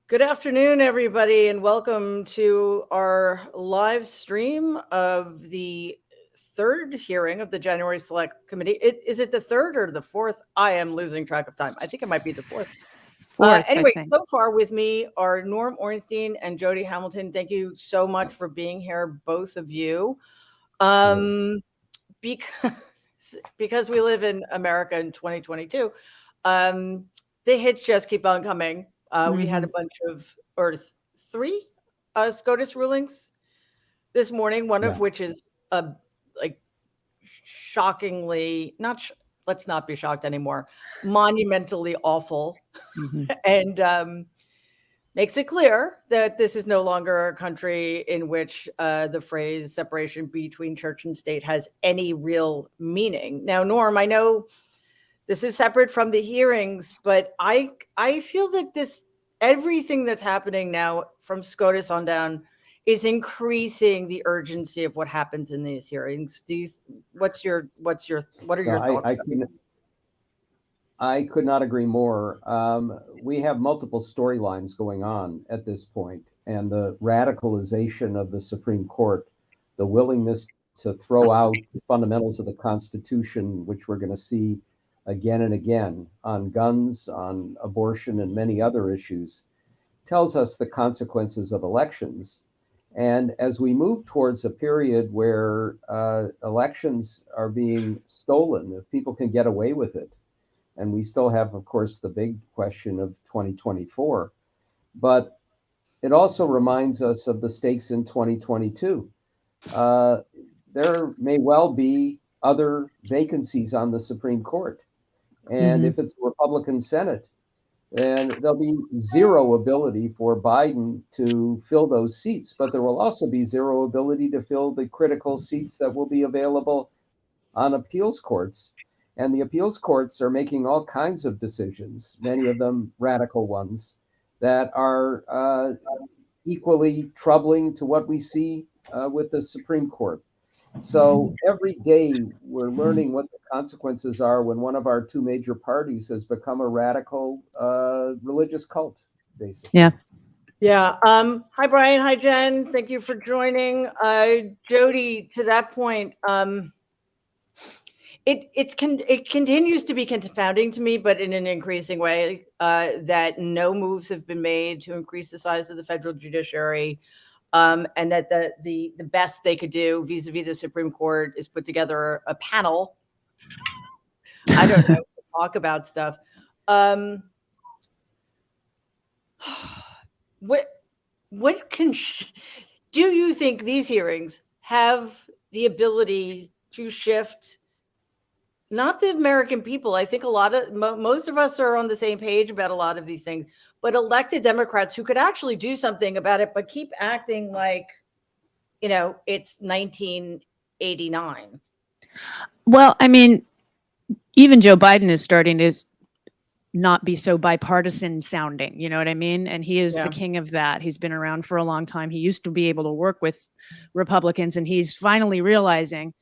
Good afternoon, everybody, and welcome to our live stream of the third hearing of the January Select Committee. Is it the third or the fourth? I am losing track of time. I think it might be the fourth. Fourth, I Anyway, think. so far with me are Norm Ornstein and Jody Hamilton. Thank you so much for being here, both of you. Because because we live in America in 2022, the hits just keep on coming. We had a bunch of, three SCOTUS rulings this morning, one of Yeah. which is like shockingly, let's not be shocked anymore, monumentally awful, and makes it clear that this is no longer a country in which the phrase separation between church and state has any real meaning. Now, Norm, I know this is separate from the hearings, but I feel that everything that's happening now from SCOTUS on down is increasing the urgency of what happens in these hearings. What are your thoughts? I could not agree more. We have multiple storylines going on at this point, and the radicalization of the Supreme Court, the willingness to throw out the fundamentals of the Constitution, which we're going to see again and again on guns, on abortion, and many other issues, tells us the consequences of elections. And as we move towards a period where elections are being stolen, if people can get away with it, and we still have, of course, the big question of 2024, but it also reminds us of the stakes in 2022. There may well be other vacancies on the Supreme Court. And if it's a Republican Senate, then there'll be zero ability for Biden to fill those seats, but there will also be zero ability to fill the critical seats that will be available on appeals courts. And the appeals courts are making all kinds of decisions, many of them radical ones, that are equally troubling to what we see with the Supreme Court. So every day we're learning what the consequences are when one of our two major parties has become a radical religious cult, basically. Yeah. Yeah. Hi, Brian. Hi, Jen. Thank you for joining. Jody, to that point, it continues to be confounding to me, but in an increasing way, that no moves have been made to increase the size of the federal judiciary, and that the best they could do vis-a-vis the Supreme Court is put together a panel. I don't know, talk about stuff. What do you think these hearings have the ability to shift? Not the American people. I think most of us are on the same page about a lot of these things, but elected Democrats who could actually do something about it, but keep acting like, it's 1989. Well, I mean, even Joe Biden is starting to not be so bipartisan sounding, you know what I mean? And he is the king of that. He's been around for a long time. He used to be able to work with Republicans, and he's finally realizing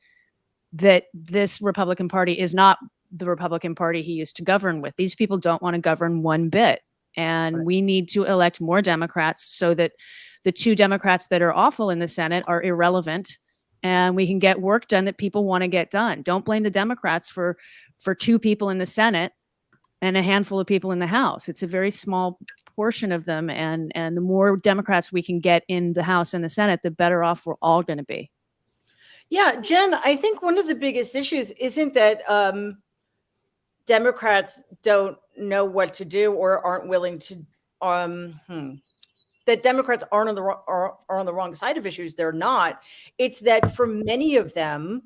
that this Republican Party is not the Republican Party he used to govern with. These people don't want to govern one bit. And we need to elect more Democrats so that the two Democrats that are awful in the Senate are irrelevant, and we can get work done that people want to get done. Don't blame the Democrats for two people in the Senate and a handful of people in the House. It's a very small portion of them. And the more Democrats we can get in the House and the Senate, the better off we're all going to be. Yeah, Jen, I think one of the biggest issues isn't that Democrats don't know what to do or aren't willing to, that Democrats are on the wrong side of issues. They're not. It's that for many of them,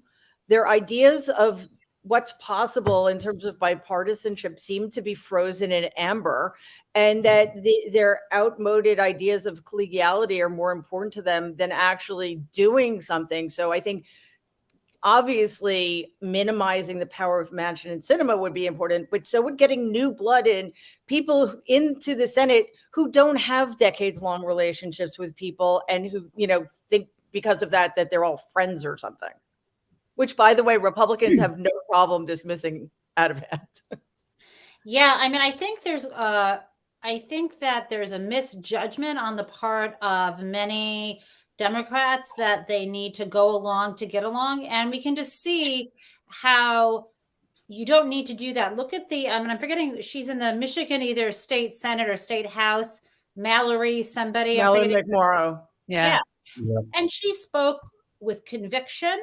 their ideas of what's possible in terms of bipartisanship seem to be frozen in amber, and that their outmoded ideas of collegiality are more important to them than actually doing something. So I think obviously minimizing the power of Manchin and Sinema would be important, but so would getting new blood in, people into the Senate who don't have decades-long relationships with people and who, think because of that they're all friends or something. Which, by the way, Republicans have no problem dismissing out of hand. Yeah, I mean, I think there's I think that there's a misjudgment on the part of many Democrats that they need to go along to get along. And we can just see how you don't need to do that. Look at the, I'm forgetting, she's in the Michigan, either state Senate or state House, Mallory, somebody. Mallory McMorrow. Yeah. Yep. And she spoke with conviction.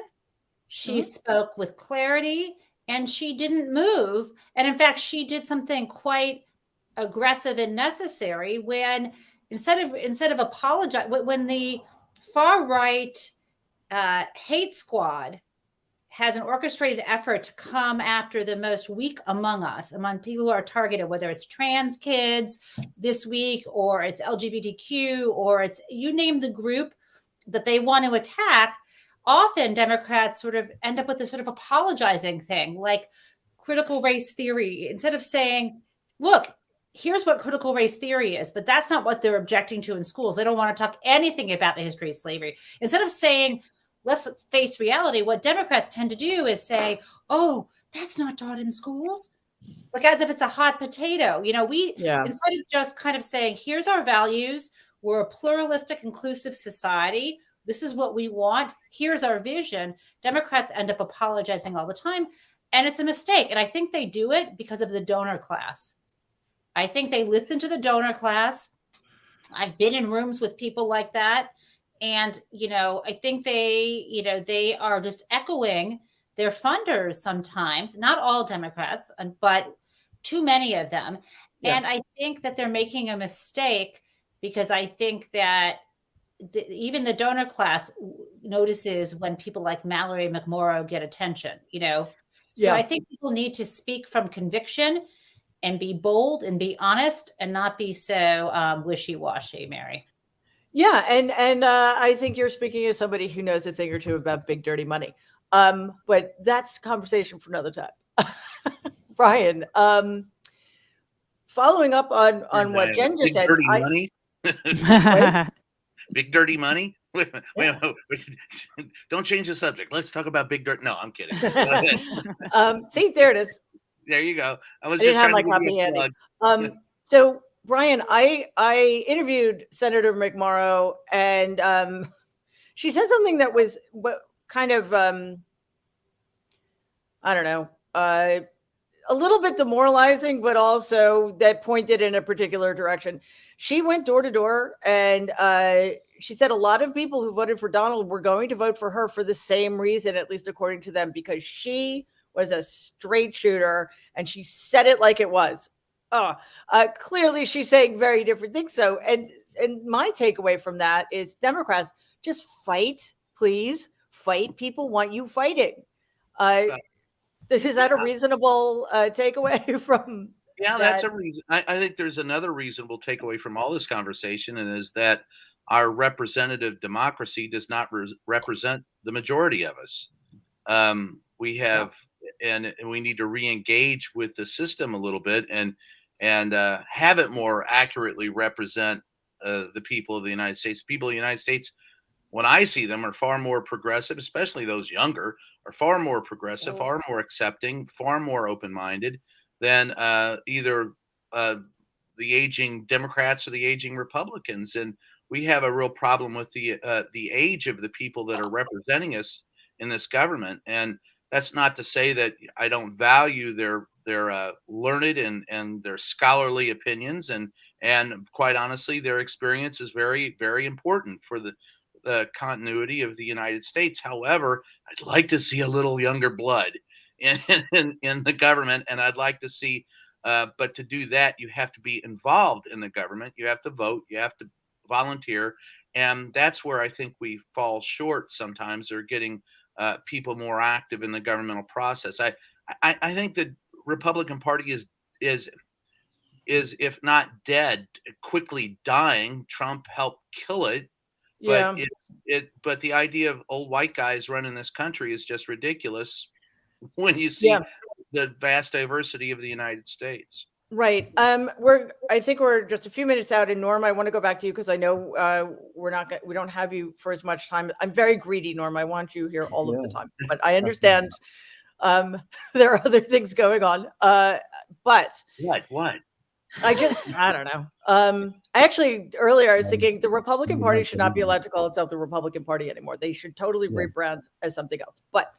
She spoke with clarity, and she didn't move. And in fact, she did something quite aggressive and necessary when instead of apologize, when the far right hate squad has an orchestrated effort to come after the most weak among us, among people who are targeted, whether it's trans kids this week, or it's LGBTQ, or it's, you name the group that they want to attack. Often Democrats sort of end up with this sort of apologizing thing, like critical race theory, instead of saying, look, here's what critical race theory is, but that's not what they're objecting to in schools. They don't want to talk anything about the history of slavery. Instead of saying, let's face reality, what Democrats tend to do is say, oh, that's not taught in schools. Like as if it's a hot potato. You know, instead of just kind of saying, here's our values, we're a pluralistic, inclusive society. This is what we want. Here's our vision. Democrats end up apologizing all the time. And it's a mistake. And I think they do it because of the donor class. I think they listen to the donor class. I've been in rooms with people like that. And, you know, I think they are just echoing their funders sometimes, not all Democrats, but too many of them. Yeah. And I think that they're making a mistake because I think that even the donor class notices when people like Mallory McMorrow get attention, you know? So I think people need to speak from conviction and be bold and be honest and not be so wishy-washy, Mary. Yeah, and I think you're speaking as somebody who knows a thing or two about big dirty money. But that's a conversation for another time. Brian, following up on what Jen just said, dirty money. Big dirty money. Wait, don't change the subject. Let's talk about big dirt. No, I'm kidding. See, there it is. There you go. I was just trying to give you a plug. So Brian, I interviewed Senator McMorrow, and she said something that was kind of, I don't know, a little bit demoralizing, but also that pointed in a particular direction. She went door to door, and she said a lot of people who voted for Donald were going to vote for her for the same reason, at least according to them, because she was a straight shooter, and she said it like it was. Clearly she's saying very different things. So, and my takeaway from that is Democrats, just fight, please fight. People want you fighting. Is that a reasonable takeaway from? Yeah, that's a reason. I think there's another reasonable takeaway from all this conversation, and is that our representative democracy does not represent the majority of us. We have, and we need to re-engage with the system a little bit and have it more accurately represent the people of the United States. People of the United States, when I see them, are far more progressive, especially those younger, are far more progressive, far more accepting, far more open-minded than either the aging Democrats or the aging Republicans. And we have a real problem with the age of the people that are representing us in this government. And that's not to say that I don't value their learned and their scholarly opinions, and quite honestly, their experience is very, very important for the continuity of the United States. However, I'd like to see a little younger blood in the government, and I'd like to see, but to do that, you have to be involved in the government. You have to vote. You have to volunteer, and that's where I think we fall short sometimes. Or getting people more active in the governmental process. I think the Republican Party is if not dead, quickly dying. Trump helped kill it. But but the idea of old white guys running this country is just ridiculous when you see the vast diversity of the United States. Right. I think we're just a few minutes out, and Norm, I want to go back to you because I know we don't have you for as much time. I'm very greedy, Norm. I want you here all of the time, but I understand there are other things going on. But what? I don't know. Earlier I was thinking the Republican Party should not be allowed to call itself the Republican Party anymore. They should totally rebrand as something else. But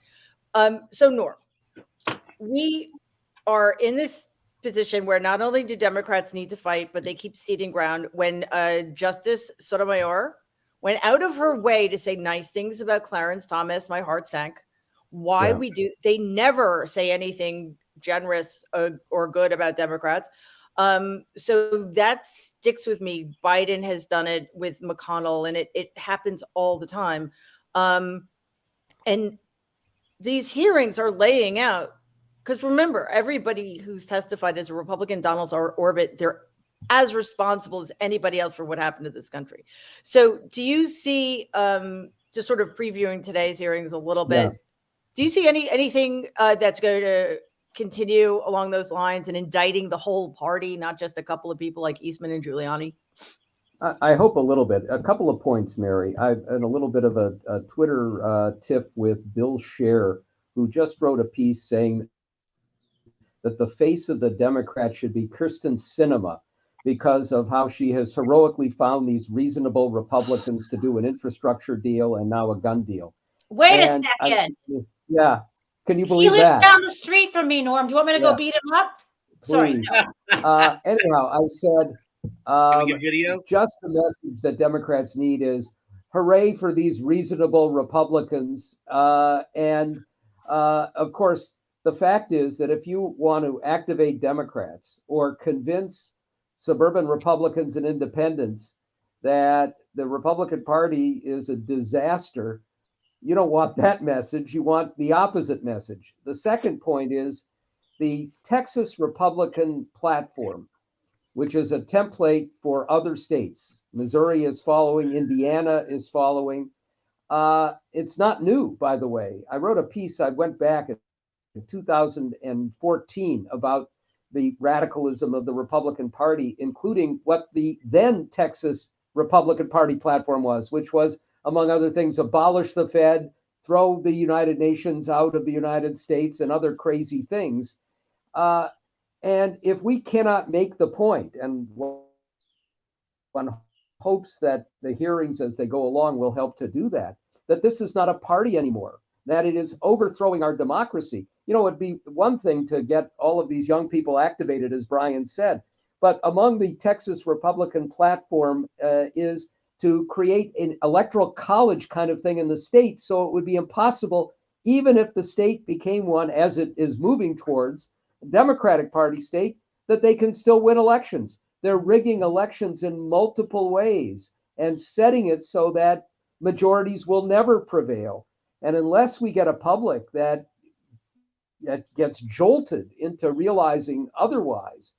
so Norm, we are in this position where not only do Democrats need to fight, but they keep ceding ground. When Justice Sotomayor went out of her way to say nice things about Clarence Thomas, my heart sank. Why we do? They never say anything generous or good about Democrats. So that sticks with me. Biden has done it with McConnell, and it happens all the time. And these hearings are laying out, because remember, everybody who's testified as a Republican, Donald's orbit, they're as responsible as anybody else for what happened to this country. So do you see, just sort of previewing today's hearings a little bit, do you see anything that's going to continue along those lines and indicting the whole party, not just a couple of people like Eastman and Giuliani? I hope a little bit. A couple of points, Mary. I've had a little bit of a Twitter tiff with Bill Scher, who just wrote a piece saying that the face of the Democrats should be Kyrsten Sinema because of how she has heroically found these reasonable Republicans to do an infrastructure deal and now a gun deal. Wait a second. Can you believe that? He lives down the street from me, Norm. Do you want me to go beat him up? Sorry. Anyhow, I said, just the message that Democrats need is hooray for these reasonable Republicans. And of course, the fact is that if you want to activate Democrats or convince suburban Republicans and independents that the Republican Party is a disaster, you don't want that message. You want the opposite message. The second point is the Texas Republican platform, which is a template for other states. Missouri is following, Indiana is following. It's not new, by the way. I wrote a piece, I went back in 2014 about the radicalism of the Republican Party, including what the then Texas Republican Party platform was, which was, among other things, abolish the Fed, throw the United Nations out of the United States, and other crazy things. And if we cannot make the point, and one hopes that the hearings as they go along will help to do that, that this is not a party anymore, that it is overthrowing our democracy. You know, it'd be one thing to get all of these young people activated, as Brian said, but among the Texas Republican platform is to create an electoral college kind of thing in the state. So it would be impossible, even if the state became one, as it is moving towards, a Democratic Party state, that they can still win elections. They're rigging elections in multiple ways and setting it so that majorities will never prevail. And unless we get a public that gets jolted into realizing otherwise,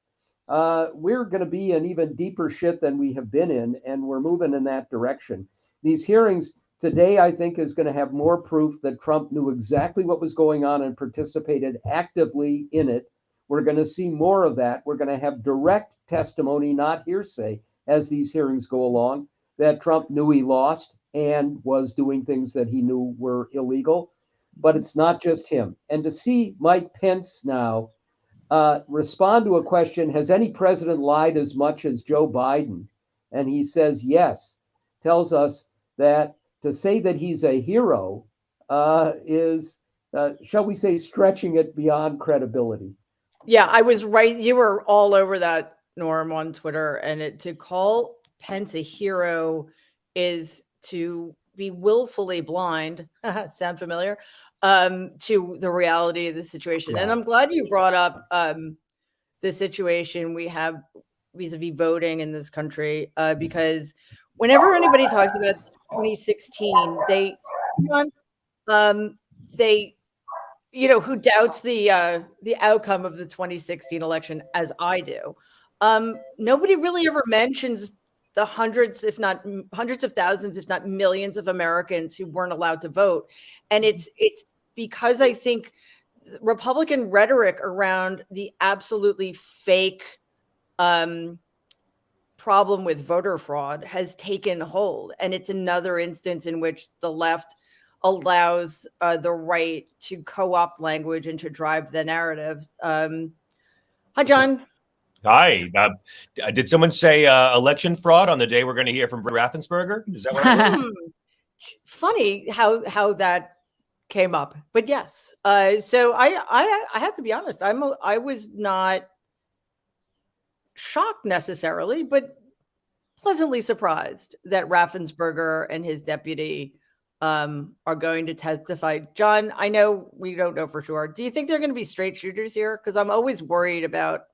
we're going to be in even deeper shit than we have been in, and we're moving in that direction. These hearings today, I think, is going to have more proof that Trump knew exactly what was going on and participated actively in it. We're going to see more of that. We're going to have direct testimony, not hearsay, as these hearings go along, that Trump knew he lost and was doing things that he knew were illegal. But it's not just him. And to see Mike Pence now respond to a question, has any president lied as much as Joe Biden? And he says yes, tells us that to say that he's a hero is, shall we say, stretching it beyond credibility. Yeah, I was right. You were all over that, Norm, on Twitter. And to call Pence a hero is to be willfully blind. Sound familiar? To the reality of the situation. Yeah. And I'm glad you brought up the situation we have vis-a-vis voting in this country, because whenever anybody talks about 2016, they who doubts the outcome of the 2016 election, as I do, nobody really ever mentions the hundreds of thousands, if not millions of Americans who weren't allowed to vote. And it's because I think Republican rhetoric around the absolutely fake problem with voter fraud has taken hold. And it's another instance in which the left allows the right to co-opt language and to drive the narrative. Hi, John. Hi. Did someone say election fraud on the day we're going to hear from Raffensberger? Is that what I heard? Funny how that came up, but yes. So I have to be honest. I was not shocked necessarily, but pleasantly surprised that Raffensberger and his deputy are going to testify. John, I know we don't know for sure. Do you think they're going to be straight shooters here? Because I'm always worried about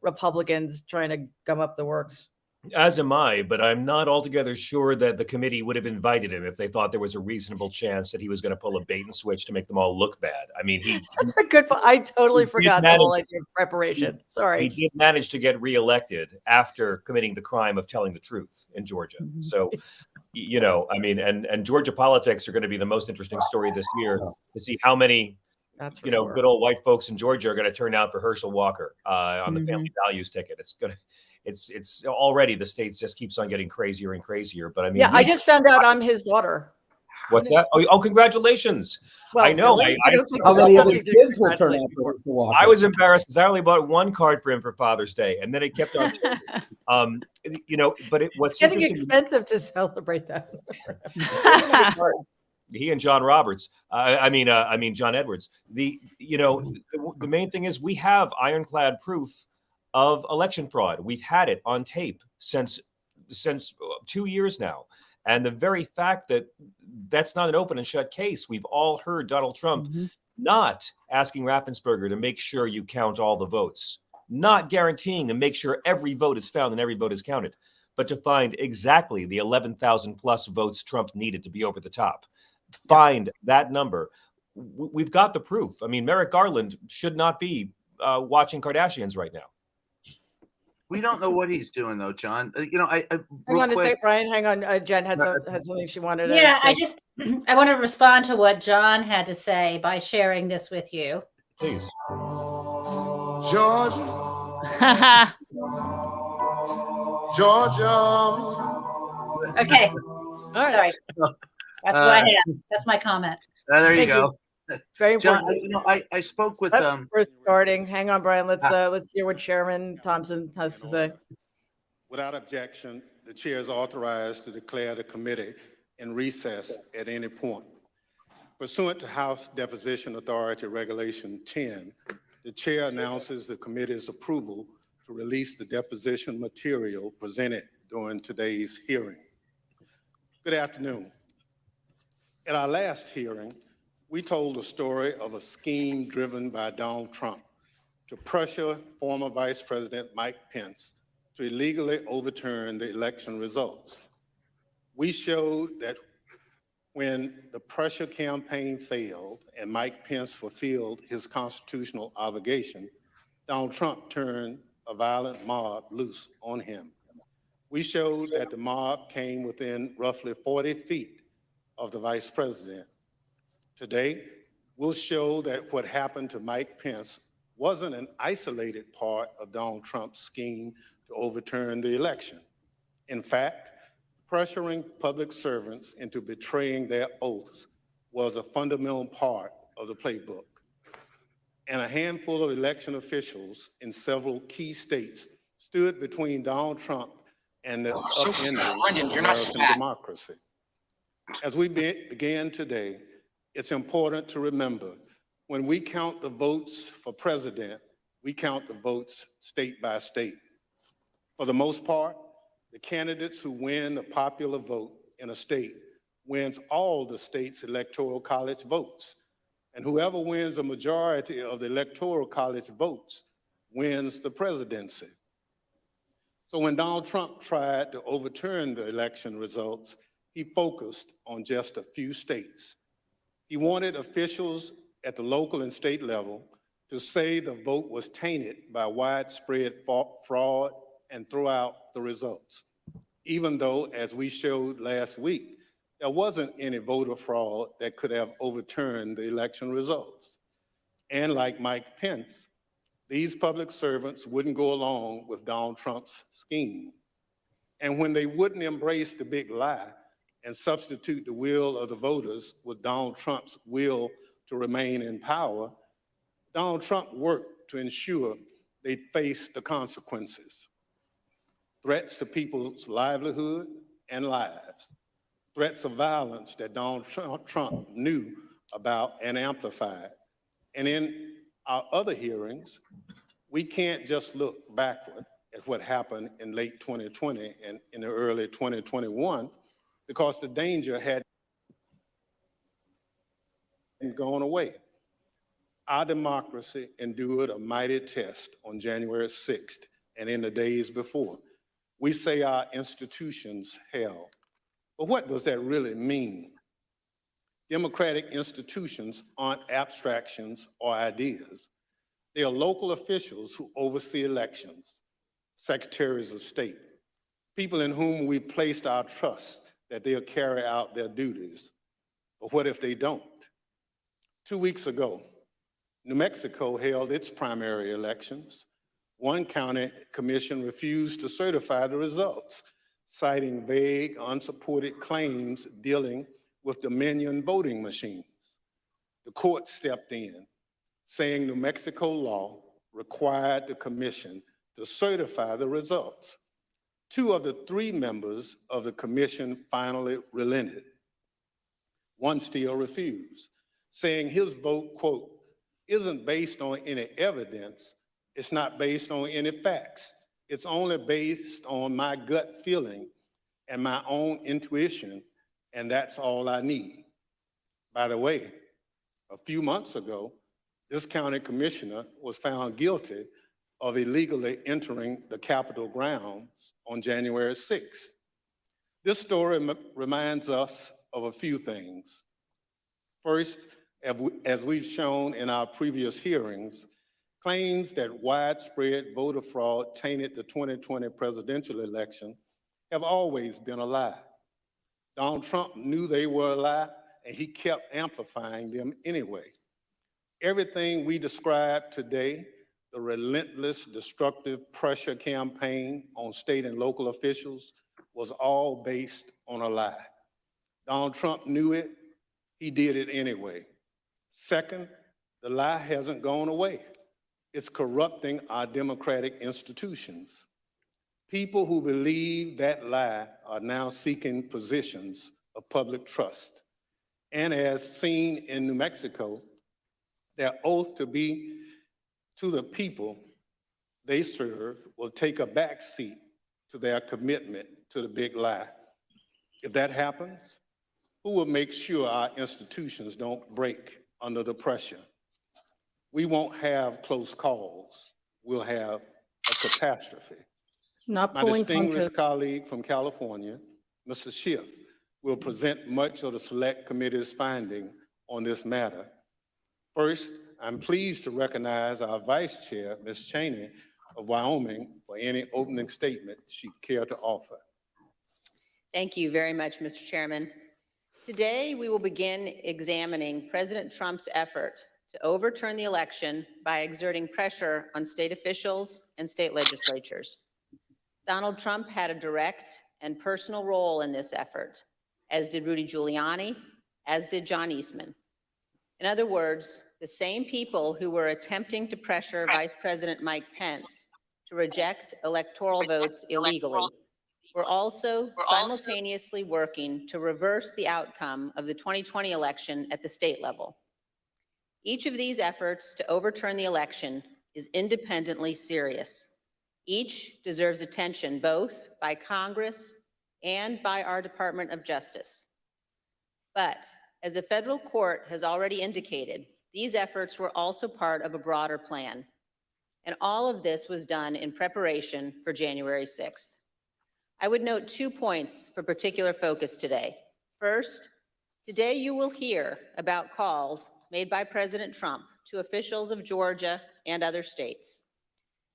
Republicans trying to gum up the works. As am I, but I'm not altogether sure that the committee would have invited him if they thought there was a reasonable chance that he was going to pull a bait and switch to make them all look bad. I mean, that's a good point. I totally forgot the whole idea of preparation. Sorry. He did manage to get reelected after committing the crime of telling the truth in Georgia. So, you know, I mean, and Georgia politics are going to be the most interesting story this year to see how many good old white folks in Georgia are going to turn out for Herschel Walker on the family values ticket. It's already the states just keeps on getting crazier and crazier. But I mean, yeah, I just found out I'm his daughter. What's that? Oh, congratulations! Well, I know. Really? I how many of his kids will turn out for Walker? I was embarrassed because I only bought one card for him for Father's Day, and then it kept on. But what's getting expensive to celebrate that. He and John Roberts. I mean John Edwards. The main thing is we have ironclad proof of election fraud. We've had it on tape since 2 years now. And the very fact that that's not an open and shut case, we've all heard Donald Trump not asking Raffensperger to make sure you count all the votes, not guaranteeing to make sure every vote is found and every vote is counted, but to find exactly the 11,000 plus votes Trump needed to be over the top. Find that number. We've got the proof. I mean, Merrick Garland should not be watching Kardashians right now. We don't know what he's doing, though, John. Hang on a sec, Brian. Hang on. Jen had something she wanted to say. I want to respond to what John had to say by sharing this with you. Please. Georgia. Okay. All right. Sorry. That's what I have. That's my comment. There you go. Very important. John, I spoke with We're starting. Hang on, Brian. Let's hear what Chairman Thompson has to say. Without objection, the chair is authorized to declare the committee in recess at any point. Pursuant to House Deposition Authority Regulation 10, the chair announces the committee's approval to release the deposition material presented during today's hearing. Good afternoon. At our last hearing, we told the story of a scheme driven by Donald Trump to pressure former Vice President Mike Pence to illegally overturn the election results. We showed that when the pressure campaign failed and Mike Pence fulfilled his constitutional obligation, Donald Trump turned a violent mob loose on him. We showed that the mob came within roughly 40 feet of the Vice President. Today, we'll show that what happened to Mike Pence wasn't an isolated part of Donald Trump's scheme to overturn the election. In fact, pressuring public servants into betraying their oaths was a fundamental part of the playbook. And a handful of election officials in several key states stood between Donald Trump and the upending of American democracy. As we begin today, it's important to remember when we count the votes for president, we count the votes state by state. For the most part, the candidates who win the popular vote in a state wins all the state's electoral college votes. And whoever wins a majority of the electoral college votes wins the presidency. So when Donald Trump tried to overturn the election results, he focused on just a few states. He wanted officials at the local and state level to say the vote was tainted by widespread fraud and throw out the results, even though, as we showed last week, there wasn't any voter fraud that could have overturned the election results. And like Mike Pence, these public servants wouldn't go along with Donald Trump's scheme. And when they wouldn't embrace the big lie and substitute the will of the voters with Donald Trump's will to remain in power, Donald Trump worked to ensure they face the consequences. Threats to people's livelihood and lives. Threats of violence that Donald Trump knew about and amplified. And in our other hearings, we can't just look backward at what happened in late 2020 and in the early 2021, because the danger hadn't gone away. Our democracy endured a mighty test on January 6th and in the days before. We say our institutions held. But what does that really mean? Democratic institutions aren't abstractions or ideas. They are local officials who oversee elections, secretaries of state, people in whom we placed our trust that they'll carry out their duties. But what if they don't? 2 weeks ago, New Mexico held its primary elections. One county commission refused to certify the results, citing vague, unsupported claims dealing with Dominion voting machines. The court stepped in, saying New Mexico law required the commission to certify the results. 2 of the 3 members of the commission finally relented. One still refused, saying his vote, quote, isn't based on any evidence. It's not based on any facts. It's only based on my gut feeling and my own intuition, and that's all I need. By the way, a few months ago, this county commissioner was found guilty of illegally entering the Capitol grounds on January 6th. This story reminds us of a few things. First, as we've shown in our previous hearings, claims that widespread voter fraud tainted the 2020 presidential election have always been a lie. Donald Trump knew they were a lie, and he kept amplifying them anyway. Everything we described today, the relentless, destructive pressure campaign on state and local officials, was all based on a lie. Donald Trump knew it, he did it anyway. Second, the lie hasn't gone away. It's corrupting our democratic institutions. People who believe that lie are now seeking positions of public trust. And as seen in New Mexico, their oath to be to the people they serve will take a backseat to their commitment to the big lie. If that happens, who will make sure our institutions don't break under the pressure? We won't have close calls. We'll have a catastrophe. Not My pulling distinguished punches. colleague from California, Mr. Schiff, will present much of the Select Committee's finding on this matter. First, I'm pleased to recognize our Vice Chair, Ms. Cheney of Wyoming, for any opening statement she'd care to offer. Thank you very much, Mr. Chairman. Today, we will begin examining President Trump's effort to overturn the election by exerting pressure on state officials and state legislatures. Donald Trump had a direct and personal role in this effort, as did Rudy Giuliani, as did John Eastman. In other words, the same people who were attempting to pressure Vice President Mike Pence to reject electoral votes illegally were also simultaneously working to reverse the outcome of the 2020 election at the state level. Each of these efforts to overturn the election is independently serious. Each deserves attention both by Congress and by our Department of Justice. But as a federal court has already indicated, these efforts were also part of a broader plan. And all of this was done in preparation for January 6th. I would note 2 points for particular focus today. First, today you will hear about calls made by President Trump to officials of Georgia and other states.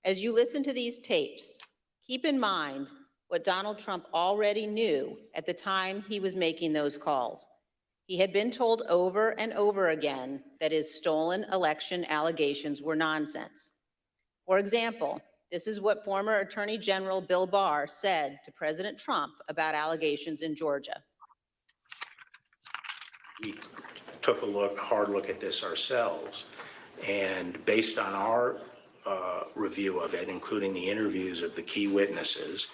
As you listen to these tapes, keep in mind what Donald Trump already knew at the time he was making those calls. He had been told over and over again that his stolen election allegations were nonsense. For example, this is what former Attorney General Bill Barr said to President Trump about allegations in Georgia. We took a hard look at this ourselves, and based on our review of it, including the interviews of the key witnesses,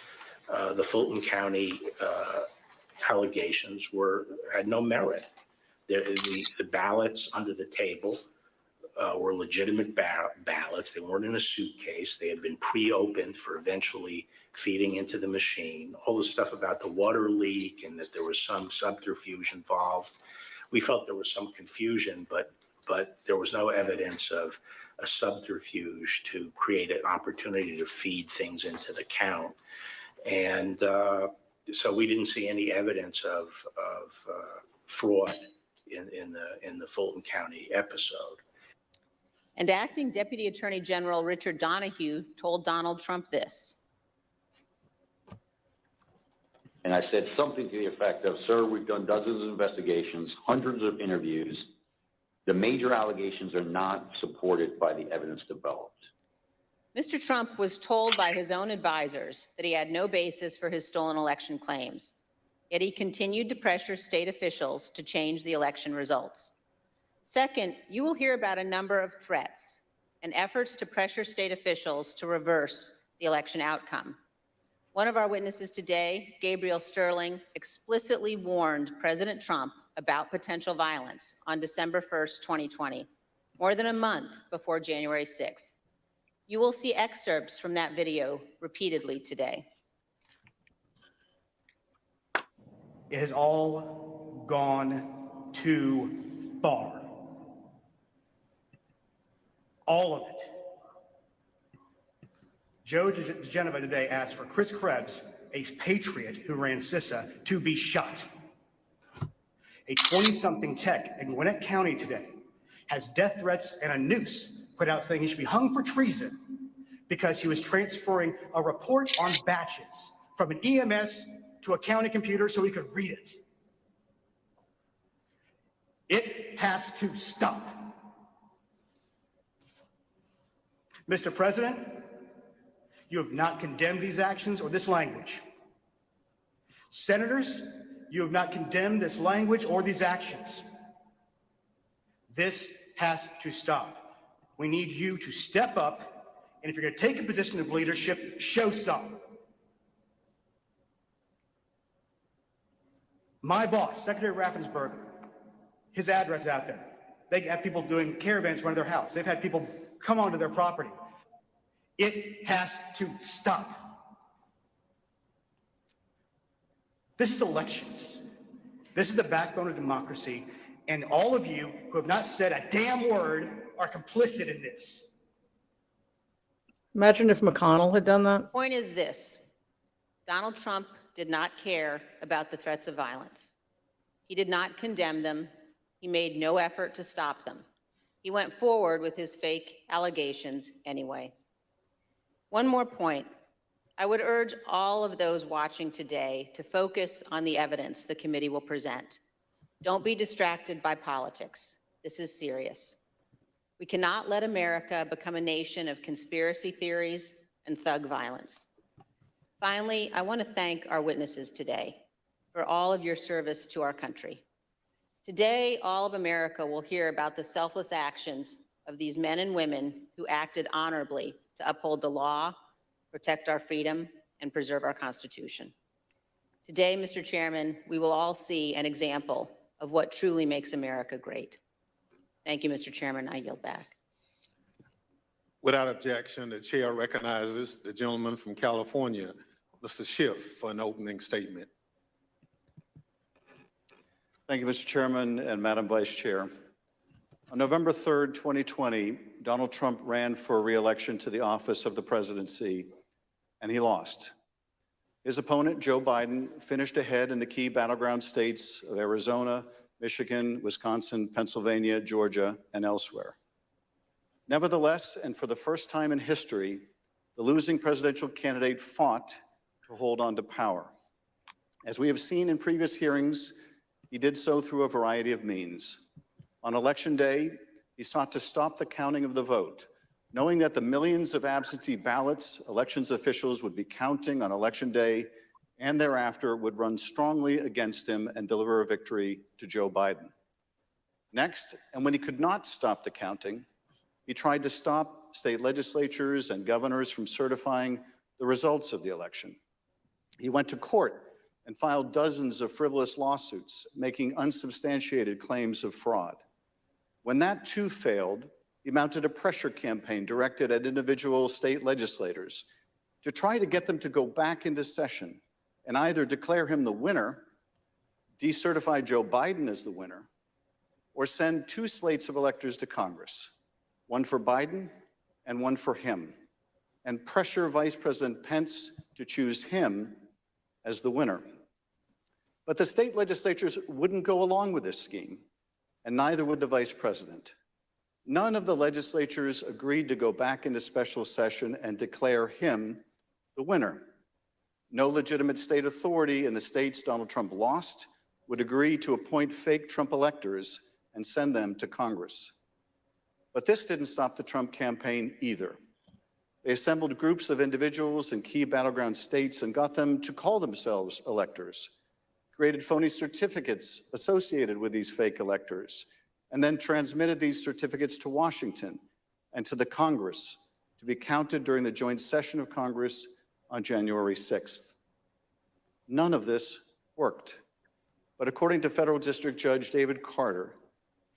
the Fulton County allegations had no merit. The ballots under the table were legitimate ballots. They weren't in a suitcase. They had been pre-opened for eventually feeding into the machine. All the stuff about the water leak and that there was some subterfuge involved. We felt there was some confusion, but there was no evidence of a subterfuge to create an opportunity to feed things into the count. And so we didn't see any evidence of fraud in the Fulton County episode. And Acting Deputy Attorney General Richard Donahue told Donald Trump this. And I said something to the effect of, sir, we've done dozens of investigations, hundreds of interviews. The major allegations are not supported by the evidence developed. Mr. Trump was told by his own advisors that he had no basis for his stolen election claims, yet he continued to pressure state officials to change the election results. Second, you will hear about a number of threats and efforts to pressure state officials to reverse the election outcome. One of our witnesses today, Gabriel Sterling, explicitly warned President Trump about potential violence on December 1st, 2020, more than a month before January 6th. You will see excerpts from that video repeatedly today. It has all gone too far. All of it. Joe DeGenova today asked for Chris Krebs, a patriot who ran CISA, to be shot. A 20-something tech in Gwinnett County today has death threats and a noose put out saying he should be hung for treason because he was transferring a report on batches from an EMS to a county computer so he could read it. It has to stop. Mr. President, you have not condemned these actions or this language. Senators, you have not condemned this language or these actions. This has to stop. We need you to step up, and if you're going to take a position of leadership, show some. My boss, Secretary Raffensberger, his address is out there. They have people doing caravans around their house. They've had people come onto their property. It has to stop. This is elections. This is the backbone of democracy, and all of you who have not said a damn word are complicit in this. Imagine if McConnell had done that. Point is this: Donald Trump did not care about the threats of violence. He did not condemn them. He made no effort to stop them. He went forward with his fake allegations anyway. One more point. I would urge all of those watching today to focus on the evidence the committee will present. Don't be distracted by politics. This is serious. We cannot let America become a nation of conspiracy theories and thug violence. Finally, I want to thank our witnesses today for all of your service to our country. Today, all of America will hear about the selfless actions of these men and women who acted honorably to uphold the law, protect our freedom, and preserve our Constitution. Today, Mr. Chairman, we will all see an example of what truly makes America great. Thank you, Mr. Chairman. I yield back. Without objection, the chair recognizes the gentleman from California, Mr. Schiff, for an opening statement. Thank you, Mr. Chairman and Madam Vice Chair. On November 3rd, 2020, Donald Trump ran for re-election to the office of the presidency, and he lost. His opponent, Joe Biden, finished ahead in the key battleground states of Arizona, Michigan, Wisconsin, Pennsylvania, Georgia, and elsewhere. Nevertheless, and for the first time in history, the losing presidential candidate fought to hold on to power. As we have seen in previous hearings, he did so through a variety of means. On Election Day, he sought to stop the counting of the vote, knowing that the millions of absentee ballots elections officials would be counting on Election Day and thereafter would run strongly against him and deliver a victory to Joe Biden. Next, and when he could not stop the counting, he tried to stop state legislatures and governors from certifying the results of the election. He went to court and filed dozens of frivolous lawsuits, making unsubstantiated claims of fraud. When that too failed, he mounted a pressure campaign directed at individual state legislators to try to get them to go back into session and either declare him the winner, decertify Joe Biden as the winner, or send two slates of electors to Congress, one for Biden and one for him, and pressure Vice President Pence to choose him as the winner. But the state legislatures wouldn't go along with this scheme, and neither would the vice president. None of the legislatures agreed to go back into special session and declare him the winner. No legitimate state authority in the states Donald Trump lost would agree to appoint fake Trump electors and send them to Congress. But this didn't stop the Trump campaign either. They assembled groups of individuals in key battleground states and got them to call themselves electors, created phony certificates associated with these fake electors, and then transmitted these certificates to Washington and to the Congress to be counted during the joint session of Congress on January 6th. None of this worked. But according to Federal District Judge David Carter,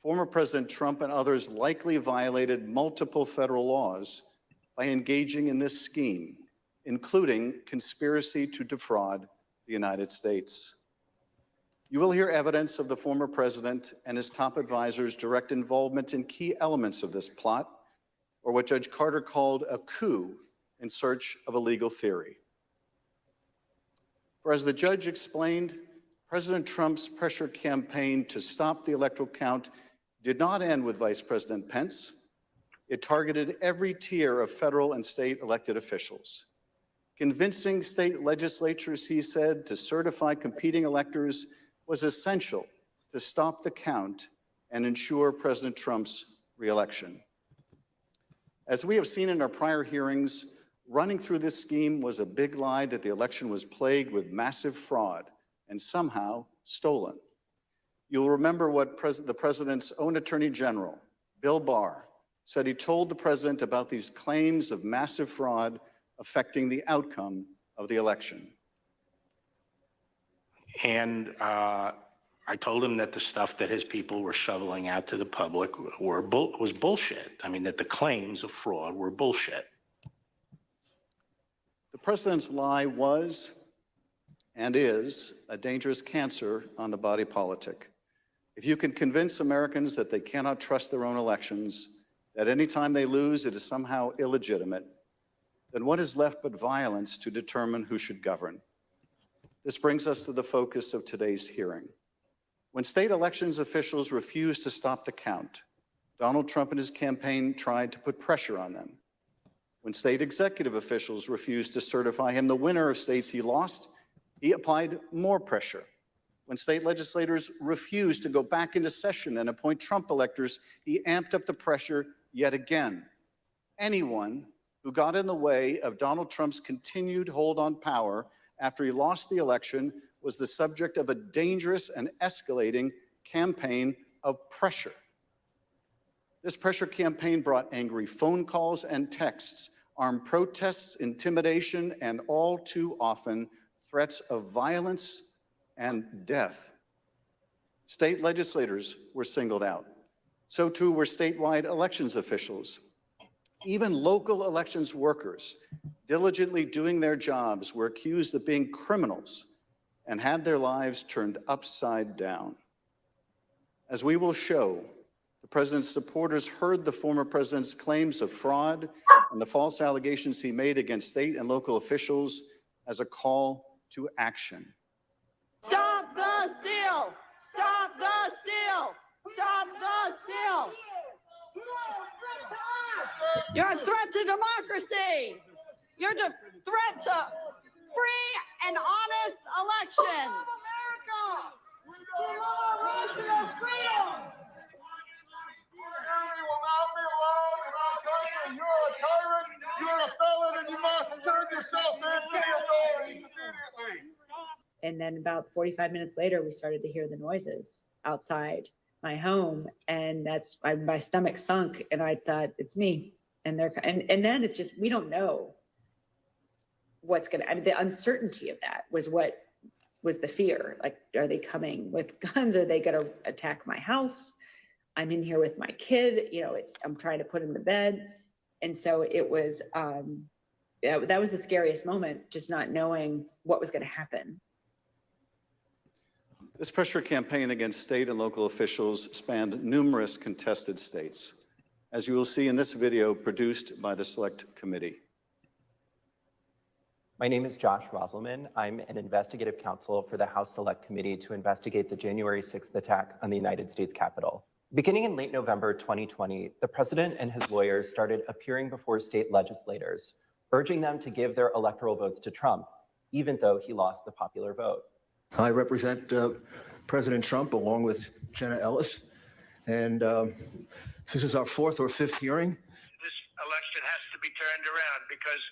former President Trump and others likely violated multiple federal laws by engaging in this scheme, including conspiracy to defraud the United States. You will hear evidence of the former president and his top advisors' direct involvement in key elements of this plot, or what Judge Carter called a coup in search of a legal theory. For as the judge explained, President Trump's pressure campaign to stop the electoral count did not end with Vice President Pence. It targeted every tier of federal and state elected officials. Convincing state legislatures, he said, to certify competing electors was essential to stop the count and ensure President Trump's reelection. As we have seen in our prior hearings, running through this scheme was a big lie that the election was plagued with massive fraud and somehow stolen. You'll remember what the president's own attorney general, Bill Barr, said he told the president about these claims of massive fraud affecting the outcome of the election. And I told him that the stuff that his people were shoveling out to the public was bullshit. I mean, that the claims of fraud were bullshit. The president's lie was and is a dangerous cancer on the body politic. If you can convince Americans that they cannot trust their own elections, that any time they lose it is somehow illegitimate, then what is left but violence to determine who should govern? This brings us to the focus of today's hearing. When state elections officials refused to stop the count, Donald Trump and his campaign tried to put pressure on them. When state executive officials refused to certify him the winner of states he lost, he applied more pressure. When state legislators refused to go back into session and appoint Trump electors, he amped up the pressure yet again. Anyone who got in the way of Donald Trump's continued hold on power after he lost the election was the subject of a dangerous and escalating campaign of pressure. This pressure campaign brought angry phone calls and texts, armed protests, intimidation, and all too often, threats of violence and death. State legislators were singled out. So too were statewide elections officials. Even local elections workers, diligently doing their jobs, were accused of being criminals and had their lives turned upside down. As we will show, the president's supporters heard the former president's claims of fraud and the false allegations he made against state and local officials as a call to action. Stop the steal! Stop the steal! Stop the steal! You're a threat to democracy! You're a threat to free and honest elections! America! We love our rights and our freedom! will not be allowed in our country. You're a tyrant, you're a felon, and you must turn yourself in to the authorities immediately. And then about 45 minutes later, we started to hear the noises outside my home. And my stomach sunk. And I thought, it's me. and then it's just, we don't know what's gonna, I mean, the uncertainty of that was what was the fear. Like, are they coming with guns? Are they gonna attack my house? I'm in here with my kid, you know, I'm trying to put him to bed. And so it was, that was the scariest moment, just not knowing what was gonna happen. This pressure campaign against state and local officials spanned numerous contested states, as you will see in this video produced by the Select Committee. My name is Josh Roselman. I'm an investigative counsel for the House Select Committee to investigate the January 6th attack on the United States Capitol. Beginning in late November 2020, the president and his lawyers started appearing before state legislators, urging them to give their electoral votes to Trump, even though he lost the popular vote. I represent President Trump along with Jenna Ellis, and this is our 4th or 5th hearing. This election has to be turned around because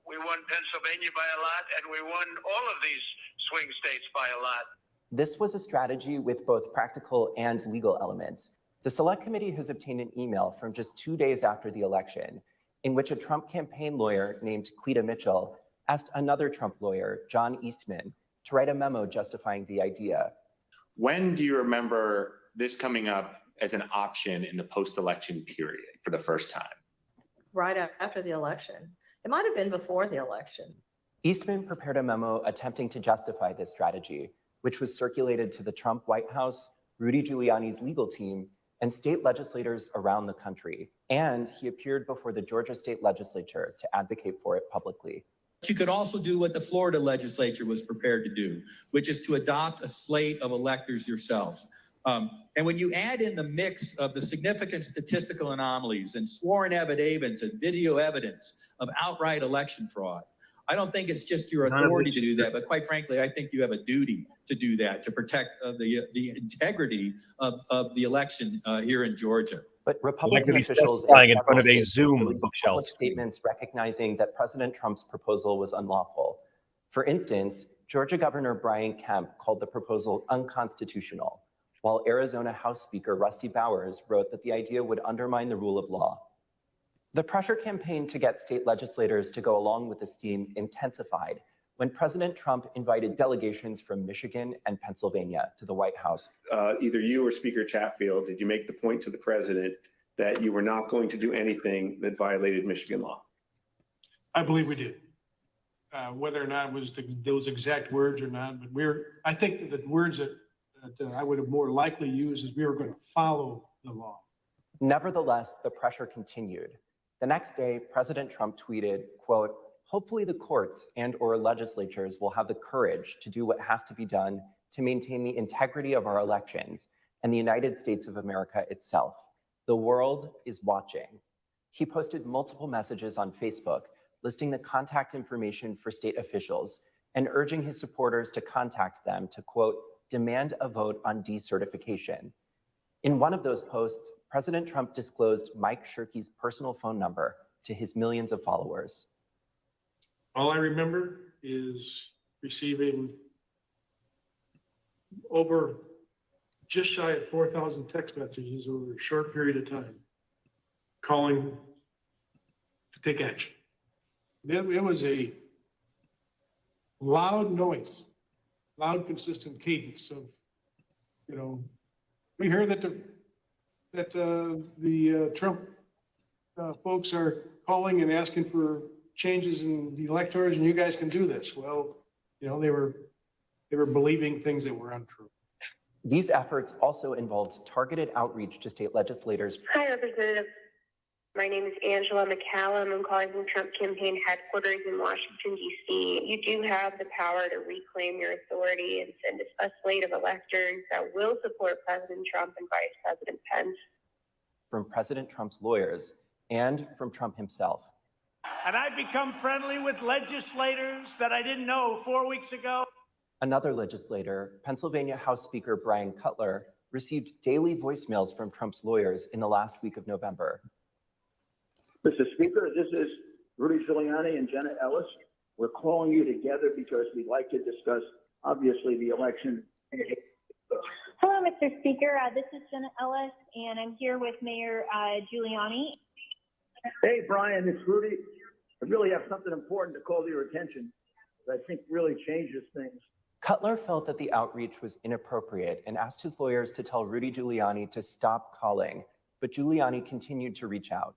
we won Pennsylvania by a lot, and we won all of these swing states by a lot. This was a strategy with both practical and legal elements. The Select Committee has obtained an email from just 2 days after the election, in which a Trump campaign lawyer named Cleta Mitchell asked another Trump lawyer, John Eastman, to write a memo justifying the idea. When do you remember this coming up as an option in the post-election period for the first time? Right after the election. It might have been before the election. Eastman prepared a memo attempting to justify this strategy, which was circulated to the Trump White House, Rudy Giuliani's legal team, and state legislators around the country. And he appeared before the Georgia State Legislature to advocate for it publicly. You could also do what the Florida legislature was prepared to do, which is to adopt a slate of electors yourselves. And when you add in the mix of the significant statistical anomalies and sworn affidavits and video evidence of outright election fraud, I don't think it's just your authority to do that, but quite frankly, I think you have a duty to do that, to protect the integrity of the election here in Georgia. But Republican officials in front of a Zoom released public statements recognizing that President Trump's proposal was unlawful. For instance, Georgia Governor Brian Kemp called the proposal unconstitutional, while Arizona House Speaker Rusty Bowers wrote that the idea would undermine the rule of law. The pressure campaign to get state legislators to go along with the scheme intensified when President Trump invited delegations from Michigan and Pennsylvania to the White House. Either you or Speaker Chatfield, did you make the point to the president that you were not going to do anything that violated Michigan law? I believe we did. Whether or not it was those exact words or not, but I think that the words that I would have more likely used is we were going to follow the law. Nevertheless, the pressure continued. The next day, President Trump tweeted, quote, "Hopefully the courts and/or legislatures will have the courage to do what has to be done to maintain the integrity of our elections and the United States of America itself. The world is watching." He posted multiple messages on Facebook listing the contact information for state officials and urging his supporters to contact them to, quote, "demand a vote on decertification." In one of those posts, President Trump disclosed Mike Shirkey's personal phone number to his millions of followers. All I remember is receiving over just shy of 4,000 text messages over a short period of time, calling to take action. It was a loud noise, loud, consistent cadence of, you know, we hear that the Trump folks are calling and asking for changes in the electors, and you guys can do this. Well, you know, they were believing things that were untrue. These efforts also involved targeted outreach to state legislators. Hi, Representative. My name is Angela McCallum. I'm calling from Trump campaign headquarters in Washington, D.C. You do have the power to reclaim your authority and send a slate of electors that will support President Trump and Vice President Pence. From President Trump's lawyers and from Trump himself. And I've become friendly with legislators that I didn't know 4 weeks ago. Another legislator, Pennsylvania House Speaker Brian Cutler, received daily voicemails from Trump's lawyers in the last week of November. Mr. Speaker, this is Rudy Giuliani and Jenna Ellis. We're calling you together because we'd like to discuss, obviously, the election. Hello, Mr. Speaker. This is Jenna Ellis, and I'm here with Mayor Giuliani. Hey, Brian, it's Rudy. I really have something important to call to your attention that I think really changes things. Cutler felt that the outreach was inappropriate and asked his lawyers to tell Rudy Giuliani to stop calling, but Giuliani continued to reach out.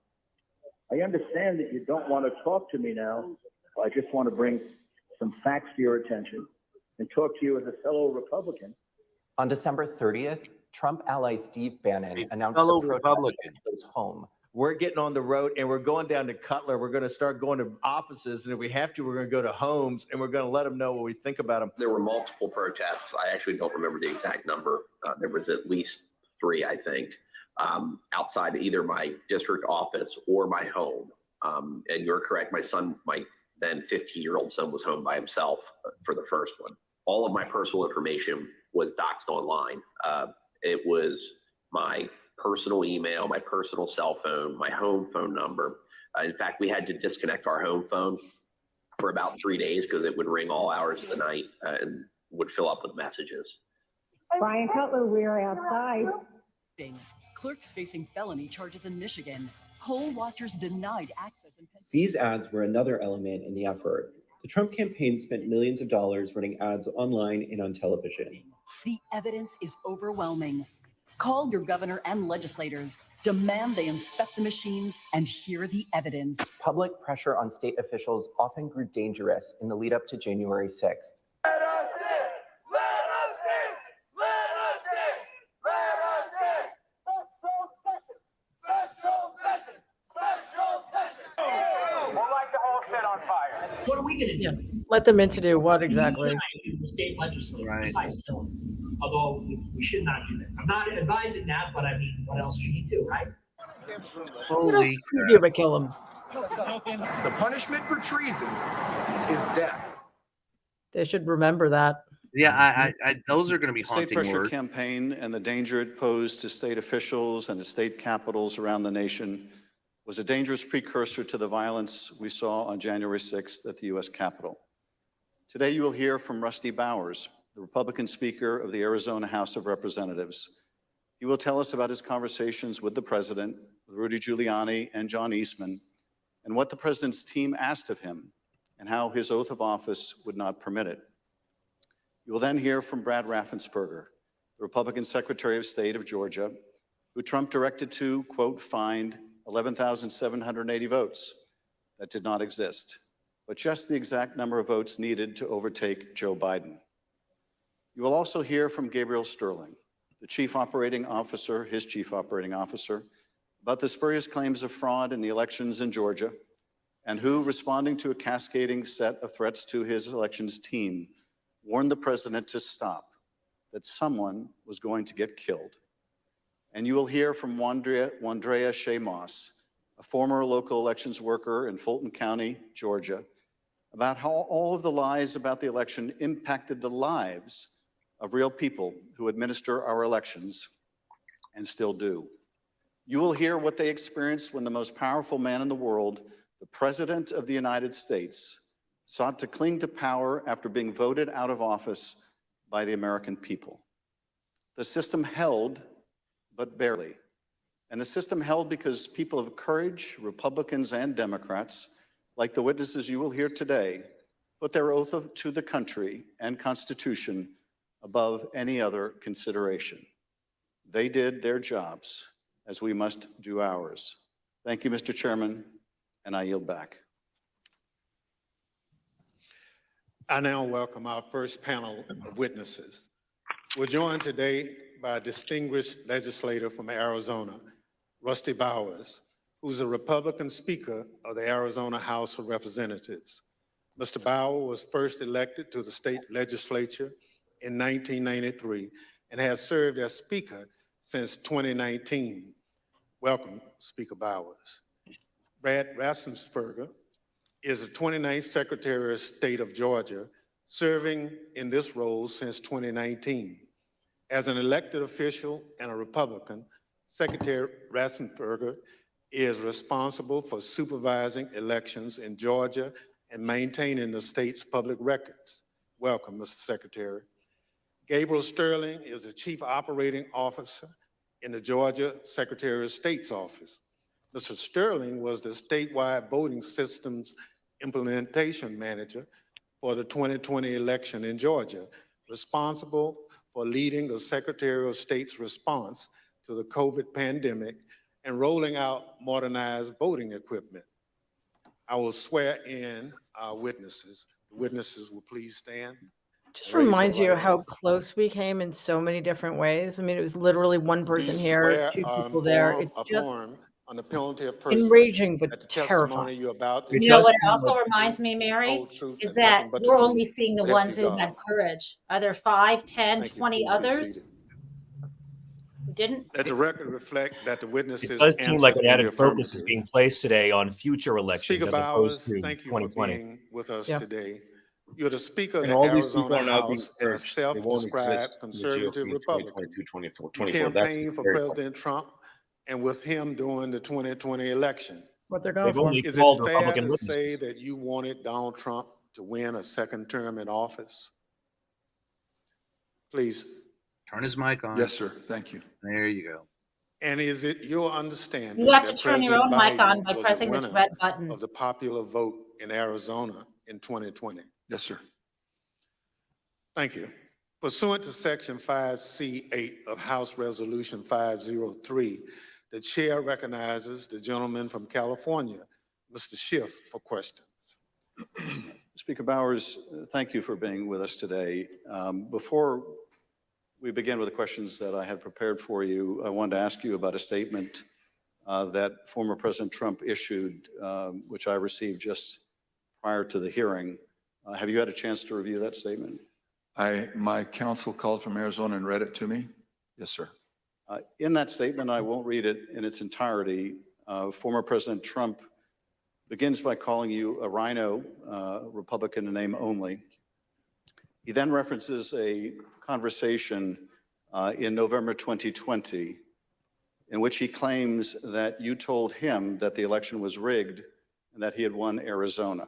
I understand that you don't want to talk to me now. I just want to bring some facts to your attention and talk to you as a fellow Republican. On December 30th, Trump ally Steve Bannon announced fellow the Republican was home. We're getting on the road and we're going down to Cutler. We're going to start going to offices, and if we have to, we're going to go to homes and we're going to let them know what we think about them. There were multiple protests. I actually don't remember the exact number. There was at least 3, I think, outside either my district office or my home. And you're correct, my son, my then 15-year-old son, was home by himself for the first one. All of my personal information was doxed online. It was my personal email, my personal cell phone, my home phone number. In fact, we had to disconnect our home phone for about 3 days because it would ring all hours of the night and would fill up with messages. Brian Cutler, we're outside. Clerks facing felony charges in Michigan. Poll watchers denied access in Pennsylvania. These ads were another element in the effort. The Trump campaign spent millions of dollars running ads online and on television. The evidence is overwhelming. Call your governor and legislators. Demand they inspect the machines and hear the evidence. Public pressure on state officials often grew dangerous in the lead up to January 6th. What are we going to do? Yeah. Let them in to do what exactly? The state legislature, besides killing them. Although we should not do that. I'm not advising that, but I mean, what else can you do, right? What else can you do but kill him? The punishment for treason is death. They should remember that. Yeah, those are going to be The state haunting pressure words. campaign and the danger it posed to state officials and to state capitals around the nation was a dangerous precursor to the violence we saw on January 6th at the U.S. Capitol. Today, you will hear from Rusty Bowers, the Republican Speaker of the Arizona House of Representatives. He will tell us about his conversations with the president, with Rudy Giuliani and John Eastman, and what the president's team asked of him and how his oath of office would not permit it. You will then hear from Brad Raffensberger, the Republican Secretary of State of Georgia, who Trump directed to, quote, find 11,780 votes. That did not exist, but just the exact number of votes needed to overtake Joe Biden. You will also hear from Gabriel Sterling, the chief operating officer, his chief operating officer, about the spurious claims of fraud in the elections in Georgia, and who, responding to a cascading set of threats to his elections team, warned the president to stop, that someone was going to get killed. And you will hear from Wandrea Shea Moss, a former local elections worker in Fulton County, Georgia, about how all of the lies about the election impacted the lives of real people who administer our elections and still do. You will hear what they experienced when the most powerful man in the world, the President of the United States, sought to cling to power after being voted out of office by the American people. The system held, but barely. And the system held because people of courage, Republicans and Democrats, like the witnesses you will hear today, put their oath to the country and Constitution above any other consideration. They did their jobs, as we must do ours. Thank you, Mr. Chairman, and I yield back. I now welcome our first panel of witnesses. We're joined today by a distinguished legislator from Arizona, Rusty Bowers, who's a Republican Speaker of the Arizona House of Representatives. Mr. Bowers was first elected to the state legislature in 1993 and has served as Speaker since 2019. Welcome, Speaker Bowers. Brad Raffensberger is the 29th Secretary of State of Georgia, serving in this role since 2019. As an elected official and a Republican, Secretary Raffensberger is responsible for supervising elections in Georgia and maintaining the state's public records. Welcome, Mr. Secretary. Gabriel Sterling is the Chief Operating Officer in the Georgia Secretary of State's office. Mr. Sterling was the statewide voting systems implementation manager for the 2020 election in Georgia, responsible for leading the Secretary of State's response to the COVID pandemic and rolling out modernized voting equipment. I will swear in our witnesses. The witnesses will please stand. Just Raise your reminds you right how hand. close we came in so many different ways. I mean, it was literally one person These here, swear two are people there. informed, It's just affirmed on the penalty of perjury enraging, that but the terrifying. testimony you're about to It You know does what it seem also like reminds me, Mary, whole truth is and that nothing but the we're only truth. seeing the So help ones you who God. had courage. Are there 5, 10, Thank you. 20 Please be others seated. who didn't? Let the record reflect that the it witnesses does seem like answered an in the added focus is affirmative. being placed today on future elections Speaker as opposed Bowers, to thank you for 2020. being with us Yeah. today. You're the Speaker of And the all these people Arizona are now being House and a purged. They won't self-described exist in the conservative GOP in Republican. 2022, 2024. You That's campaigned for very President Trump and with him during the 2020 election. What they're going They've for. only Is called it fair Republican to witnesses. say that you wanted Donald Trump to win a second term in office? Please. Turn his mic on. Yes, sir. Thank you. There you go. And is it your understanding You have to that turn your President own mic on Biden by was pressing a this winner red button. of the popular vote in Arizona in 2020? Yes, sir. Thank you. Pursuant to Section 5C8 of House Resolution 503, the chair recognizes the gentleman from California, Mr. Schiff, for questions. Speaker Bowers, thank you for being with us today. Before we begin with the questions that I had prepared for you, I wanted to ask you about a statement that former President Trump issued, which I received just prior to the hearing. Have you had a chance to review that statement? My counsel called from Arizona and read it to me. Yes, sir. In that statement, I won't read it in its entirety. Former President Trump begins by calling you a rhino, Republican in name only. He then references a conversation in November 2020 in which he claims that you told him that the election was rigged and that he had won Arizona.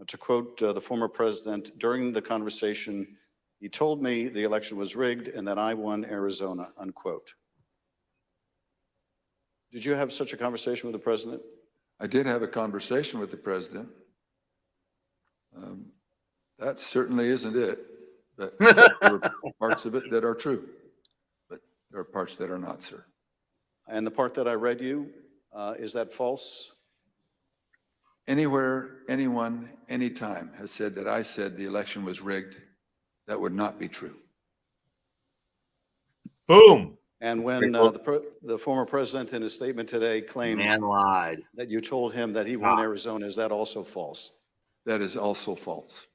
To quote the former president, during the conversation, he told me the election was rigged and that I won Arizona, unquote. Did you have such a conversation with the president? I did have a conversation with the president. That certainly isn't it, but there are parts of it that are true, but there are parts that are not, sir. And the part that I read you, is that false? Anywhere, anyone, anytime has said that I said the election was rigged, that would not be true. Boom. And when the former president in his statement today claimed lied that you told him that he won Arizona, is that also false? That is also false.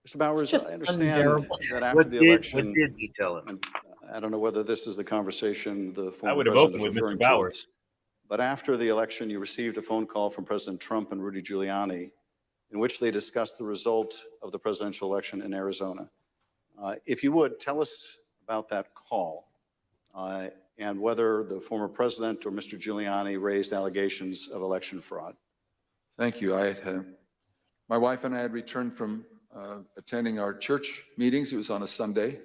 Mr. Bowers, I understand unbearable. that after the election, What did he tell him? and I don't know whether this is the conversation the I former would have president opened is with referring Mr. to. Bowers. But after the election, you received a phone call from President Trump and Rudy Giuliani in which they discussed the result of the presidential election in Arizona. If you would, tell us about that call and whether the former president or Mr. Giuliani raised allegations of election fraud. Thank you. My wife and I had returned from attending our church meetings. It was on a Sunday.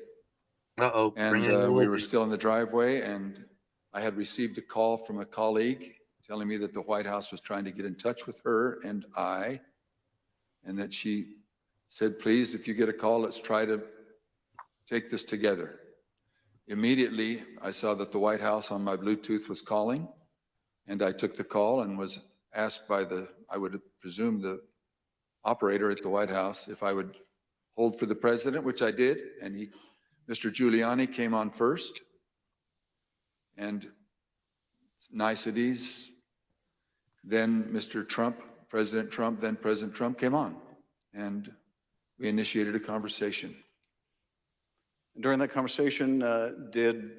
Uh-oh. And we were still in the driveway, and I had received a call from a colleague telling me that the White House was trying to get in touch with her and I, and that she said, please, if you get a call, let's try to take this together. Immediately, I saw that the White House on my Bluetooth was calling, and I took the call and was asked by I would presume the operator at the White House if I would hold for the president, which I did, and Mr. Giuliani came on first, and niceties, then Mr. Trump, President Trump, then President Trump came on, and we initiated a conversation. During that conversation, did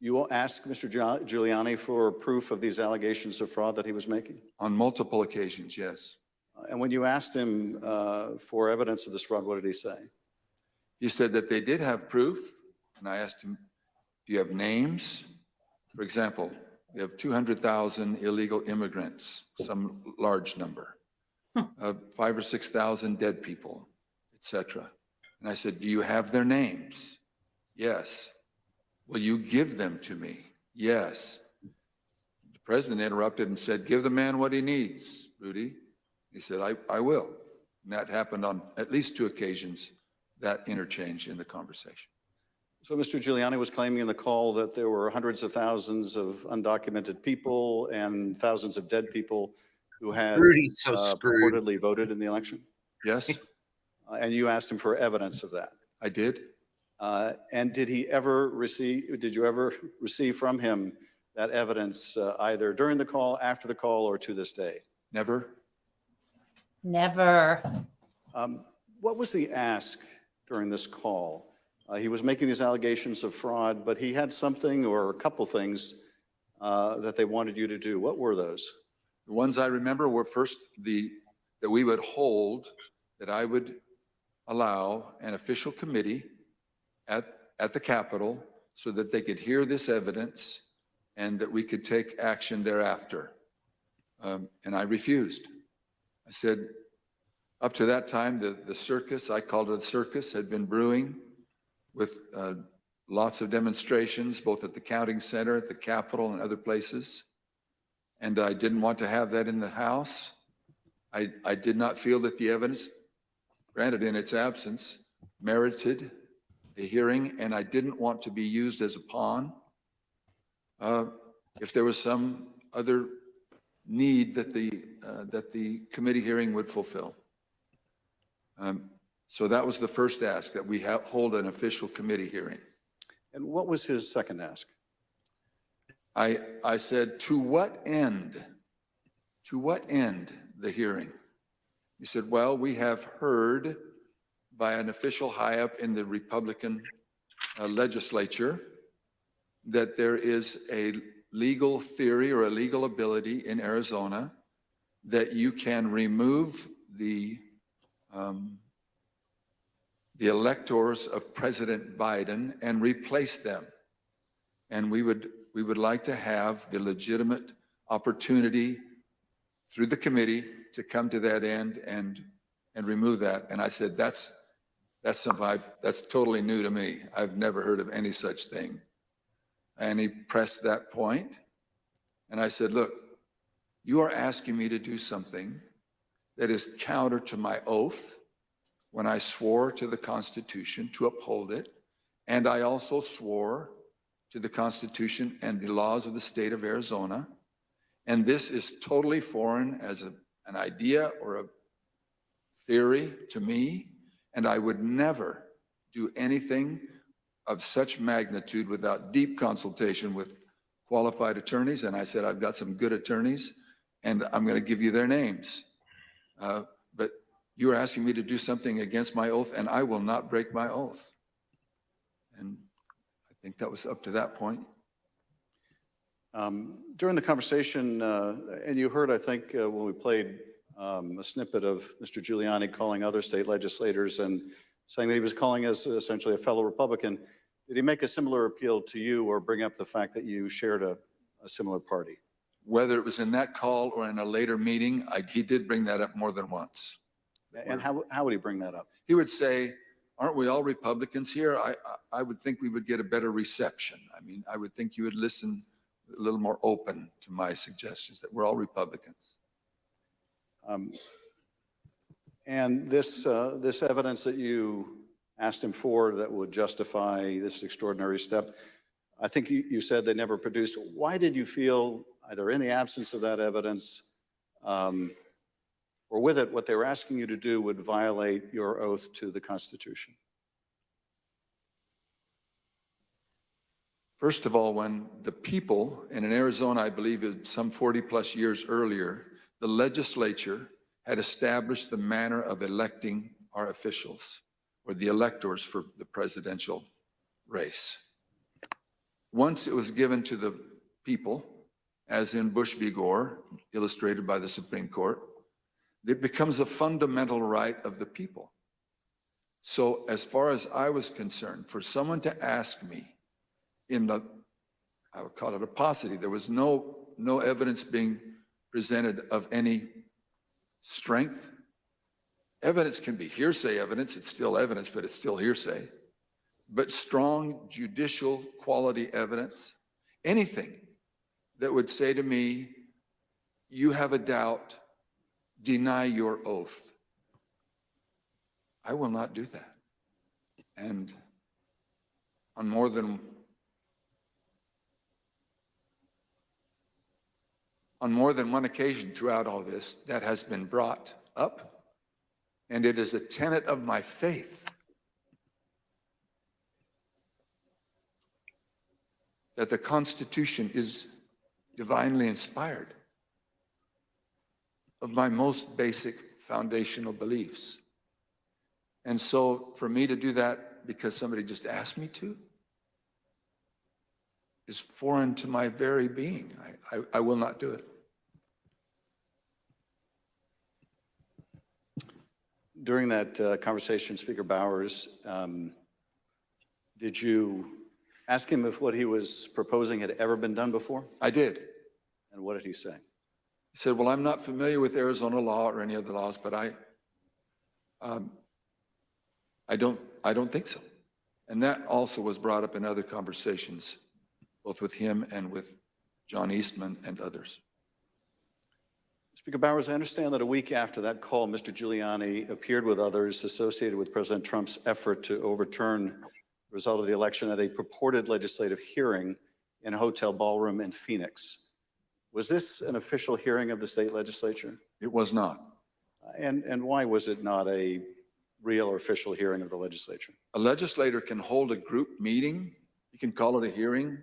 you ask Mr. Giuliani for proof of these allegations of fraud that he was making? On multiple occasions, yes. And when you asked him for evidence of this fraud, what did he say? He said that they did have proof, and I asked him, do you have names? For example, we have 200,000 illegal immigrants, some large number, 5,000 or 6,000 dead people, etc. And I said, do you have their names? Yes. Will you give them to me? Yes. The president interrupted and said, give the man what he needs, Rudy. He said, I will. And that happened on at least 2 occasions, that interchange in the conversation. So Mr. Giuliani was claiming in the call that there were hundreds of thousands of undocumented people and thousands of dead people who had Rudy's so screwed. purportedly voted in the election? Yes. And you asked him for evidence of that? I did. And did you ever receive from him that evidence either during the call, after the call, or to this day? Never. Never. What was the ask during this call? He was making these allegations of fraud, but he had something or a couple things that they wanted you to do. What were those? The ones I remember were first that we would hold, that I would allow an official committee at the Capitol so that they could hear this evidence and that we could take action thereafter. And I refused. I said, up to that time, the circus, I called it a circus, had been brewing with lots of demonstrations, both at the counting center, at the Capitol, and other places. And I didn't want to have that in the House. I did not feel that the evidence, granted in its absence, merited a hearing, and I didn't want to be used as a pawn if there was some other need that the committee hearing would fulfill. So that was the first ask, that we hold an official committee hearing. And what was his second ask? I said, to what end? To what end the hearing? He said, well, we have heard by an official high up in the Republican legislature that there is a legal theory or a legal ability in Arizona that you can remove the electors of President Biden and replace them. And we would like to have the legitimate opportunity through the committee to come to that end and remove that. And I said, that's something that's totally new to me. I've never heard of any such thing. And he pressed that point. And I said, look, you are asking me to do something that is counter to my oath when I swore to the Constitution to uphold it. And I also swore to the Constitution and the laws of the state of Arizona. And this is totally foreign as an idea or a theory to me. And I would never do anything of such magnitude without deep consultation with qualified attorneys. And I said, I've got some good attorneys and I'm going to give you their names. But you're asking me to do something against my oath, and I will not break my oath. And I think that was up to that point. During the conversation, and you heard, I think, when we played a snippet of Mr. Giuliani calling other state legislators and saying that he was calling us essentially a fellow Republican, did he make a similar appeal to you or bring up the fact that you shared a similar party? Whether it was in that call or in a later meeting, he did bring that up more than once. And how would he bring that up? He would say, aren't we all Republicans here? I would think we would get a better reception. I mean, I would think you would listen a little more open to my suggestions that we're all Republicans. And this evidence that you asked him for that would justify this extraordinary step, I think you said they never produced. Why did you feel, either in the absence of that evidence or with it, what they were asking you to do would violate your oath to the Constitution? First of all, when the people, and in Arizona, I believe it's some 40 plus years earlier, the legislature had established the manner of electing our officials, or the electors for the presidential race. Once it was given to the people, as in Bush v. Gore, illustrated by the Supreme Court, it becomes a fundamental right of the people. So as far as I was concerned, for someone to ask me in the, I would call it a paucity, there was no evidence being presented of any strength. Evidence can be hearsay evidence, it's still evidence, but it's still hearsay. but strong judicial quality evidence, anything that would say to me, you have a doubt, deny your oath. I will not do that. And on more than one occasion throughout all this, that has been brought up, and it is a tenet of my faith that the Constitution is divinely inspired of my most basic foundational beliefs. And so for me to do that because somebody just asked me to is foreign to my very being. I will not do it. During that conversation, Speaker Bowers, did you ask him if what he was proposing had ever been done before? I did. And what did he say? He said, well, I'm not familiar with Arizona law or any other laws, but I don't think so. And that also was brought up in other conversations, both with him and with John Eastman and others. Speaker Bowers, I understand that a week after that call, Mr. Giuliani appeared with others associated with President Trump's effort to overturn the result of the election at a purported legislative hearing in a hotel ballroom in Phoenix. Was this an official hearing of the state legislature? It was not. And why was it not a real or official hearing of the legislature? A legislator can hold a group meeting. You can call it a hearing.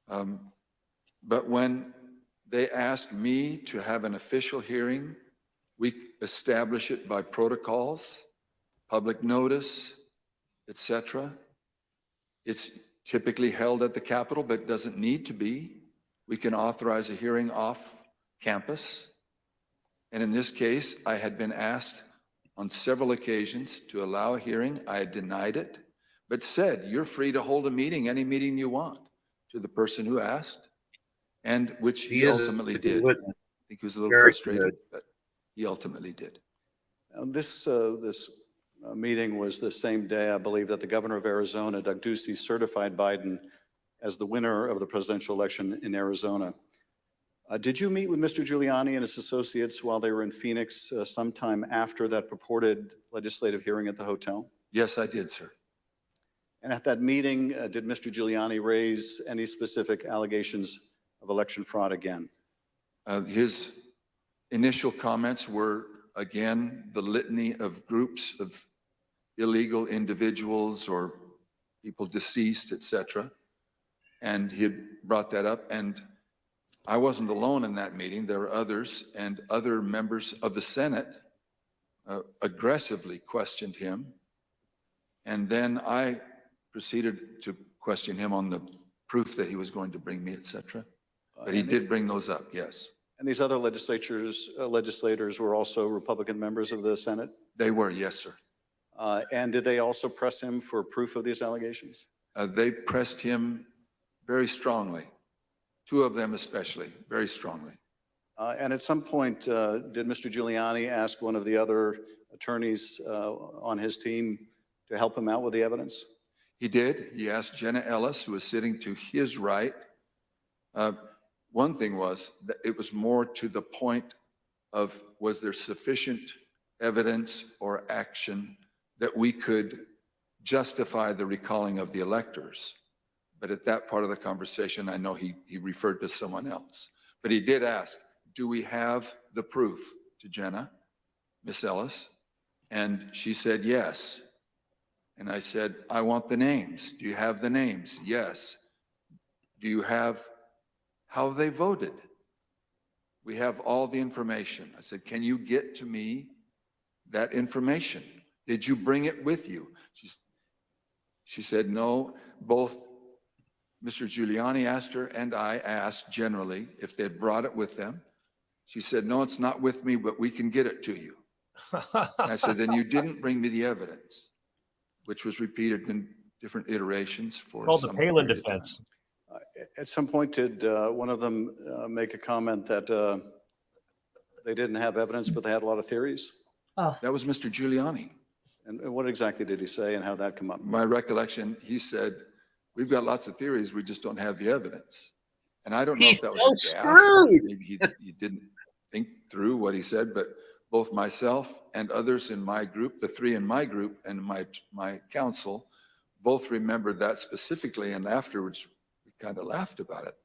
But when they ask me to have an official hearing, we establish it by protocols, public notice, etc. It's typically held at the Capitol, but it doesn't need to be. We can authorize a hearing off campus. And in this case, I had been asked on several occasions to allow a hearing. I had denied it, but said, you're free to hold a meeting, any meeting you want, to the person who asked, and which he ultimately did. I think he was a little frustrated, but he ultimately did. Now, this meeting was the same day, I believe, that the governor of Arizona, Doug Ducey, certified Biden as the winner of the presidential election in Arizona. Did you meet with Mr. Giuliani and his associates while they were in Phoenix sometime after that purported legislative hearing at the hotel? Yes, I did, sir. And at that meeting, did Mr. Giuliani raise any specific allegations of election fraud again? His initial comments were, again, the litany of groups of illegal individuals or people deceased, etc. And he had brought that up, and I wasn't alone in that meeting. There were others, and other members of the Senate aggressively questioned him. And then I proceeded to question him on the proof that he was going to bring me, etc. But he did bring those up, yes. And these other legislators were also Republican members of the Senate? They were, yes, sir. And did they also press him for proof of these allegations? They pressed him very strongly. Two of them especially, very strongly. And at some point, did Mr. Giuliani ask one of the other attorneys on his team to help him out with the evidence? He did. He asked Jenna Ellis, who was sitting to his right. One thing was that it was more to the point of, was there sufficient evidence or action that we could justify the recalling of the electors? But at that part of the conversation, I know he referred to someone else. But he did ask, do we have the proof, to Jenna, Miss Ellis? And she said, yes. And I said, I want the names. Do you have the names? Yes. Do you have how they voted? We have all the information. I said, can you get to me that information? Did you bring it with you? She said, no. Both Mr. Giuliani asked her and I asked generally if they'd brought it with them. She said, no, it's not with me, but we can get it to you. And I said, then you didn't bring me the evidence, which was repeated in different iterations for called the some Palin period of defense. At some point, did one of them make a comment that they didn't have evidence, but they had a lot of theories? That was Mr. Giuliani. And what exactly did he say and how that come up? My recollection, he said, we've got lots of theories, we just don't have the evidence. And I don't know if that was a gaffe. Maybe he didn't think through what he said, but both myself and others in my group, the three in my group and my council, both remembered that specifically, and afterwards we kind of laughed about it.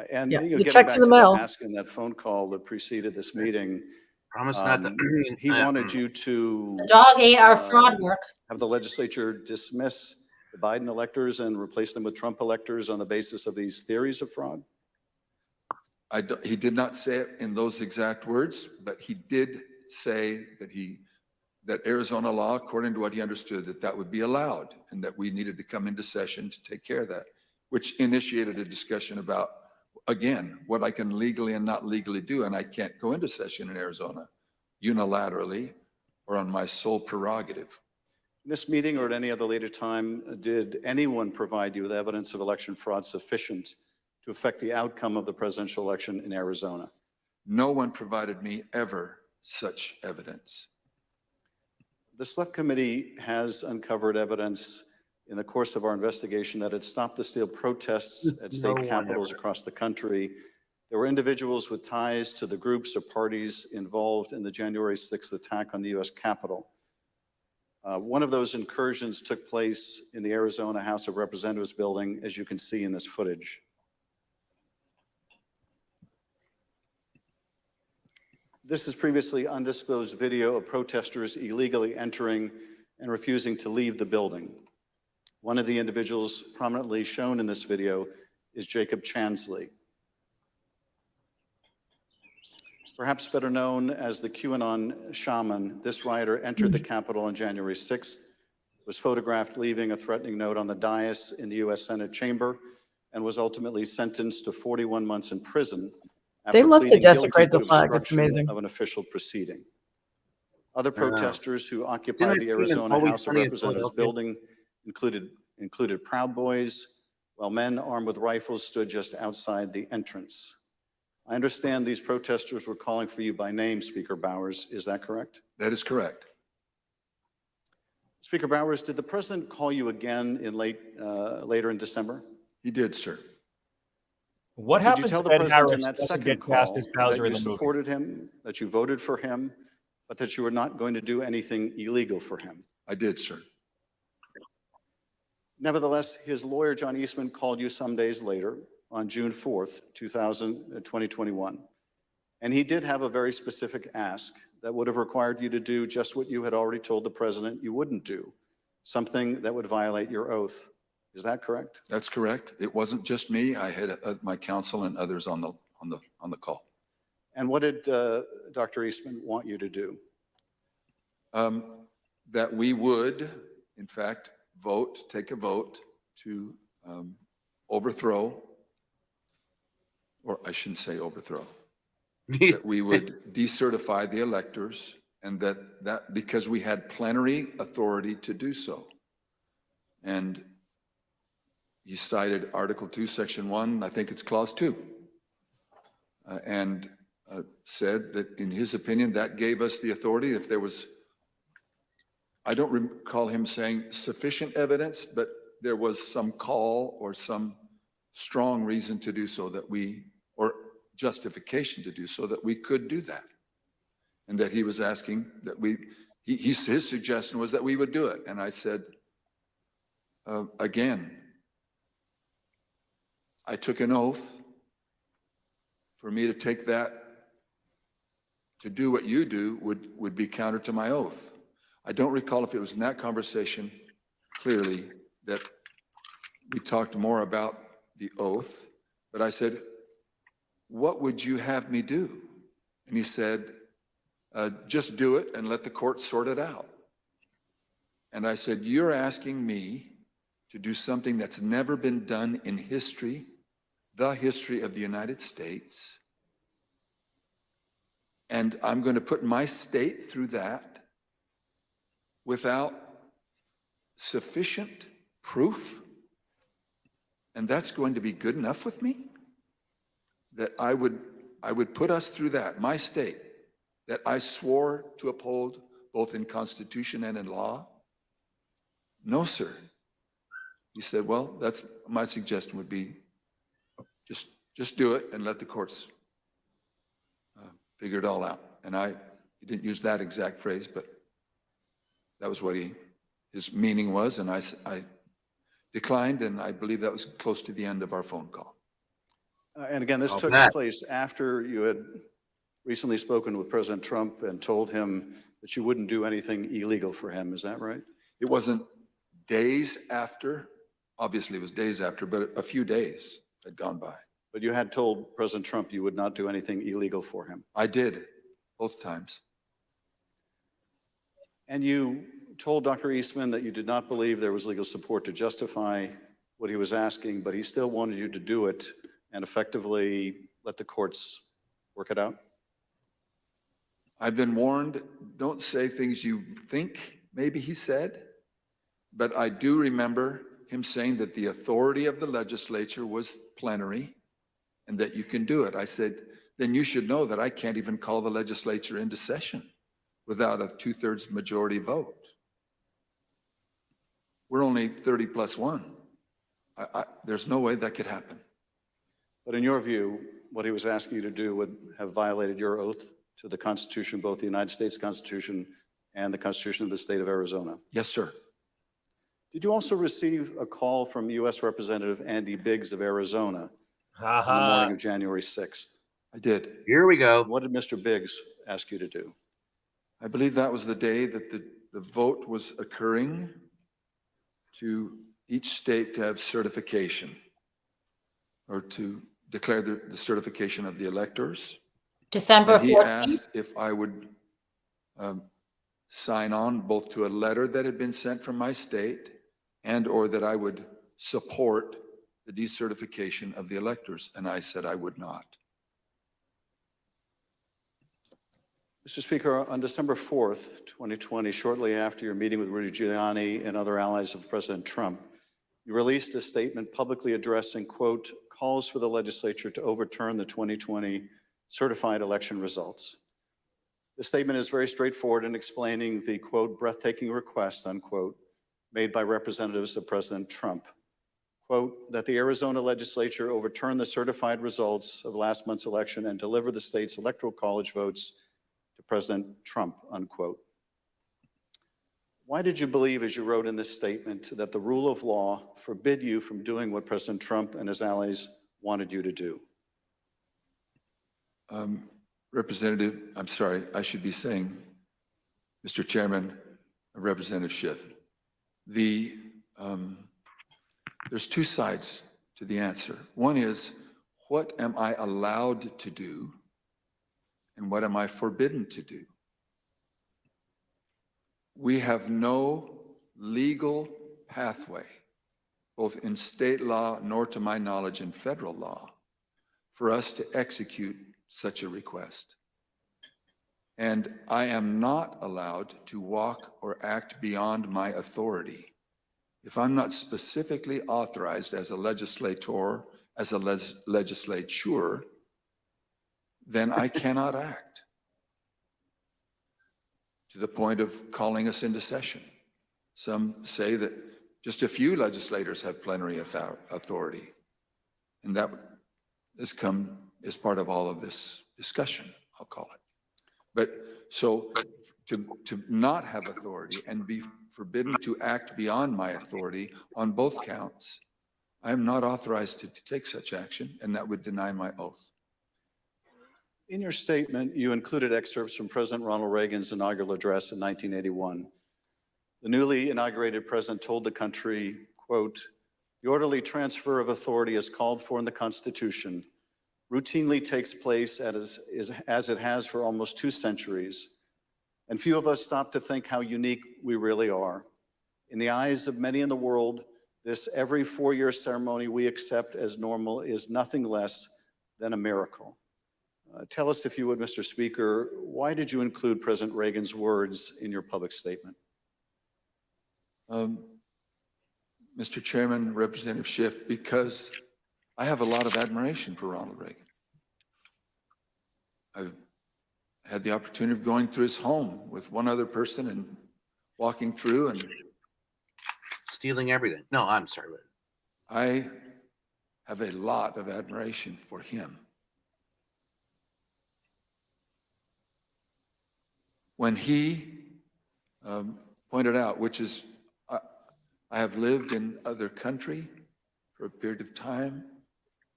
And Yeah, you know, the getting checks back in the to that mail. ask in that phone call that preceded this meeting, Promise not to. he wanted you to The dog ate our fraud work. have the legislature dismiss the Biden electors and replace them with Trump electors on the basis of these theories of fraud? He did not say it in those exact words, but he did say that Arizona law, according to what he understood, that would be allowed and that we needed to come into session to take care of that, which initiated a discussion about, again, what I can legally and not legally do. And I can't go into session in Arizona unilaterally or on my sole prerogative. In this meeting or at any other later time, did anyone provide you with evidence of election fraud sufficient to affect the outcome of the presidential election in Arizona? No one provided me ever such evidence. The Select Committee has uncovered evidence in the course of our investigation that had stopped the steal protests at state capitals across the country. There were individuals with ties to the groups or parties involved in the January 6th attack on the US Capitol. One of those incursions took place in the Arizona House of Representatives building, as you can see in this footage. This is previously undisclosed video of protesters illegally entering and refusing to leave the building. One of the individuals prominently shown in this video is Jacob Chansley. Perhaps better known as the QAnon shaman, this rioter entered the Capitol on January 6th, was photographed leaving a threatening note on the dais in the US Senate chamber, and was ultimately sentenced to 41 months in prison after They love to pleading guilty desecrate the to flag. It's obstruction amazing. of an official proceeding. Other protesters who Didn't I occupied the see an Arizona Always House of Sunny in Representatives Philadelphia? building included Proud Boys, while men armed with rifles stood just outside the entrance. I understand these protesters were calling for you by name, Speaker Bowers. Is that correct? That is correct. Speaker Bowers, did the president call you again in later in December? He did, sir. What Did you happens tell if the Ed president Harris in that doesn't second get past call his that Bowser you in the movie? supported him, that you voted for him, but that you were not going to do anything illegal for him? I did, sir. Nevertheless, his lawyer, John Eastman, called you some days later on June 4th, 2021. And he did have a very specific ask that would have required you to do just what you had already told the president you wouldn't do, something that would violate your oath. Is that correct? That's correct. It wasn't just me. I had my counsel and others on the call. And what did Dr. Eastman want you to do? That we would, in fact, take a vote to overthrow, or I shouldn't say overthrow, that we would decertify the electors, and that because we had plenary authority to do so. And he cited Article 2, Section 1, I think it's Clause 2, and said that in his opinion, that gave us the authority. If there was, I don't recall him saying sufficient evidence, but there was some call or some strong reason to do so or justification to do so that we could do that. And that he was asking that his suggestion was that we would do it. And I said, again, I took an oath. For me to take that, to do what you do would be counter to my oath. I don't recall if it was in that conversation, clearly, that we talked more about the oath, but I said, what would you have me do? And he said, just do it and let the court sort it out. And I said, you're asking me to do something that's never been done in history, the history of the United States, and I'm going to put my state through that without sufficient proof, and that's going to be good enough with me? That I would put us through that, my state, that I swore to uphold both in Constitution and in law? No, sir. He said, well, that's my suggestion would be just do it and let the courts figure it all out. And he didn't use that exact phrase, but that was what his meaning was. And I declined, and I believe that was close to the end of our phone call. And again, this took place after you had recently spoken with President Trump and told him that you wouldn't do anything illegal for him. Is that right? It wasn't days after. Obviously, it was days after, but a few days had gone by. But you had told President Trump you would not do anything illegal for him. I did, both times. And you told Dr. Eastman that you did not believe there was legal support to justify what he was asking, but he still wanted you to do it and effectively let the courts work it out? I've been warned, don't say things you think maybe he said, but I do remember him saying that the authority of the legislature was plenary and that you can do it. I said, then you should know that I can't even call the legislature into session without a 2/3 majority vote. We're only 30+1. There's no way that could happen. But in your view, what he was asking you to do would have violated your oath to the Constitution, both the United States Constitution and the Constitution of the state of Arizona? Yes, sir. Did you also receive a call from U.S. Representative Andy Biggs of Arizona on the morning of January 6th? I did. Here we go. What did Mr. Biggs ask you to do? I believe that was the day that the vote was occurring to each state to have certification or to declare the certification of the electors. December 14th? He asked if I would sign on both to a letter that had been sent from my state and or that I would support the decertification of the electors. And I said I would not. Mr. Speaker, on December 4th, 2020, shortly after your meeting with Rudy Giuliani and other allies of President Trump, you released a statement publicly addressing, quote, calls for the legislature to overturn the 2020 certified election results. The statement is very straightforward in explaining the, quote, breathtaking request, unquote, made by representatives of President Trump, quote, that the Arizona legislature overturn the certified results of last month's election and deliver the state's electoral college votes to President Trump, unquote. Why did you believe, as you wrote in this statement, that the rule of law forbid you from doing what President Trump and his allies wanted you to do? Representative, I'm sorry, I should be saying, Mr. Chairman, Representative Schiff, there's two sides to the answer. One is, what am I allowed to do? And what am I forbidden to do? We have no legal pathway, both in state law, nor to my knowledge in federal law, for us to execute such a request. And I am not allowed to walk or act beyond my authority. If I'm not specifically authorized as a legislator, as a legislature, then I cannot act to the point of calling us into session. Some say that just a few legislators have plenary authority, and that has come as part of all of this discussion, I'll call it. But so to not have authority and be forbidden to act beyond my authority on both counts, I am not authorized to take such action, and that would deny my oath. In your statement, you included excerpts from President Ronald Reagan's inaugural address in 1981. The newly inaugurated president told the country, quote, the orderly transfer of authority as called for in the Constitution routinely takes place as it has for almost 2 centuries, and few of us stop to think how unique we really are. In the eyes of many in the world, this every 4-year ceremony we accept as normal is nothing less than a miracle. Tell us, if you would, Mr. Speaker, why did you include President Reagan's words in your public statement? Mr. Chairman, Representative Schiff, because I have a lot of admiration for Ronald Reagan. I've had the opportunity of going through his home with one other person and walking through, and Stealing everything. No, I'm sorry. I have a lot of admiration for him. When he pointed out, which is, I have lived in other country for a period of time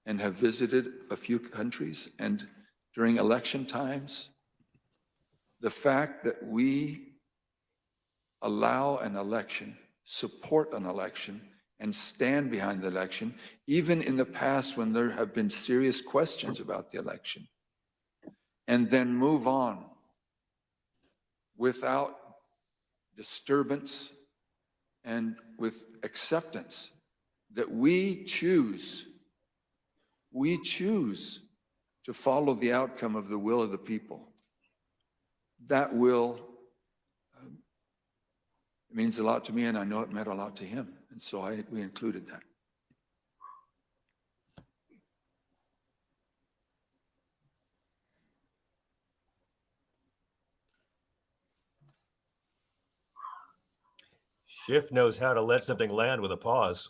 and have visited a few countries, and during election times, the fact that we allow an election, support an election, and stand behind the election, even in the past when there have been serious questions about the election, and then move on without disturbance and with acceptance that we choose to follow the outcome of the will of the people. That will, it means a lot to me, and I know it meant a lot to him. And so we included that. Schiff knows how to let something land with a pause.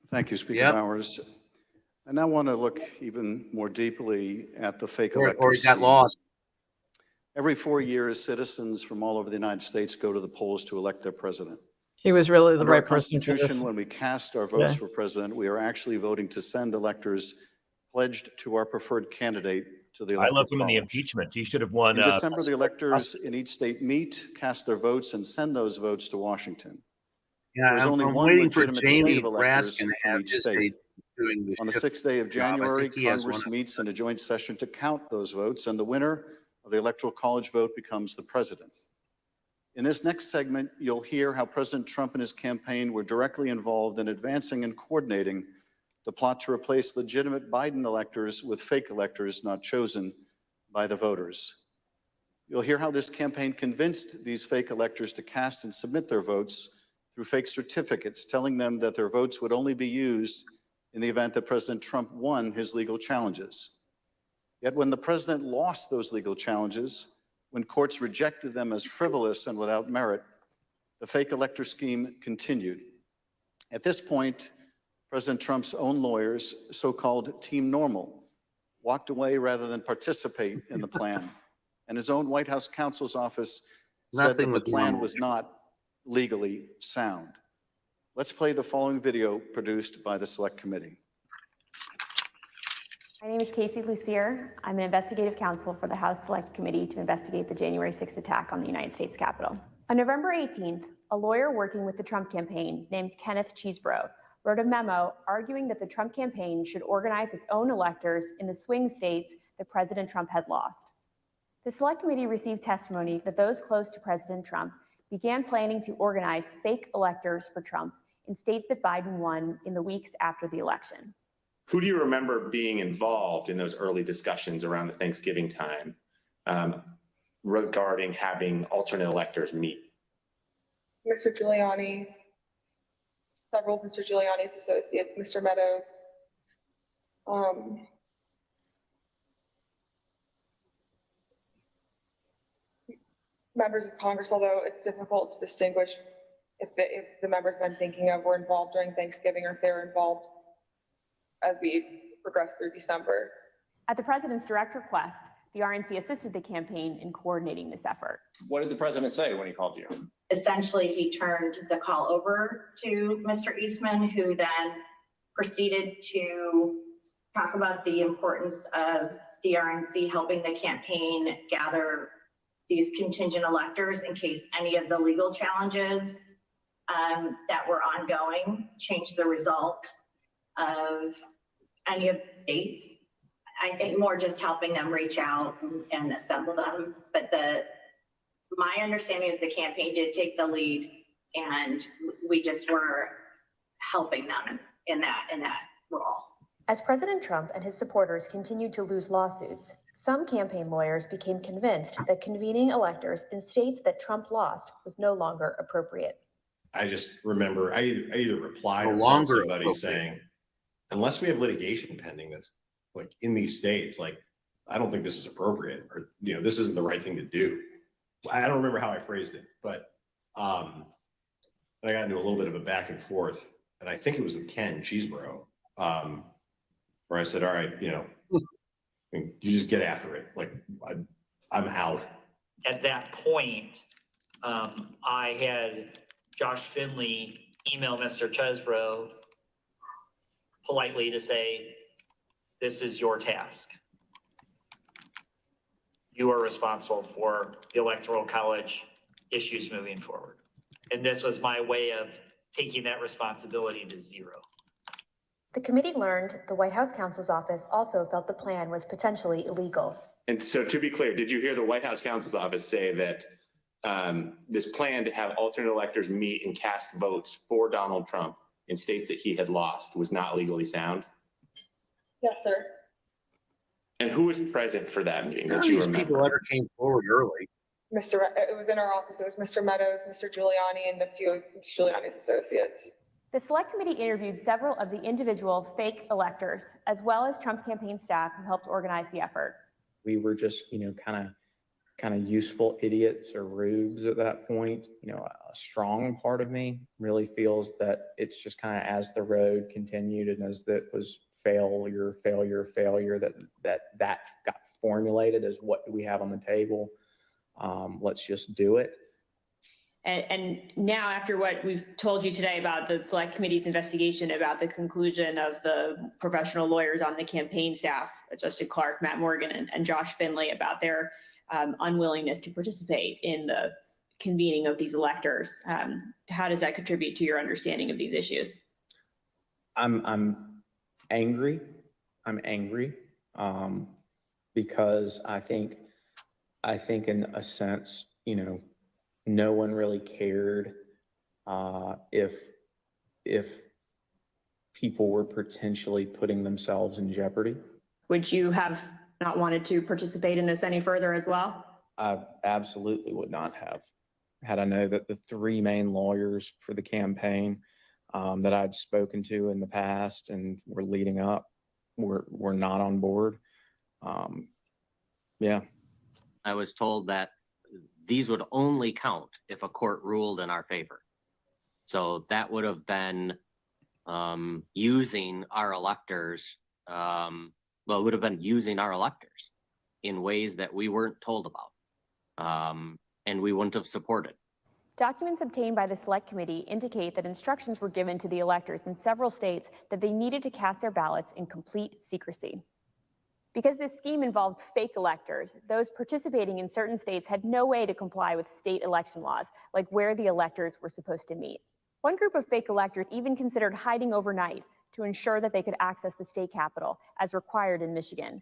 Thank you, Speaker Bowers. I now want to look even more deeply at the fake elector Or he got scheme. lost. Every 4 years, citizens from all over the United States go to the polls to elect their president. He was really the Under right our person for Constitution, this. when we cast our votes Yeah. for president, we are actually voting to send electors pledged to our preferred candidate to the I electoral love him in the college. impeachment. He should have won. In December, the electors in each state meet, cast their votes, and send those votes to Washington. Yeah, There's only I'm one waiting for legitimate slate Jamie of electors Raskin to from have each his state. state doing the On the shift 6th day of job. I January, think he has Congress one. meets in a joint session to count those votes, and the winner of the Electoral College vote becomes the president. In this next segment, you'll hear how President Trump and his campaign were directly involved in advancing and coordinating the plot to replace legitimate Biden electors with fake electors not chosen by the voters. You'll hear how this campaign convinced these fake electors to cast and submit their votes through fake certificates, telling them that their votes would only be used in the event that President Trump won his legal challenges. Yet when the president lost those legal challenges, when courts rejected them as frivolous and without merit, the fake elector scheme continued. At this point, President Trump's own lawyers, so-called Team Normal, walked away rather than participate in the plan. And his own White House counsel's office said that the plan was not legally sound. Let's play the following video produced by the Select Committee. My name is Casey Lucier. I'm an investigative counsel for the House Select Committee to investigate the January 6th attack on the United States Capitol. On November 18th, a lawyer working with the Trump campaign named Kenneth Cheesebro wrote a memo arguing that the Trump campaign should organize its own electors in the swing states that President Trump had lost. The Select Committee received testimony that those close to President Trump began planning to organize fake electors for Trump in states that Biden won in the weeks after the election. Who do you remember being involved in those early discussions around the Thanksgiving time regarding having alternate electors meet? Mr. Giuliani, several of Mr. Giuliani's associates, Mr. Meadows. Members of Congress, although it's difficult to distinguish if the members I'm thinking of were involved during Thanksgiving or if they were involved as we progressed through December. At the president's direct request, the RNC assisted the campaign in coordinating this effort. What did the president say when he called you? Essentially, he turned the call over to Mr. Eastman, who then proceeded to talk about the importance of the RNC helping the campaign gather these contingent electors in case any of the legal challenges that were ongoing changed the result of any of the states. I think more just helping them reach out and assemble them. But my understanding is the campaign did take the lead, and we just were helping them in that role. As President Trump and his supporters continued to lose lawsuits, some campaign lawyers became convinced that convening electors in states that Trump lost was no longer appropriate. I just remember I either replied No or longer called somebody appropriate. saying, unless we have litigation pending that's like in these states, like I don't think this is appropriate, or, this isn't the right thing to do. I don't remember how I phrased it, but I got into a little bit of a back and forth, and I think it was with Ken Cheeseborough, where I said, all right, you just get after it. Like, I'm out. At that point, I had Josh Finley email Mr. Chesbrough politely to say, this is your task. You are responsible for the Electoral College issues moving forward. And this was my way of taking that responsibility to zero. The committee learned the White House counsel's office also felt the plan was potentially illegal. And so, to be clear, did you hear the White House counsel's office say that this plan to have alternate electors meet and cast votes for Donald Trump in states that he had lost was not legally sound? Yes, sir. And who was present for that meeting? None of these people ever came forward early. It was in our office. It was Mr. Meadows, Mr. Giuliani, and a few of Mr. Giuliani's associates. The select committee interviewed several of the individual fake electors, as well as Trump campaign staff who helped organize the effort. We were just, kind of useful idiots or rubes at that point. A strong part of me really feels that it's just kind of as the road continued and as that was failure, that got formulated as what do we have on the table? Let's just do it. And now, after what we've told you today about the select committee's investigation, about the conclusion of the professional lawyers on the campaign staff, Justin Clark, Matt Morgan, and Josh Finley, about their unwillingness to participate in the convening of these electors, how does that contribute to your understanding of these issues? I'm angry. I'm angry because I think in a sense, no one really cared if people were potentially putting themselves in jeopardy. Would you have not wanted to participate in this any further as well? I absolutely would not have. Had I known that the three main lawyers for the campaign that I'd spoken to in the past and were leading up were not on board. Yeah. I was told that these would only count if a court ruled in our favor. So that would have been using our electors, it would have been using our electors in ways that we weren't told about, and we wouldn't have supported. Documents obtained by the Select Committee indicate that instructions were given to the electors in several states that they needed to cast their ballots in complete secrecy. Because this scheme involved fake electors, those participating in certain states had no way to comply with state election laws, like where the electors were supposed to meet. One group of fake electors even considered hiding overnight to ensure that they could access the state capitol, as required in Michigan.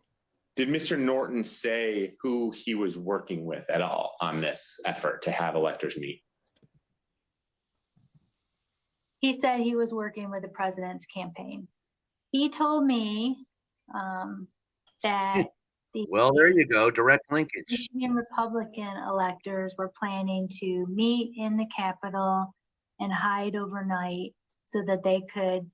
Did Mr. Norton say who he was working with at all on this effort to have electors meet? He said he was working with the president's campaign. He told me that well, there you go, direct linkage. Michigan Republican electors were planning to meet in the Capitol and hide overnight so that they could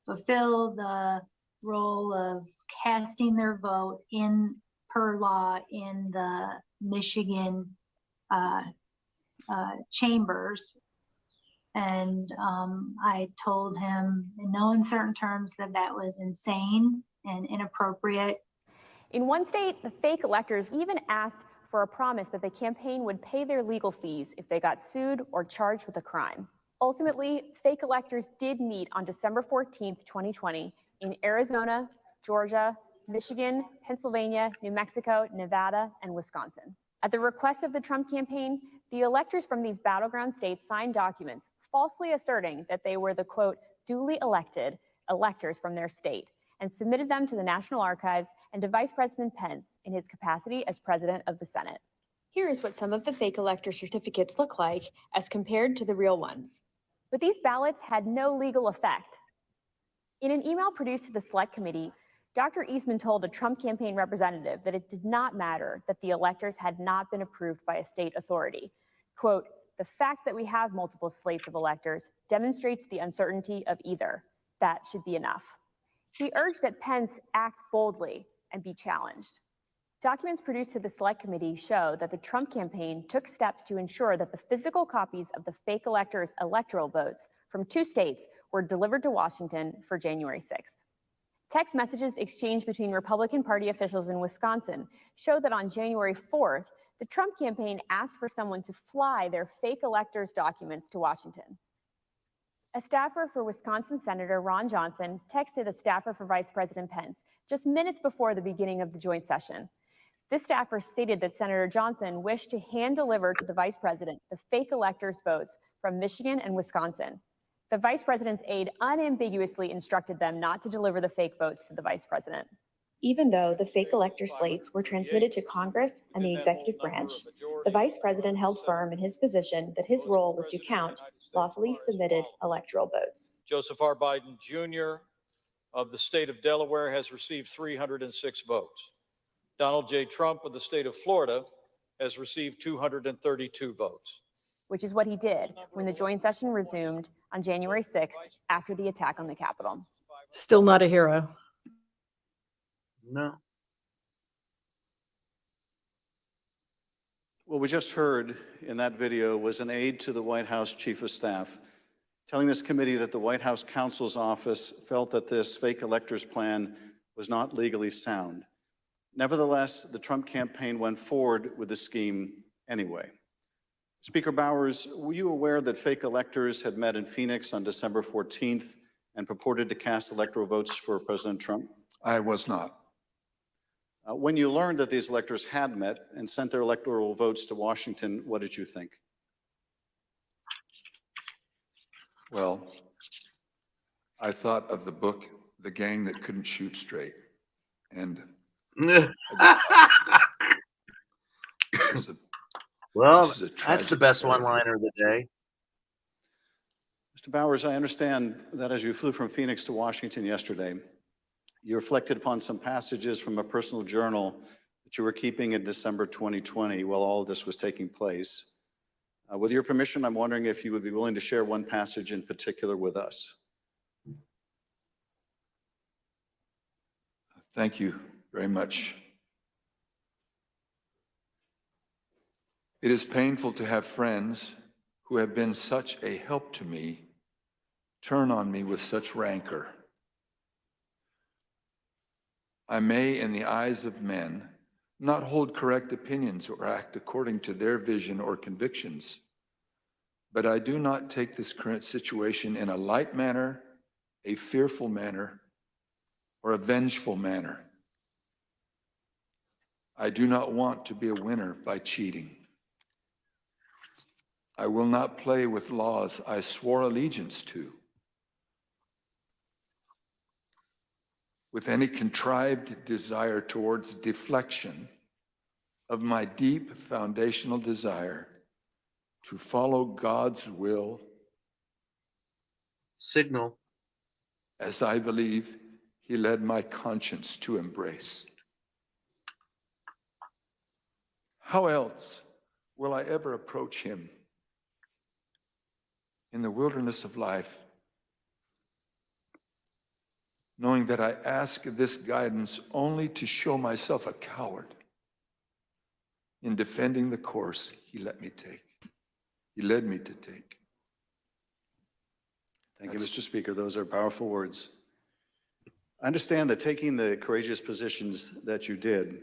fulfill the role of casting their vote in per law in the Michigan chambers. And I told him in no uncertain terms that that was insane and inappropriate. In one state, the fake electors even asked for a promise that the campaign would pay their legal fees if they got sued or charged with a crime. Ultimately, fake electors did meet on December 14th, 2020 in Arizona, Georgia, Michigan, Pennsylvania, New Mexico, Nevada, and Wisconsin. At the request of the Trump campaign, the electors from these battleground states signed documents falsely asserting that they were the, quote, duly elected electors from their state, and submitted them to the National Archives and to Vice President Pence in his capacity as President of the Senate. Here is what some of the fake elector certificates look like as compared to the real ones. But these ballots had no legal effect. In an email produced to the Select Committee, Dr. Eastman told a Trump campaign representative that it did not matter that the electors had not been approved by a state authority. Quote, the fact that we have multiple slates of electors demonstrates the uncertainty of either. That should be enough. He urged that Pence act boldly and be challenged. Documents produced to the Select Committee show that the Trump campaign took steps to ensure that the physical copies of the fake electors' electoral votes from 2 states were delivered to Washington for January 6th. Text messages exchanged between Republican Party officials in Wisconsin show that on January 4th, the Trump campaign asked for someone to fly their fake electors' documents to Washington. A staffer for Wisconsin Senator Ron Johnson texted a staffer for Vice President Pence just minutes before the beginning of the joint session. This staffer stated that Senator Johnson wished to hand deliver to the Vice President the fake electors' votes from Michigan and Wisconsin. The Vice President's aide unambiguously instructed them not to deliver the fake votes to the Vice President. Even though the fake elector slates were transmitted to Congress and the executive branch, the Vice President held firm in his position that his role was to count lawfully submitted electoral votes. Joseph R. Biden Jr. of the state of Delaware has received 306 votes. Donald J. Trump of the state of Florida has received 232 votes. Which is what he did when the joint session resumed on January 6th after the attack on the Capitol. Still not a hero. No. What we just heard in that video was an aide to the White House Chief of Staff telling this committee that the White House counsel's office felt that this fake electors plan was not legally sound. Nevertheless, the Trump campaign went forward with the scheme anyway. Speaker Bowers, were you aware that fake electors had met in Phoenix on December 14th and purported to cast electoral votes for President Trump? I was not. When you learned that these electors had met and sent their electoral votes to Washington, what did you think? Well, I thought of the book, The Gang That Couldn't Shoot Straight. And well, that's the best one-liner of the day. Mr. Bowers, I understand that as you flew from Phoenix to Washington yesterday, you reflected upon some passages from a personal journal that you were keeping in December 2020 while all of this was taking place. With your permission, I'm wondering if you would be willing to share one passage in particular with us. Thank you very much. It is painful to have friends who have been such a help to me turn on me with such rancor. I may, in the eyes of men, not hold correct opinions or act according to their vision or convictions, but I do not take this current situation in a light manner, a fearful manner, or a vengeful manner. I do not want to be a winner by cheating. I will not play with laws I swore allegiance to with any contrived desire towards deflection of my deep foundational desire to follow God's will. Signal. As I believe He led my conscience to embrace. How else will I ever approach Him in the wilderness of life, knowing that I ask this guidance only to show myself a coward in defending the course He let me take. He led me to take. Thank you, Mr. Speaker. Those are powerful words. I understand that taking the courageous positions that you did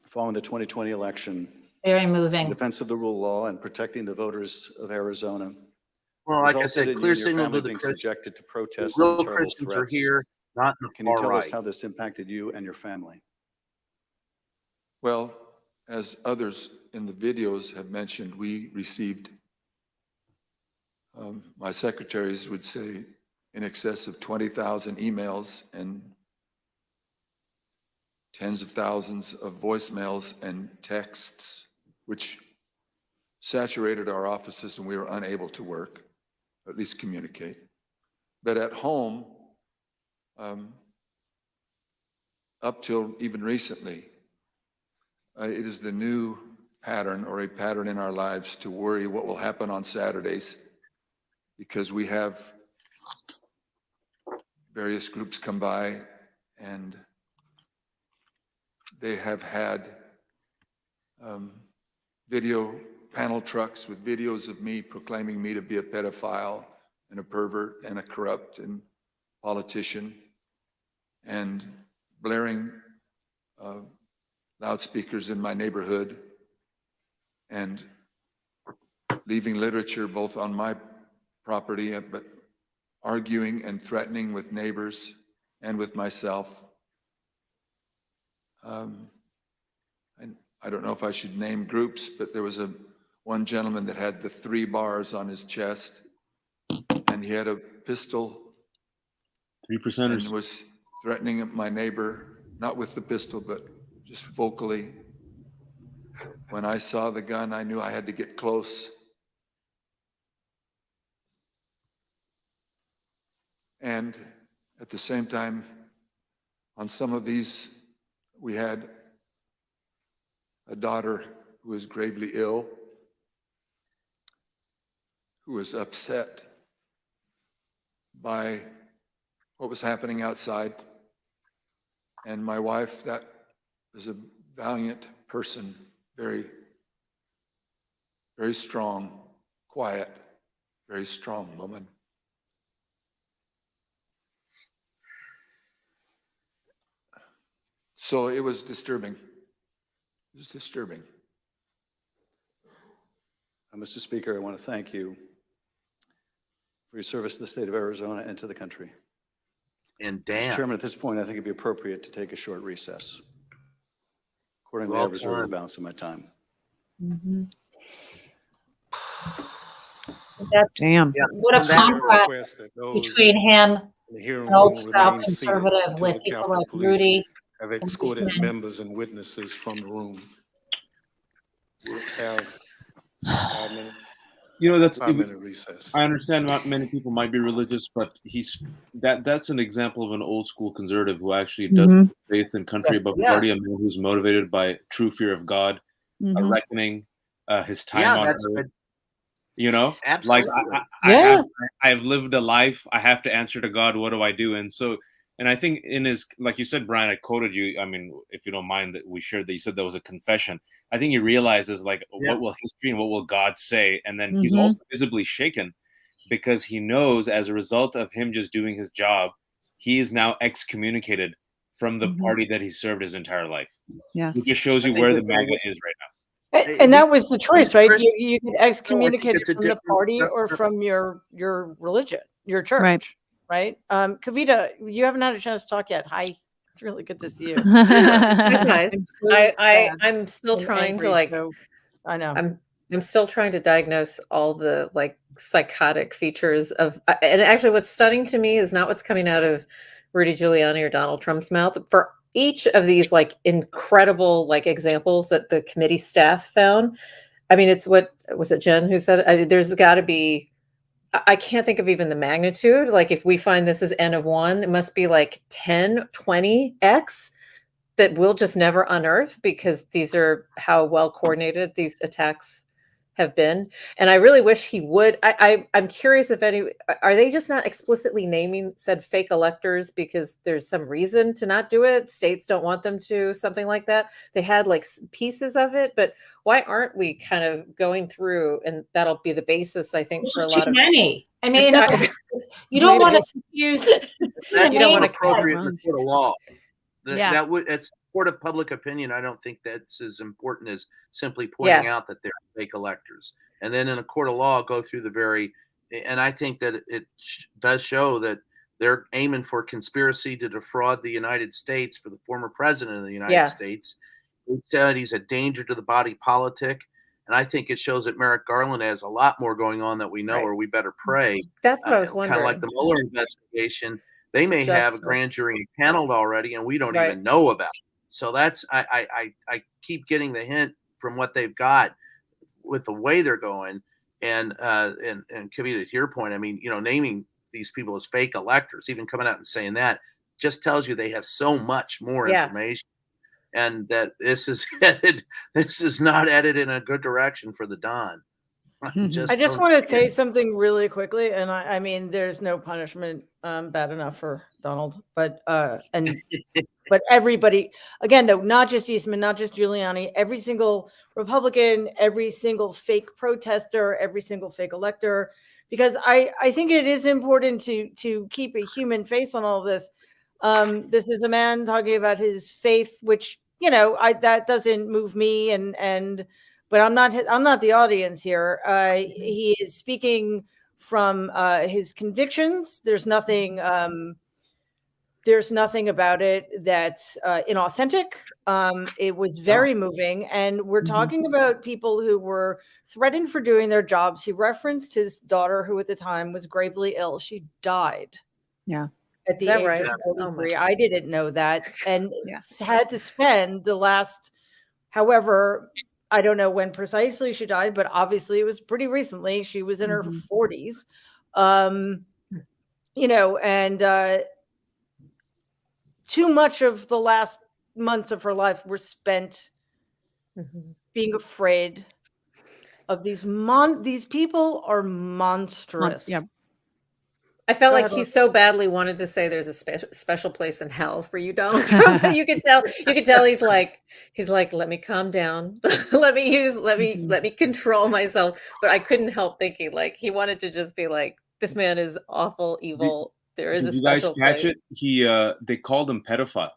following the 2020 election, Very moving. in defense of the rule of law and protecting the voters of Arizona, well, like I resulted said, in you clear and your signal family to the being Christians. subjected to protests Real and terrible Christians are threats. here, not in the Can you far tell us right. how this impacted you and your family? Well, as others in the videos have mentioned, we received, my secretaries would say, in excess of 20,000 emails and tens of thousands of voicemails and texts, which saturated our offices and we were unable to work, or at least communicate. But at home, up till even recently, it is the new pattern or a pattern in our lives to worry what will happen on Saturdays, because we have various groups come by and they have had video panel trucks with videos of me proclaiming me to be a pedophile and a pervert and a corrupt and politician, and blaring loudspeakers in my neighborhood, and leaving literature both on my property, but arguing and threatening with neighbors and with myself. I don't know if I should name groups, but there was one gentleman that had the 3 bars on his chest, and he had a pistol. 3%ers. And was threatening my neighbor, not with the pistol, but just vocally. When I saw the gun, I knew I had to get close. And at the same time, on some of these, we had a daughter who was gravely ill, who was upset by what was happening outside. And my wife, that was a valiant person, very, very strong, quiet, very strong woman. So it was disturbing. It was disturbing. Mr. Speaker, I want to thank you for your service to the state of Arizona and to the country. And Mr. Chairman, at this point, I think it'd be appropriate to take a short recess. Accordingly, I reserve the balance of my time. That's what a contrast between him, an old style conservative, with people like Rudy. Have escorted members and witnesses from the room. We'll have 5 minutes. You know, that's 5-minute recess. I understand not many people might be religious, but that's an example of an old school conservative who actually does put faith in country above party, a man who's motivated by true fear of God, a reckoning, his time on earth. You know, absolutely. Like I've lived a life. I have to answer to God. What do I do? And I think in his, like you said, Brian, I quoted you. I mean, if you don't mind that we shared that, you said that was a confession. I think he realizes like, what will history and what will God say? And then he's also visibly shaken because he knows as a result of him just doing his job, he is now excommunicated from the party that he served his entire life. Yeah. It just shows you where the MAGA is right now. And that was the choice, right? You could excommunicate it from the party or from your religion, your church, right? Kavita, you haven't had a chance to talk yet. Hi, it's really good to see you. Hi, guys. I'm I'm still trying angry, to like. so I know. I'm still trying to diagnose all the like psychotic features of. And actually, what's stunning to me is not what's coming out of Rudy Giuliani or Donald Trump's mouth. For each of these like incredible like examples that the committee staff found, I mean, it's what was it Jen who said? I mean, there's got to be. I can't think of even the magnitude. Like if we find this is N of 1, it must be like 10, 20x that we'll just never unearth because these are how well coordinated these attacks have been. And I really wish he would. I'm curious if are they just not explicitly naming said fake electors because there's some reason to not do it? States don't want them to, something like that. They had like pieces of it, but why aren't we kind of going through, and that'll be the basis, I think, for a lot of many. I mean, you don't want to confuse. That's you don't not want appropriate in the court of law. Yeah. It's court of public opinion. I don't think that's as important as simply pointing out that they're fake electors. And then in a court of law, go through and I think that it does show that they're aiming for conspiracy to defraud the United States for the former president of the United States. He said he's a danger to the body politic. And I think it shows that Merrick Garland has a lot more going on that we know, or we better pray. That's what I was wondering. Kind of like the Mueller investigation. They may have a grand jury impaneled already, and we don't even know about it. So that's I keep getting the hint from what they've got with the way they're going. And Kavita, to your point, I mean, you know, naming these people as fake electors, even coming out and saying that, just tells you they have so much more information. And that this is not headed in a good direction for the Don. I just want to say something really quickly, and I mean, there's no punishment bad enough for Donald, but but everybody, again, though, not just Eastman, not just Giuliani, every single Republican, every single fake protester, every single fake elector, because I think it is important to keep a human face on all of this. This is a man talking about his faith, which, you know, that doesn't move me, but I'm not the audience here. He is speaking from his convictions. There's nothing about it that's inauthentic. It was very moving, and we're talking about people who were threatened for doing their jobs. He referenced his daughter, who at the time was gravely ill. She died. Yeah. At the age of 43. I didn't know that, and had to spend the last, however, I don't know when precisely she died, but obviously it was pretty recently. She was in her 40s. You know, and too much of the last months of her life were spent being afraid of these people are monstrous. Yeah. I felt like he so badly wanted to say there's a special place in hell for you, Donald Trump. But you could tell he's like, let me calm down. let me control myself. But I couldn't help thinking, like, he wanted to just be like, this man is awful, evil. There is a special place. Did you guys catch it? They called him pedophile.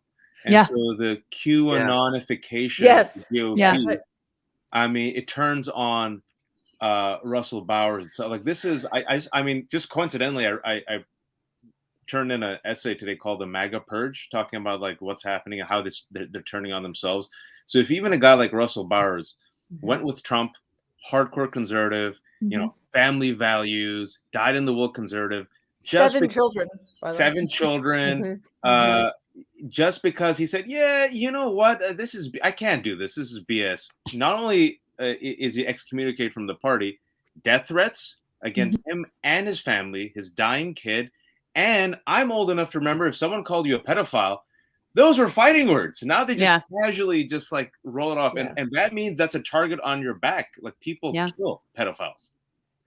And so the QAnonification, GOP, I mean, it turns on Russell Bowers. So like, this is, I mean, just coincidentally, I turned in an essay today called The MAGA Purge, talking about like what's happening and how they're turning on themselves. So if even a guy like Russell Bowers went with Trump, hardcore conservative, you know, family values, died in the wool conservative, seven children, just because he said, yeah, you know what, I can't do this. This is BS. Not only is he excommunicated from the party, death threats against him and his family, his dying kid. And I'm old enough to remember if someone called you a pedophile, those were fighting words. Now they just casually just like roll it off. And that means that's a target on your back. Like, people kill pedophiles.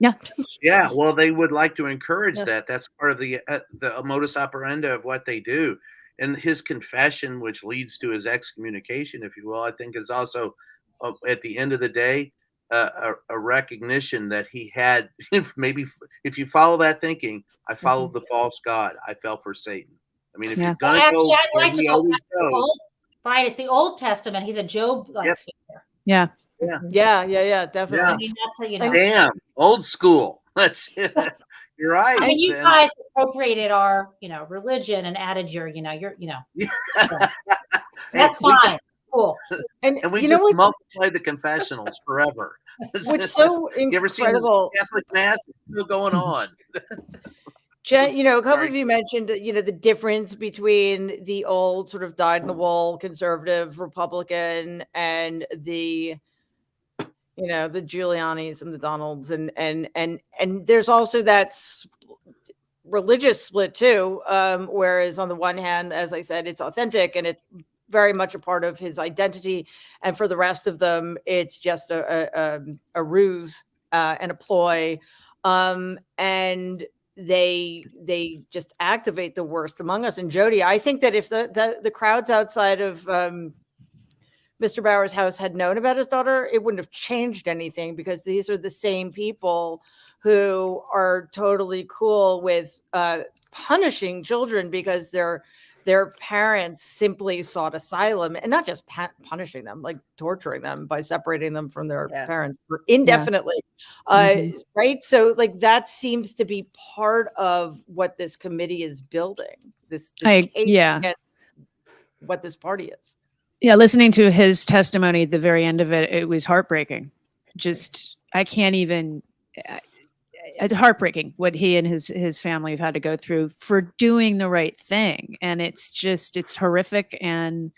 Yeah. Yeah. Well, they would like to encourage that. That's part of the modus operandi of what they do. And his confession, which leads to his excommunication, if you will, I think is also, at the end of the day, a recognition that he had, maybe if you follow that thinking, I followed the false god. I fell for Satan. I mean, if you're going to go, I'd like to go back to the old, Brian, it's the Old Testament. He's a Job-like figure. Yeah. Yeah, definitely. Yeah. I mean, that's how you know. Damn, old school. That's it. You're right. I mean, you guys appropriated our, religion and added your, that's fine. Cool. And we just multiplied the confessionals forever. What's so you ever seen the Catholic Mass? It's still going on. Jen, a couple of you mentioned, the difference between the old sort of dyed-in-the-wool conservative Republican and the Giulianis and the Donalds, and there's also that religious split too. Whereas on the one hand, as I said, it's authentic and it's very much a part of his identity, and for the rest of them, it's just a ruse and a ploy, and they just activate the worst among us. And Jody, I think that if the crowds outside of Mr. Bowers' house had known about his daughter, it wouldn't have changed anything, because these are the same people who are totally cool with punishing children because their parents simply sought asylum, and not just punishing them, like torturing them by separating them from their parents for indefinitely. Right. So like, that seems to be part of what this committee is building. This case what this party is. Yeah, listening to his testimony at the very end of it, it was heartbreaking. Just, I can't even, it's heartbreaking what he and his family have had to go through for doing the right thing. And it's horrific. And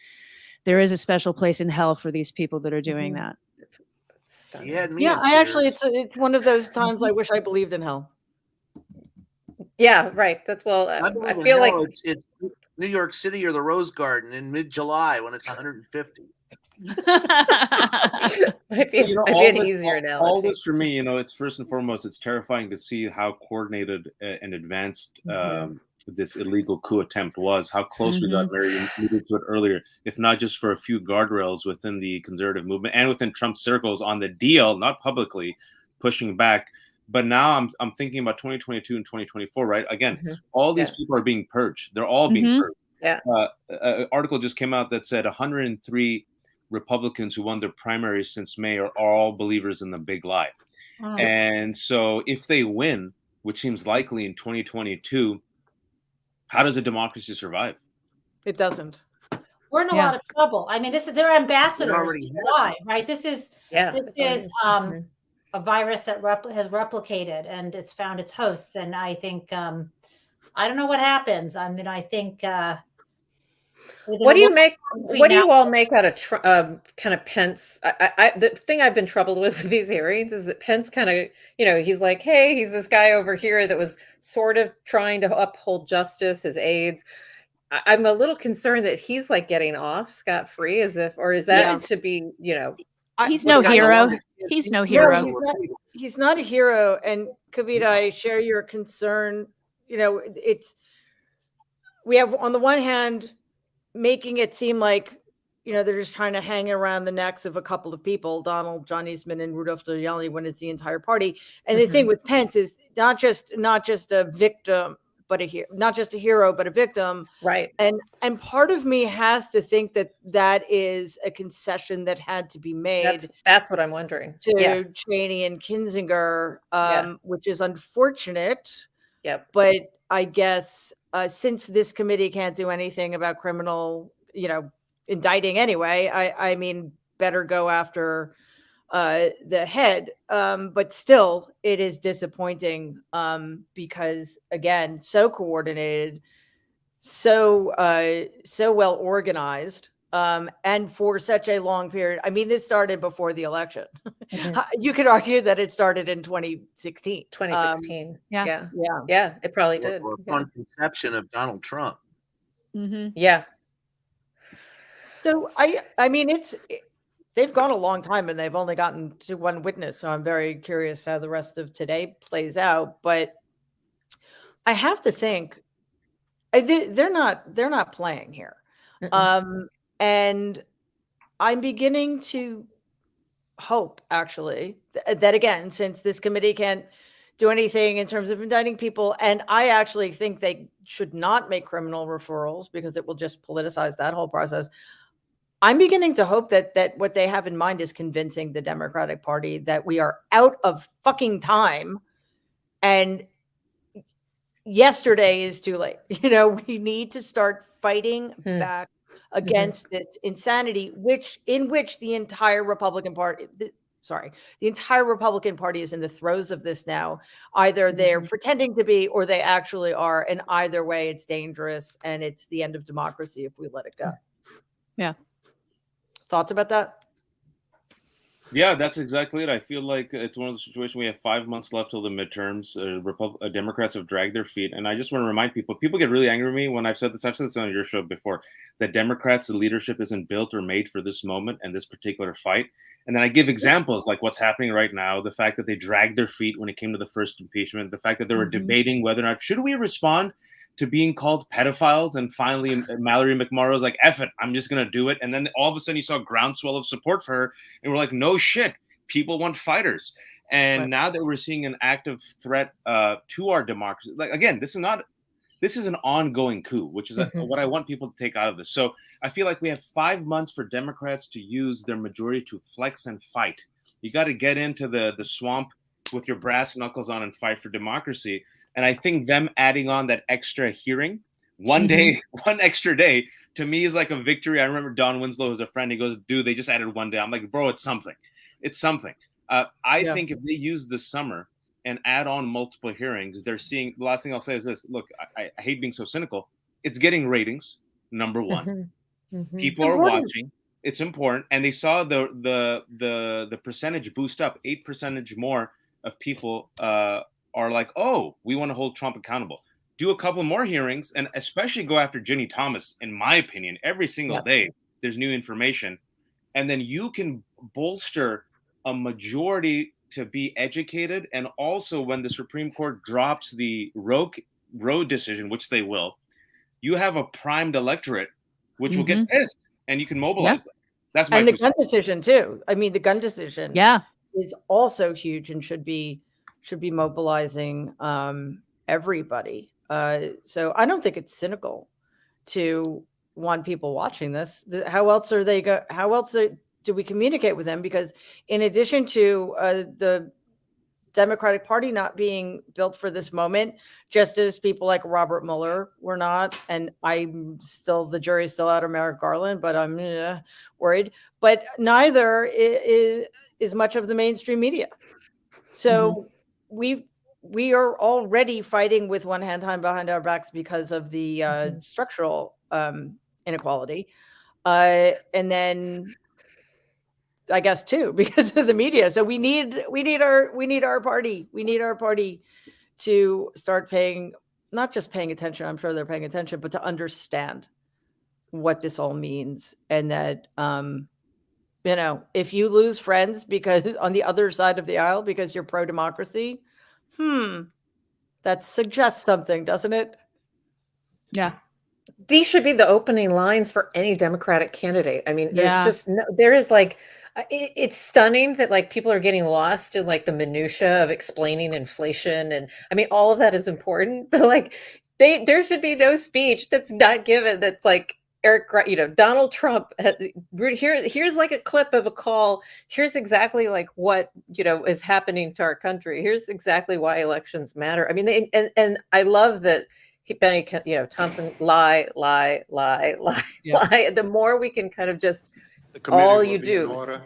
there is a special place in hell for these people that are doing that. It's one of those times I wish I believed in hell. Yeah, right. That's I feel like it's New York City or the Rose Garden in mid-July when it's 150. Might be, might be an easier analogy. All this for me, it's first and foremost, it's terrifying to see how coordinated and advanced this illegal coup attempt was, how close we got. Mary alluded to it earlier, if not just for a few guardrails within the conservative movement and within Trump circles on the DL, not publicly pushing back. But now I'm thinking about 2022 and 2024, right? Again, all these people are being purged. They're all being purged. Yeah. An article just came out that said 103 Republicans who won their primaries since May are all believers in the big lie. And so if they win, which seems likely in 2022, how does a democracy survive? It doesn't. We're in a lot of trouble. I mean, this is their ambassadors to lie, right? This is a virus that has replicated and it's found its hosts. And I think I don't know what happens. I mean, I think. What do you make? What do you all make out of kind of Pence? The thing I've been troubled with these hearings is that Pence kind of, he's like, hey, he's this guy over here that was sort of trying to uphold justice, his aides. I'm a little concerned that he's like getting off scot-free, as if, or is that to be, He's no hero. He's no hero. He's not a hero. And Kavita, I share your concern. We have on the one hand making it seem like they're just trying to hang around the necks of a couple of people, Donald, John Eastman, and Rudolph Giuliani, when it's the entire party. And the thing with Pence is not just a victim, but not just a hero, but a victim. Right. And part of me has to think that is a concession that had to be made. That's what I'm wondering. To Cheney and Kinzinger, which is unfortunate. Yep. But I guess since this committee can't do anything about criminal, indicting anyway, I mean, better go after the head. But still, it is disappointing because, again, so coordinated, so well organized, and for such a long period. I mean, this started before the election. You could argue that it started in 2016. 2016. Yeah, it probably did. Or upon conception of Donald Trump. Yeah. So I mean, they've gone a long time and they've only gotten to one witness. So I'm very curious how the rest of today plays out. But I have to think they're not playing here. And I'm beginning to hope, actually, that again, since this committee can't do anything in terms of indicting people, and I actually think they should not make criminal referrals because it will just politicize that whole process. I'm beginning to hope that what they have in mind is convincing the Democratic Party that we are out of fucking time, and yesterday is too late. We need to start fighting back against this insanity, in which the entire Republican Party, the entire Republican Party is in the throes of this now. Either they're pretending to be, or they actually are. And either way, it's dangerous and it's the end of democracy if we let it go. Yeah. Thoughts about that? Yeah, that's exactly it. I feel like it's one of those situations we have 5 months left till the midterms. Democrats have dragged their feet. And I just want to remind people get really angry with me when I've said this on your show before, that Democrats, the leadership isn't built or made for this moment and this particular fight. And then I give examples like what's happening right now, the fact that they dragged their feet when it came to the first impeachment, the fact that they were debating whether or not, should we respond to being called pedophiles? And finally, Mallory McMorrow was like, F it, I'm just going to do it. And then all of a sudden you saw a groundswell of support for her. And we're like, no shit, people want fighters. And now that we're seeing an active threat to our democracy, like, again, this is an ongoing coup, which is what I want people to take out of this. So I feel like we have 5 months for Democrats to use their majority to flex and fight. You got to get into the swamp with your brass knuckles on and fight for democracy. And I think them adding on that extra hearing, one extra day, to me is like a victory. I remember Don Winslow was a friend. He goes, dude, they just added 1 day. I'm like, bro, it's something. It's something. I think if they use this summer and add on multiple hearings, they're seeing, the last thing I'll say is this. Look, I hate being so cynical. It's getting ratings, number one. People are watching. It's important. And they saw the percentage boost up, 8% more of people are like, oh, we want to hold Trump accountable. Do a couple more hearings and especially go after Ginny Thomas, in my opinion. Every single day there's new information. and then you can bolster a majority to be educated. And also, when the Supreme Court drops the Roe decision, which they will, you have a primed electorate which will get pissed, and you can mobilize them. That's my and the 2 gun cents. decision too. I mean, the gun decision is also huge and should be mobilizing everybody. So I don't think it's cynical to want people watching this. How else are they do we communicate with them? Because in addition to the Democratic Party not being built for this moment, just as people like Robert Mueller were not, and the jury's still out of Merrick Garland, but I'm worried. But neither is much of the mainstream media. So we are already fighting with one hand tied behind our backs because of the structural inequality, and then I guess too because of the media. So we need our party to start not just paying attention. I'm sure they're paying attention, but to understand what this all means, and that if you lose friends because on the other side of the aisle because you're pro-democracy, that suggests something, doesn't it? Yeah. These should be the opening lines for any Democratic candidate. I mean, there is like, it's stunning that like people are getting lost in like the minutia of explaining inflation. And I mean, all of that is important, but like there should be no speech that's not given. That's like Donald Trump. Here's like a clip of a call. Here's exactly like what, is happening to our country. Here's exactly why elections matter. I mean, and I love that Benny, Thompson, lie. The more we can kind of just, all you do,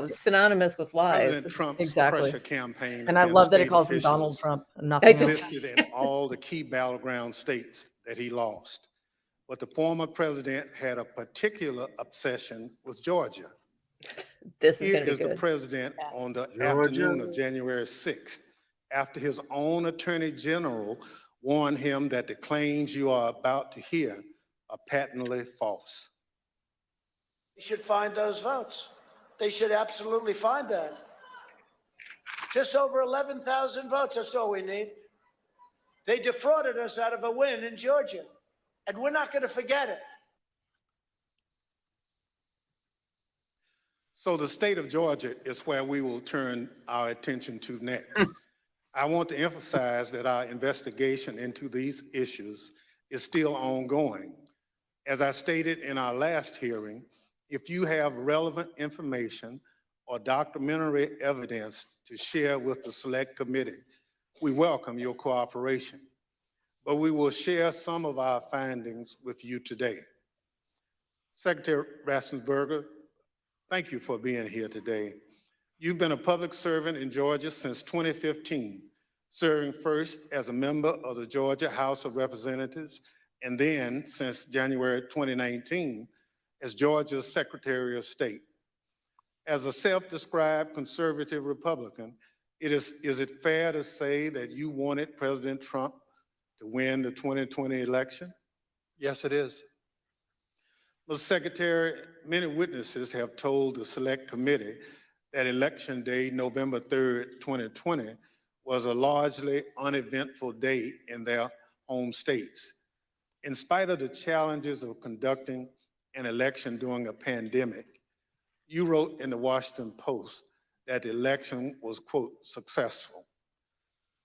synonymous with lies. President Trump's pressure campaign And I love that he state calls him Donald officials Trump and nothing else. existed in all the key battleground states that he lost. But the former president had a particular obsession with Georgia. This is Here going to be is the good. president on the afternoon of January 6th, after his own attorney general warned him that the claims you are about to hear are patently false. They should find those votes. They should absolutely find that. Just over 11,000 votes, that's all we need. They defrauded us out of a win in Georgia, and we're not going to forget it. So the state of Georgia is where we will turn our attention to next. I want to emphasize that our investigation into these issues is still ongoing. As I stated in our last hearing, if you have relevant information or documentary evidence to share with the Select Committee, we welcome your cooperation. But we will share some of our findings with you today. Secretary Raffensberger, thank you for being here today. You've been a public servant in Georgia since 2015, serving first as a member of the Georgia House of Representatives, and then since January 2019 as Georgia's Secretary of State. As a self-described conservative Republican, is it fair to say that you wanted President Trump to win the 2020 election? Yes, it is. Mr. Secretary, many witnesses have told the Select Committee that Election Day, November 3rd, 2020, was a largely uneventful day in their home states. In spite of the challenges of conducting an election during a pandemic, you wrote in the Washington Post that the election was, quote, successful.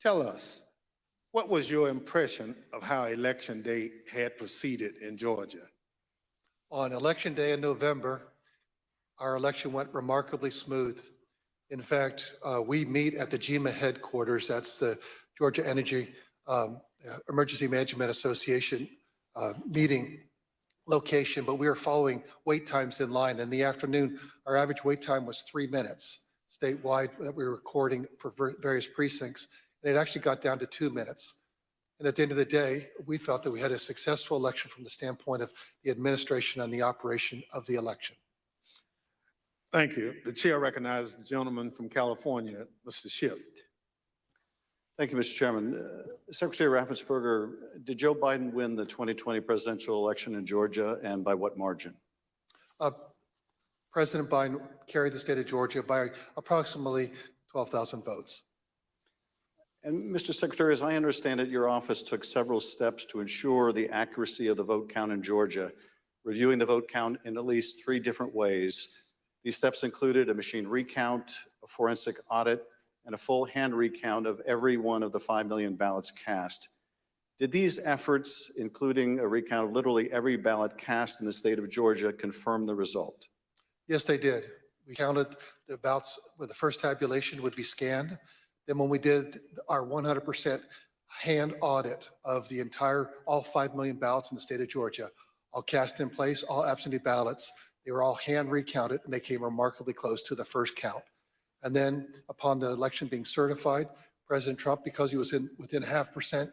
Tell us, what was your impression of how Election Day had proceeded in Georgia? On Election Day in November, our election went remarkably smooth. In fact, we meet at the GEMA headquarters. That's the Georgia Energy Emergency Management Association meeting location, but we were following wait times in line. In the afternoon, our average wait time was 3 minutes statewide that we were recording for various precincts, and it actually got down to 2 minutes. And at the end of the day, we felt that we had a successful election from the standpoint of the administration and the operation of the election. Thank you. The chair recognizes the gentleman from California, Mr. Schiff. Thank you, Mr. Chairman. Secretary Raffensberger, did Joe Biden win the 2020 presidential election in Georgia, and by what margin? President Biden carried the state of Georgia by approximately 12,000 votes. And Mr. Secretary, as I understand it, your office took several steps to ensure the accuracy of the vote count in Georgia, reviewing the vote count in at least 3 different ways. These steps included a machine recount, a forensic audit, and a full hand recount of every one of the 5 million ballots cast. Did these efforts, including a recount of literally every ballot cast in the state of Georgia, confirm the result? Yes, they did. We counted the ballots where the first tabulation would be scanned. Then when we did our 100% hand audit of the all 5 million ballots in the state of Georgia, all cast in place, all absentee ballots, they were all hand recounted and they came remarkably close to the first count. And then upon the election being certified, President Trump, because he was within 0.5%,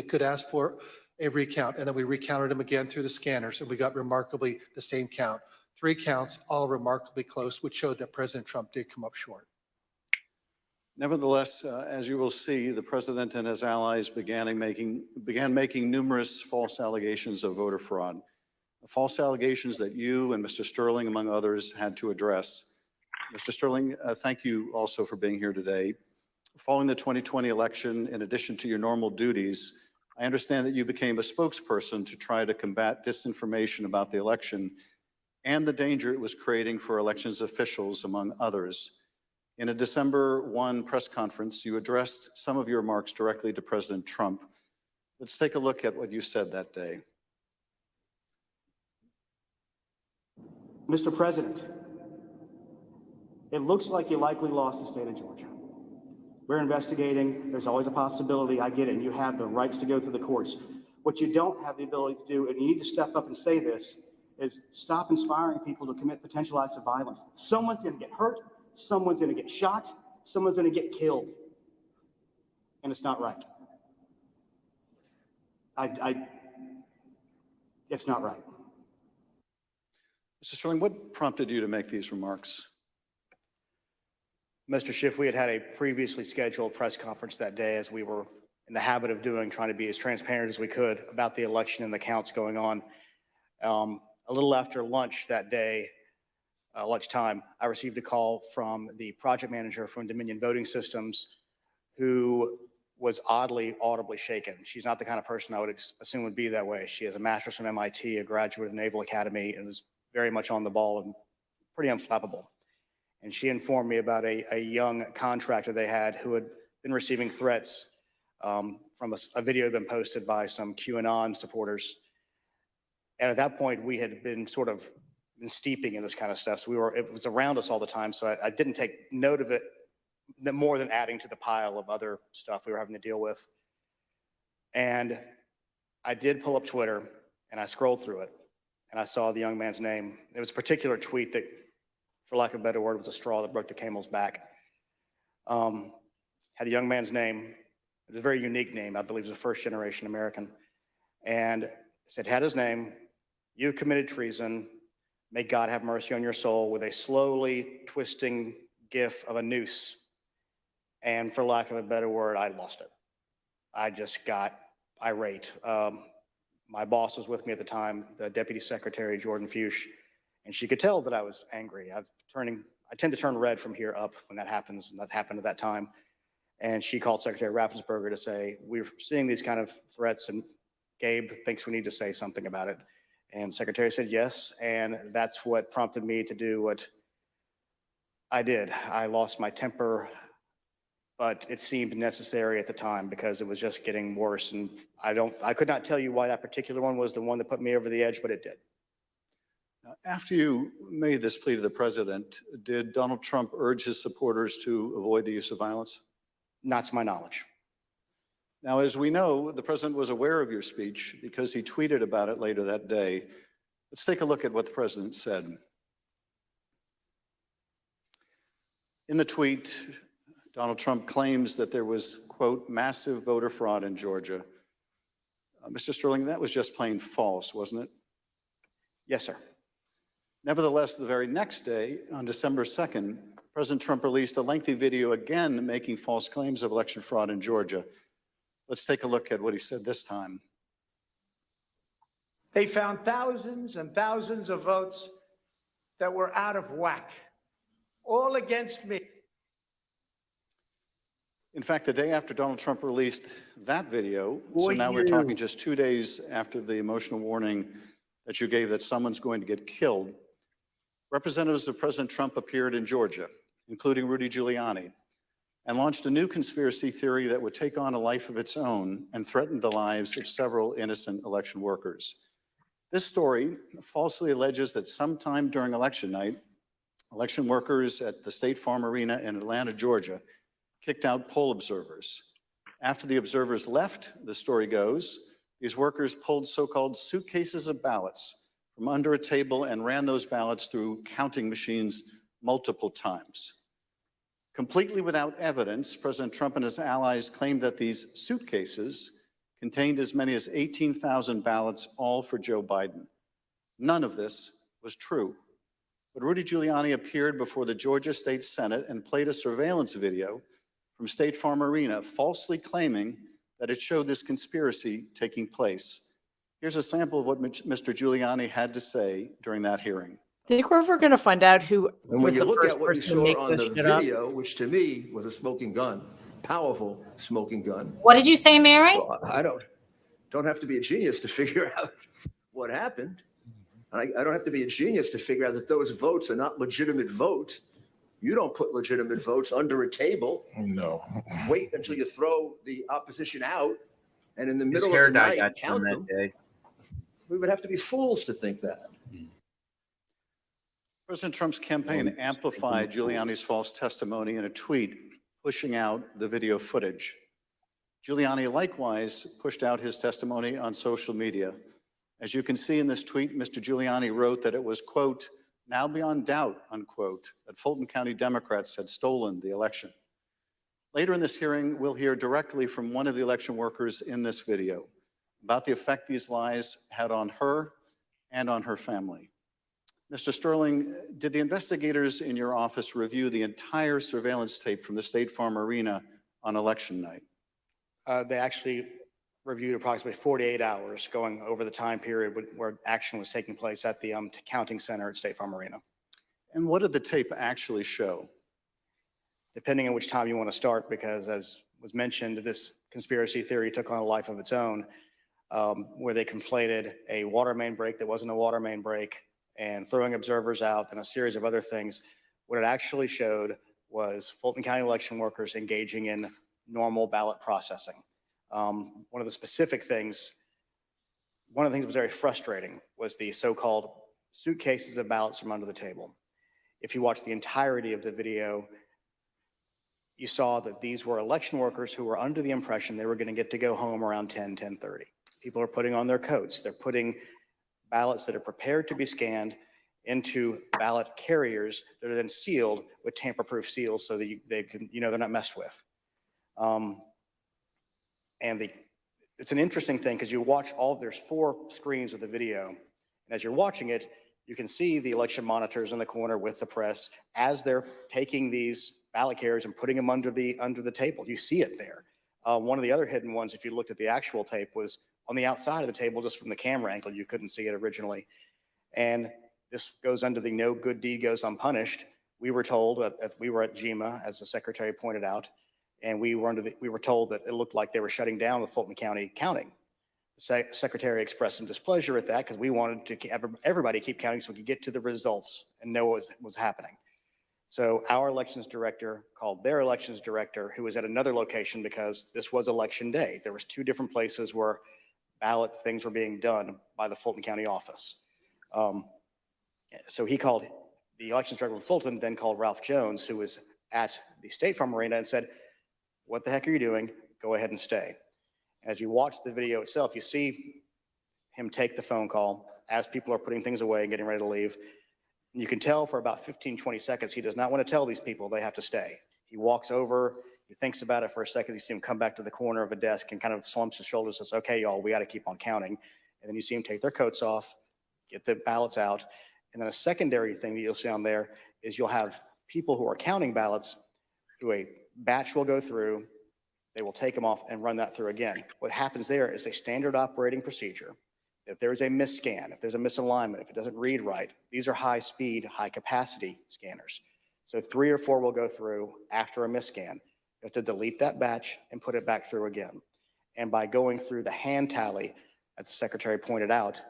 could ask for a recount. And then we recounted them again through the scanners and we got remarkably the same count. 3 counts, all remarkably close, which showed that President Trump did come up short. Nevertheless, as you will see, the president and his allies began making numerous false allegations of voter fraud, false allegations that you and Mr. Sterling, among others, had to address. Mr. Sterling, thank you also for being here today. Following the 2020 election, in addition to your normal duties, I understand that you became a spokesperson to try to combat disinformation about the election and the danger it was creating for elections officials, among others. In a December 1 press conference, you addressed some of your remarks directly to President Trump. Let's take a look at what you said that day. Mr. President, it looks like you likely lost the state of Georgia. We're investigating. There's always a possibility. I get it. And you have the rights to go through the courts. What you don't have the ability to do, and you need to step up and say this, is stop inspiring people to commit potential acts of violence. Someone's going to get hurt. Someone's going to get shot. Someone's going to get killed. And it's not right. It's not right. Mr. Sterling, what prompted you to make these remarks? Mr. Schiff, we had a previously scheduled press conference that day, as we were in the habit of doing, trying to be as transparent as we could about the election and the counts going on. A little after lunch that day, lunchtime, I received a call from the project manager from Dominion Voting Systems, who was oddly, audibly shaken. She's not the kind of person I would assume would be that way. She has a master's from MIT, a graduate of the Naval Academy, and is very much on the ball and pretty unflappable. And she informed me about a young contractor they had who had been receiving threats from a video had been posted by some QAnon supporters. And at that point, we had been sort of been steeping in this kind of stuff. So it was around us all the time. So I didn't take note of it more than adding to the pile of other stuff we were having to deal with. And I did pull up Twitter and I scrolled through it and I saw the young man's name. There was a particular tweet that, for lack of a better word, was a straw that broke the camel's back. Had the young man's name. It was a very unique name. I believe it was a first-generation American. And said, had his name, you committed treason, may God have mercy on your soul, with a slowly twisting gif of a noose. And for lack of a better word, I lost it. I just got irate. My boss was with me at the time, the Deputy Secretary, Jordan Fuchs, and she could tell that I was angry. I tend to turn red from here up when that happens, and that happened at that time. And she called Secretary Raffensberger to say, we're seeing these kind of threats, and Gabe thinks we need to say something about it. And the Secretary said yes, and that's what prompted me to do what I did. I lost my temper, but it seemed necessary at the time because it was just getting worse. And I could not tell you why that particular one was the one that put me over the edge, but it did. After you made this plea to the president, did Donald Trump urge his supporters to avoid the use of violence? Not to my knowledge. Now, as we know, the president was aware of your speech because he tweeted about it later that day. Let's take a look at what the president said. In the tweet, Donald Trump claims that there was, quote, massive voter fraud in Georgia. Mr. Sterling, that was just plain false, wasn't it? Yes, sir. Nevertheless, the very next day, on December 2nd, President Trump released a lengthy video again making false claims of election fraud in Georgia. Let's take a look at what he said this time. They found thousands and thousands of votes that were out of whack, all against me. In fact, the day after Donald Trump released that video, so now we're talking just 2 days after the emotional warning that you gave that someone's going to get killed, representatives of President Trump appeared in Georgia, including Rudy Giuliani, and launched a new conspiracy theory that would take on a life of its own and threaten the lives of several innocent election workers. This story falsely alleges that sometime during election night, election workers at the State Farm Arena in Atlanta, Georgia, kicked out poll observers. After the observers left, the story goes, these workers pulled so-called suitcases of ballots from under a table and ran those ballots through counting machines multiple times. Completely without evidence, President Trump and his allies claimed that these suitcases contained as many as 18,000 ballots, all for Joe Biden. None of this was true. But Rudy Giuliani appeared before the Georgia State Senate and played a surveillance video from State Farm Arena, falsely claiming that it showed this conspiracy taking place. Here's a sample of what Mr. Giuliani had to say during that hearing. Think we're ever going to find out who And when was you the look first at what you person to make saw on this the shit up? video, which to me was a smoking gun, powerful smoking gun. What did you say, Mary? Well, I don't have to be a genius to figure out what happened. I don't have to be a genius to figure out that those votes are not legitimate votes. You don't put legitimate votes under a table. No. Wait until you throw the opposition out, and in the His middle hair of the dye night got done count that them. day. We would have to be fools to think that. President Trump's campaign amplified Giuliani's false testimony in a tweet, pushing out the video footage. Giuliani likewise pushed out his testimony on social media. As you can see in this tweet, Mr. Giuliani wrote that it was, quote, now beyond doubt, unquote, that Fulton County Democrats had stolen the election. Later in this hearing, we'll hear directly from one of the election workers in this video about the effect these lies had on her and on her family. Mr. Sterling, did the investigators in your office review the entire surveillance tape from the State Farm Arena on election night? They actually reviewed approximately 48 hours going over the time period where action was taking place at the counting center at State Farm Arena. And what did the tape actually show? Depending on which time you want to start, because as was mentioned, this conspiracy theory took on a life of its own, where they conflated a water main break that wasn't a water main break and throwing observers out and a series of other things. What it actually showed was Fulton County election workers engaging in normal ballot processing. One of the things that was very frustrating was the so-called suitcases of ballots from under the table. If you watch the entirety of the video, you saw that these were election workers who were under the impression they were going to get to go home around 10:30. People are putting on their coats. They're putting ballots that are prepared to be scanned into ballot carriers that are then sealed with tamper-proof seals so that they're not messed with. It's an interesting thing because you watch there's 4 screens of the video, and as you're watching it, you can see the election monitors in the corner with the press as they're taking these ballot carriers and putting them under the table. You see it there. One of the other hidden ones, if you looked at the actual tape, was on the outside of the table, just from the camera angle. You couldn't see it originally. And this goes under the no good deed goes unpunished. We were told that we were at GEMA, as the secretary pointed out, and we were told that it looked like they were shutting down the Fulton County counting. The secretary expressed some displeasure at that because we wanted to everybody keep counting so we could get to the results and know what was happening. So our elections director called their elections director, who was at another location because this was election day. There was 2 different places where ballot things were being done by the Fulton County office. So he called the elections director of Fulton, then called Ralph Jones, who was at the State Farm Arena, and said, what the heck are you doing? Go ahead and stay. And as you watch the video itself, you see him take the phone call as people are putting things away and getting ready to leave. And you can tell for about 15, 20 seconds, he does not want to tell these people they have to stay. He walks over, he thinks about it for a second. You see him come back to the corner of a desk and kind of slumps his shoulders and says, okay, y'all, we got to keep on counting. And then you see him take their coats off, get the ballots out. And then a secondary thing that you'll see on there is you'll have people who are counting ballots who a batch will go through, they will take them off and run that through again. What happens there is a standard operating procedure. If there's a misscan, if there's a misalignment, if it doesn't read right, these are high speed, high capacity scanners. So 3 or 4 will go through after a misscan. You have to delete that batch and put it back through again. And by going through the hand tally, as the secretary pointed out,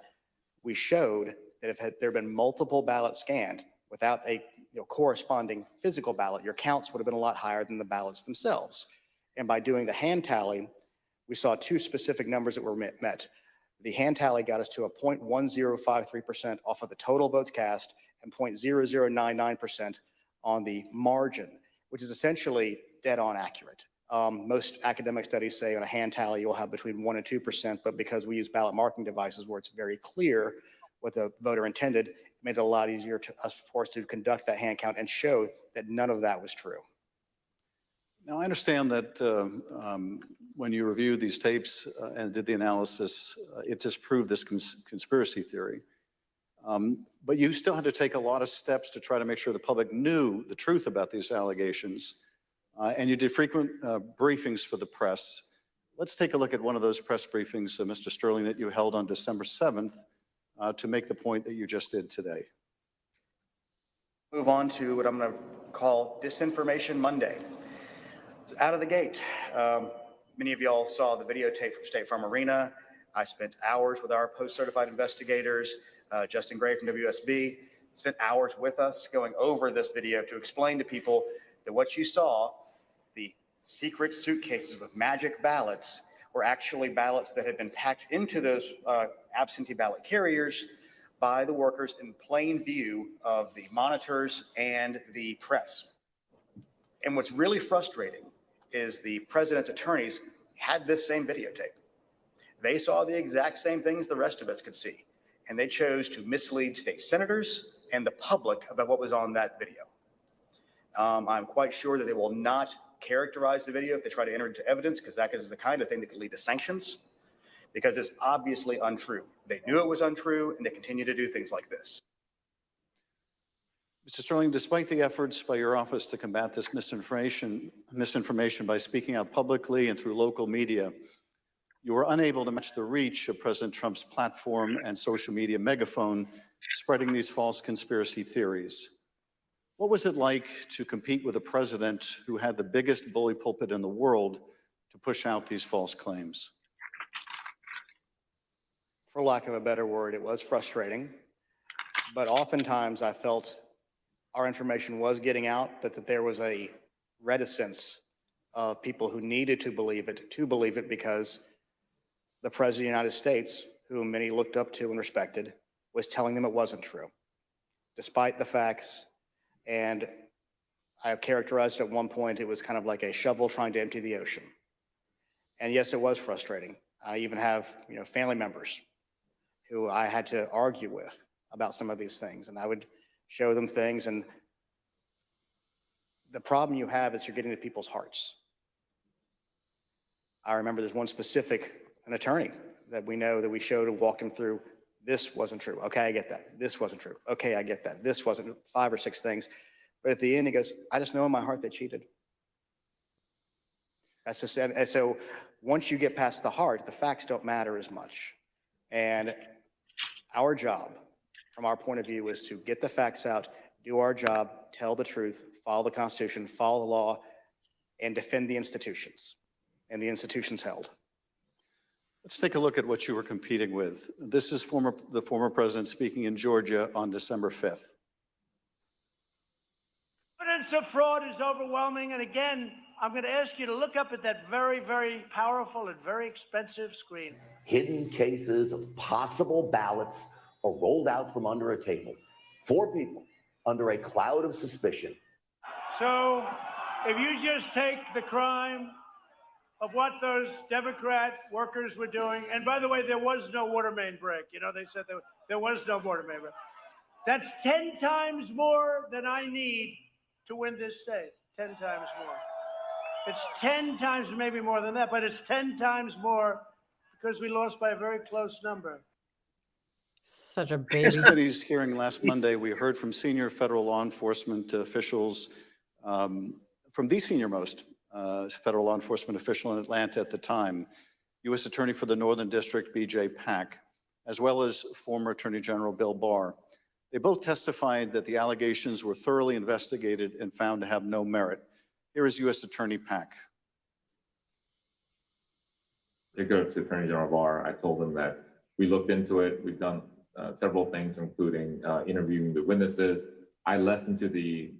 we showed that if there had been multiple ballots scanned without a corresponding physical ballot, your counts would have been a lot higher than the ballots themselves. And by doing the hand tally, we saw 2 specific numbers that were met. The hand tally got us to a 0.1053% off of the total votes cast and 0.0099% on the margin, which is essentially dead on accurate. Most academic studies say on a hand tally, you'll have between 1% and 2%, but because we use ballot marking devices where it's very clear what the voter intended, it made it a lot easier for us to conduct that hand count and show that none of that was true. Now, I understand that when you reviewed these tapes and did the analysis, it disproved this conspiracy theory. But you still had to take a lot of steps to try to make sure the public knew the truth about these allegations. And you did frequent briefings for the press. Let's take a look at one of those press briefings, Mr. Sterling, that you held on December 7th to make the point that you just did today. Move on to what I'm going to call Disinformation Monday. Out of the gate, many of y'all saw the videotape from State Farm Arena. I spent hours with our post-certified investigators, Justin Gray from WSB, spent hours with us going over this video to explain to people that what you saw, the secret suitcases with magic ballots, were actually ballots that had been packed into those absentee ballot carriers by the workers in plain view of the monitors and the press. And what's really frustrating is the president's attorneys had this same videotape. They saw the exact same things the rest of us could see, and they chose to mislead state senators and the public about what was on that video. I'm quite sure that they will not characterize the video if they try to enter into evidence, because that is the kind of thing that could lead to sanctions, because it's obviously untrue. They knew it was untrue, and they continue to do things like this. Mr. Sterling, despite the efforts by your office to combat this misinformation by speaking out publicly and through local media, you were unable to match the reach of President Trump's platform and social media megaphone spreading these false conspiracy theories. What was it like to compete with a president who had the biggest bully pulpit in the world to push out these false claims? For lack of a better word, it was frustrating, but oftentimes I felt our information was getting out, but that there was a reticence of people who needed to believe it because the President of the United States, whom many looked up to and respected, was telling them it wasn't true, despite the facts. And I have characterized at one point, it was kind of like a shovel trying to empty the ocean. And yes, it was frustrating. I even have, family members who I had to argue with about some of these things, and I would show them things, and the problem you have is you're getting to people's hearts. I remember there's one specific, an attorney that we know that we showed and walked him through, this wasn't true. Okay, I get that. This wasn't true. Okay, I get that. This wasn't, 5 or 6 things. But at the end, he goes, I just know in my heart they cheated. That's just, and so once you get past the heart, the facts don't matter as much. And our job, from our point of view, is to get the facts out, do our job, tell the truth, follow the Constitution, follow the law, and defend the institutions and the institutions held. Let's take a look at what you were competing with. This is the former president speaking in Georgia on December 5th. Evidence of fraud is overwhelming. And again, I'm going to ask you to look up at that very, very powerful and very expensive screen. Hidden cases of possible ballots are rolled out from under a table. 4 people under a cloud of suspicion. So if you just take the crime of what those Democrat workers were doing, and by the way, there was no water main break. They said there was no water main break. That's 10 times more than I need to win this state. 10 times more. It's 10 times, maybe more than that, but it's 10 times more because we lost by a very close number. Such a baby. At the committee's hearing last Monday, we heard from senior federal law enforcement officials, from the senior-most federal law enforcement official in Atlanta at the time, U.S. Attorney for the Northern District, B.J. Pack, as well as former Attorney General Bill Barr. They both testified that the allegations were thoroughly investigated and found to have no merit. Here is U.S. Attorney Pack. To go to Attorney General Barr, I told him that we looked into it. We've done several things, including interviewing the witnesses. I listened to the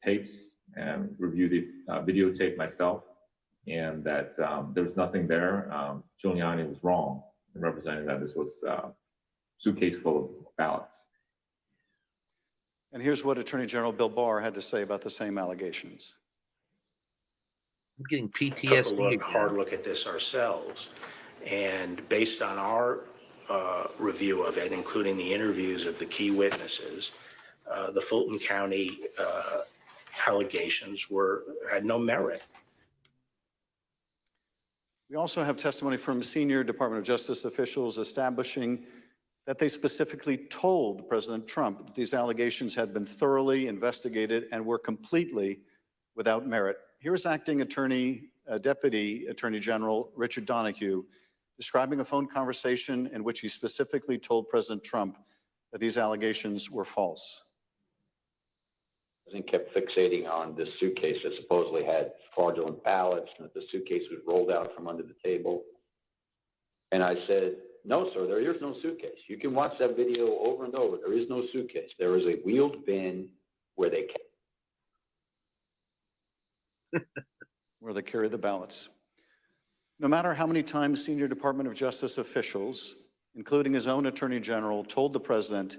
tapes and reviewed the videotape myself, and that there's nothing there. Giuliani was wrong in representing that this was a suitcase full of ballots. And here's what Attorney General Bill Barr had to say about the same allegations. I'm getting Took PTSD. a hard look at this ourselves, and based on our review of it, including the interviews of the key witnesses, the Fulton County allegations had no merit. We also have testimony from senior Department of Justice officials establishing that they specifically told President Trump that these allegations had been thoroughly investigated and were completely without merit. Here's Acting Deputy Attorney General Richard Donahue describing a phone conversation in which he specifically told President Trump that these allegations were false. The president kept fixating on this suitcase that supposedly had fraudulent ballots, and that the suitcase was rolled out from under the table. And I said, no, sir, there is no suitcase. You can watch that video over and over. There is no suitcase. There is a wheeled bin where they carry the ballots. No matter how many times senior Department of Justice officials, including his own Attorney General, told the president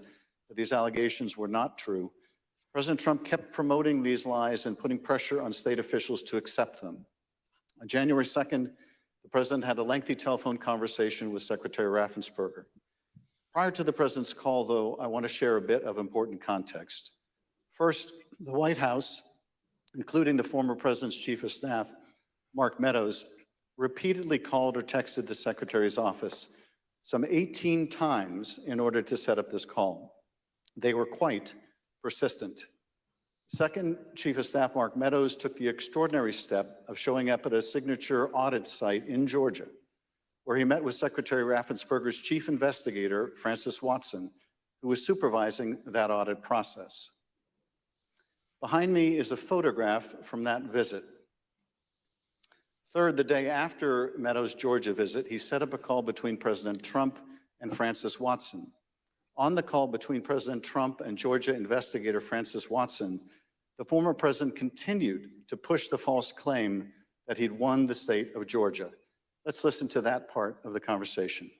that these allegations were not true, President Trump kept promoting these lies and putting pressure on state officials to accept them. On January 2nd, the president had a lengthy telephone conversation with Secretary Raffensberger. Prior to the president's call, though, I want to share a bit of important context. First, the White House, including the former president's chief of staff, Mark Meadows, repeatedly called or texted the secretary's office some 18 times in order to set up this call. They were quite persistent. Second, Chief of Staff Mark Meadows took the extraordinary step of showing up at a signature audit site in Georgia, where he met with Secretary Raffensperger's chief investigator, Francis Watson, who was supervising that audit process. Behind me is a photograph from that visit. Third, the day after Meadows' Georgia visit, he set up a call between President Trump and Francis Watson. On the call between President Trump and Georgia investigator Francis Watson, the former president continued to push the false claim that he'd won the state of Georgia. Let's listen to that part of the conversation.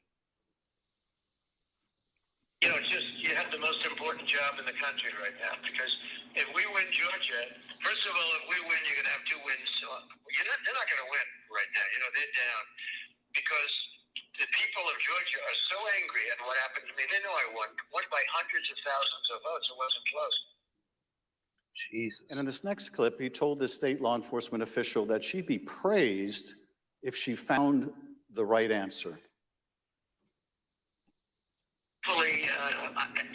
You know, you have the most important job in the country right now, because if we win Georgia, first of all, if we win, you're going to have two wins. They're not going to win right now. You know, they're down because the people of Georgia are so angry at what happened to me. They know I won by hundreds of thousands of votes. It wasn't close. Jesus. And in this next clip, he told the state law enforcement official that she'd be praised if she found the right answer. Hopefully,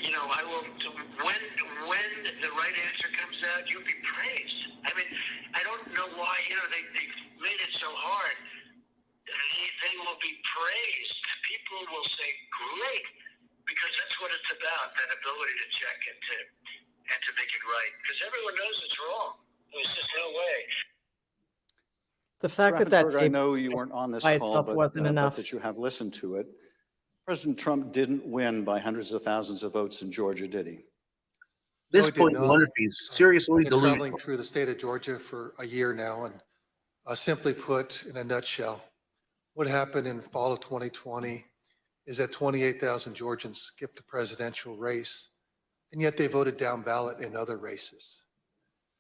you know, I will. When the right answer comes out, you'll be praised. I mean, I don't know why. You know, they made it so hard. They will be praised. People will say, "Great," because that's what it's about. That ability to check and to make it right, because everyone knows it's wrong. There's just no way. The fact that that I know you weren't on this by call, itself but, wasn't enough. but that you have listened to it. President Trump didn't win by hundreds of thousands of votes in Georgia, did he? This No, he point, did I not. wonder if he's seriously I've been delusional. traveling through the state of Georgia for a year now, and simply put, in a nutshell, what happened in fall of 2020 is that 28,000 Georgians skipped the presidential race, and yet they voted down ballot in other races.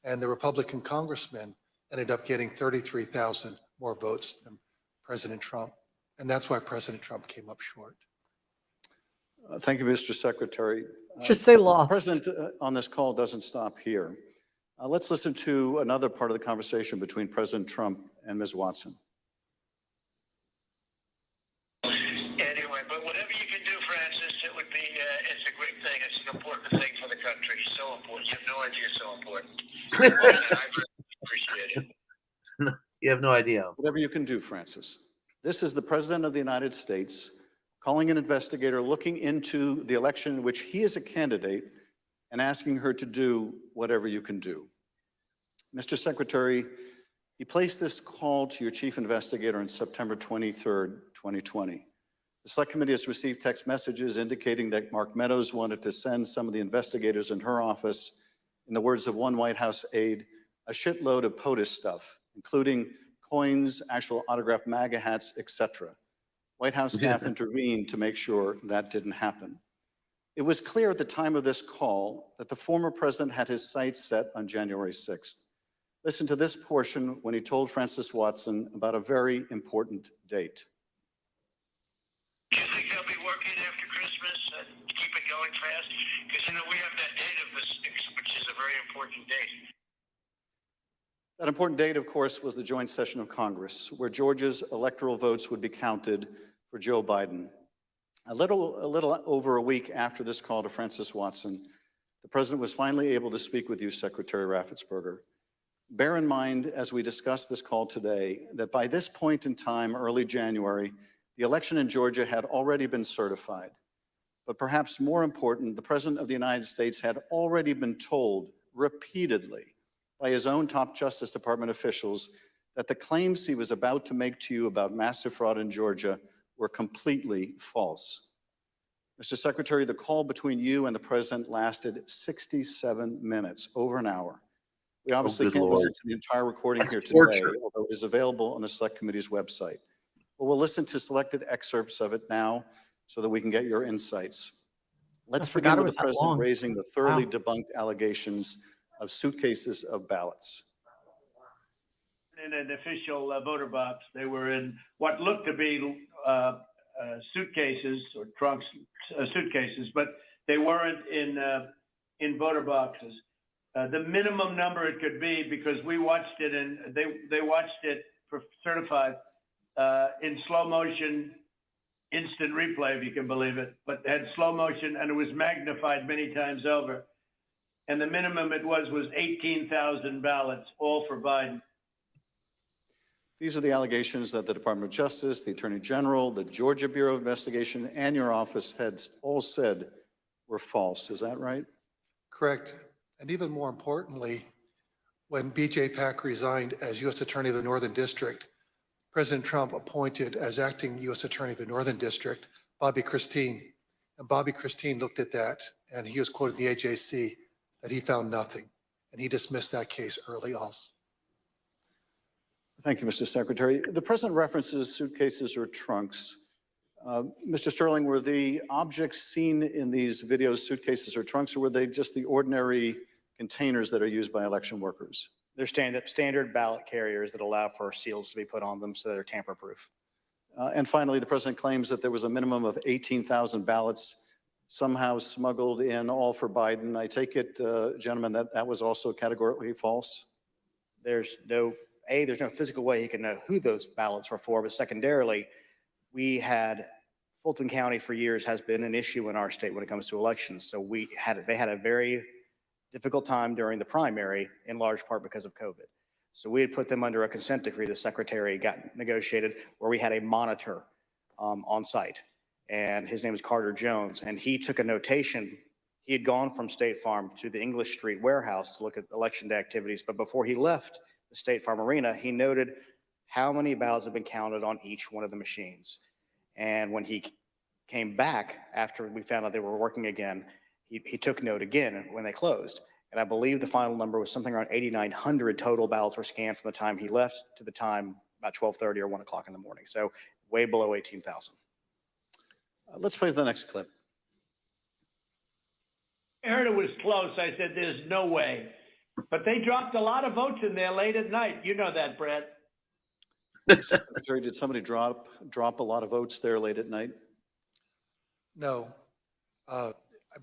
And the Republican congressman ended up getting 33,000 more votes than President Trump. And that's why President Trump came up short. Thank you, Mr. Secretary. Just say lost. President on this call doesn't stop here. Let's listen to another part of the conversation between President Trump and Ms. Watson. Anyway, but whatever you can do, Francis, it would be, it's a great thing. It's an important thing for the country. So important. You have no idea it's so important. I really appreciate it. You have no idea. Whatever you can do, Francis. This is the President of the United States calling an investigator looking into the election in which he is a candidate and asking her to do whatever you can do. Mr. Secretary, he placed this call to your chief investigator on September 23rd, 2020. The Select Committee has received text messages indicating that Mark Meadows wanted to send some of the investigators in her office, in the words of one White House aide, a shitload of POTUS stuff, including coins, actual autographed MAGA hats, etc. White House staff intervened to make sure that didn't happen. It was clear at the time of this call that the former president had his sights set on January 6th. Listen to this portion when he told Francis Watson about a very important date. Do you think they'll be working after Christmas and keep it going fast? Because, you know, we have that date of the 6th, which is a very important date. That important date, of course, was the joint session of Congress, where Georgia's electoral votes would be counted for Joe Biden. A little over a week after this call to Francis Watson, the president was finally able to speak with you, Secretary Raffensberger. Bear in mind, as we discuss this call today, that by this point in time, early January, the election in Georgia had already been certified. But perhaps more important, the President of the United States had already been told repeatedly by his own top Justice Department officials that the claims he was about to make to you about massive fraud in Georgia were completely false. Mr. Secretary, the call between you and the President lasted 67 minutes, over an hour. We obviously can't listen to the entire recording here today, although it is available on the Select Committee's website. But we'll listen to selected excerpts of it now so that we can get your insights. Let's begin with the President raising the thoroughly debunked allegations of suitcases of ballots. In an official voter box, they were in what looked to be suitcases or trunks, suitcases, but they weren't in voter boxes. The minimum number it could be, because we watched it and they watched it certified in slow motion, instant replay, if you can believe it, but had slow motion and it was magnified many times over. And the minimum it was 18,000 ballots, all for Biden. These are the allegations that the Department of Justice, the Attorney General, the Georgia Bureau of Investigation, and your office had all said were false. Is that right? Correct. And even more importantly, when B.J. Pack resigned as U.S. Attorney of the Northern District, President Trump appointed as acting U.S. Attorney of the Northern District, Bobby Christine. And Bobby Christine looked at that, and he was quoted in the AJC that he found nothing, and he dismissed that case early also. Thank you, Mr. Secretary. The President references suitcases or trunks. Mr. Sterling, were the objects seen in these videos suitcases or trunks, or were they just the ordinary containers that are used by election workers? They're standard ballot carriers that allow for seals to be put on them so they're tamper-proof. And finally, the President claims that there was a minimum of 18,000 ballots somehow smuggled in, all for Biden. I take it, gentlemen, that was also categorically false? There's no physical way he can know who those ballots were for, but secondarily, Fulton County for years has been an issue in our state when it comes to elections. So they had a very difficult time during the primary, in large part because of COVID. So we had put them under a consent decree the Secretary got negotiated, where we had a monitor on site. And his name is Carter Jones. And he took a notation. He had gone from State Farm to the English Street warehouse to look at election day activities. But before he left the State Farm Arena, he noted how many ballots have been counted on each one of the machines. And when he came back after we found out they were working again, he took note again when they closed. And I believe the final number was something around 8,900 total ballots were scanned from the time he left to the time about 12:30 or 1 o'clock in the morning. So way below 18,000. Let's play the next clip. I heard it was close. I said, there's no way. But they dropped a lot of votes in there late at night. You know that, Brett. Mr. Secretary, did somebody drop a lot of votes there late at night? No. I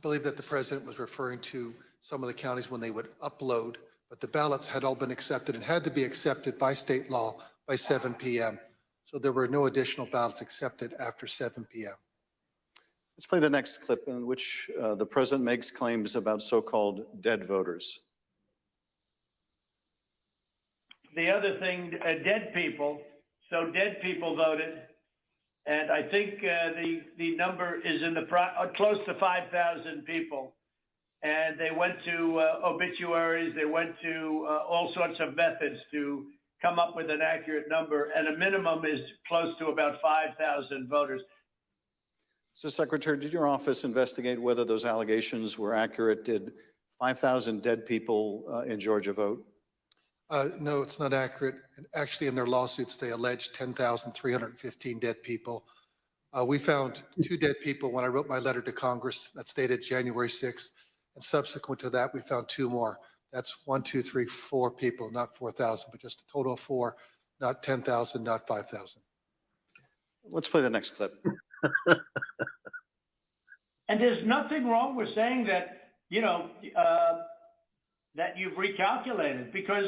believe that the president was referring to some of the counties when they would upload, but the ballots had all been accepted and had to be accepted by state law by 7 p.m. So there were no additional ballots accepted after 7 p.m. Let's play the next clip in which the president makes claims about so-called dead voters. The other thing, dead people. So dead people voted, And I think the number is in the close to 5,000 people. And they went to obituaries, they went to all sorts of methods to come up with an accurate number, and a minimum is close to about 5,000 voters. Mr. Secretary, did your office investigate whether those allegations were accurate? Did 5,000 dead people in Georgia vote? No, it's not accurate. Actually, in their lawsuits, they allege 10,315 dead people. We found 2 dead people when I wrote my letter to Congress that stated January 6th. And subsequent to that, we found 2 more. That's 1, 2, 3, 4 people, not 4,000, but just a total of 4, not 10,000, not 5,000. Let's play the next clip. And there's nothing wrong with saying that, you know, that you've recalculated, because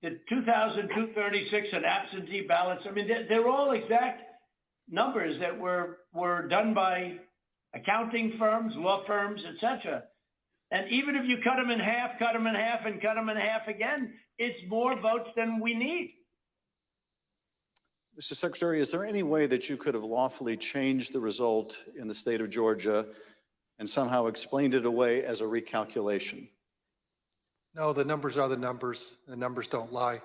the 2,236 and absentee ballots, I mean, they're all exact numbers that were done by accounting firms, law firms, etc. And even if you cut them in half, cut them in half, and cut them in half again, it's more votes than we need. Mr. Secretary, is there any way that you could have lawfully changed the result in the state of Georgia and somehow explained it away as a recalculation? No, the numbers are the numbers. The numbers don't lie.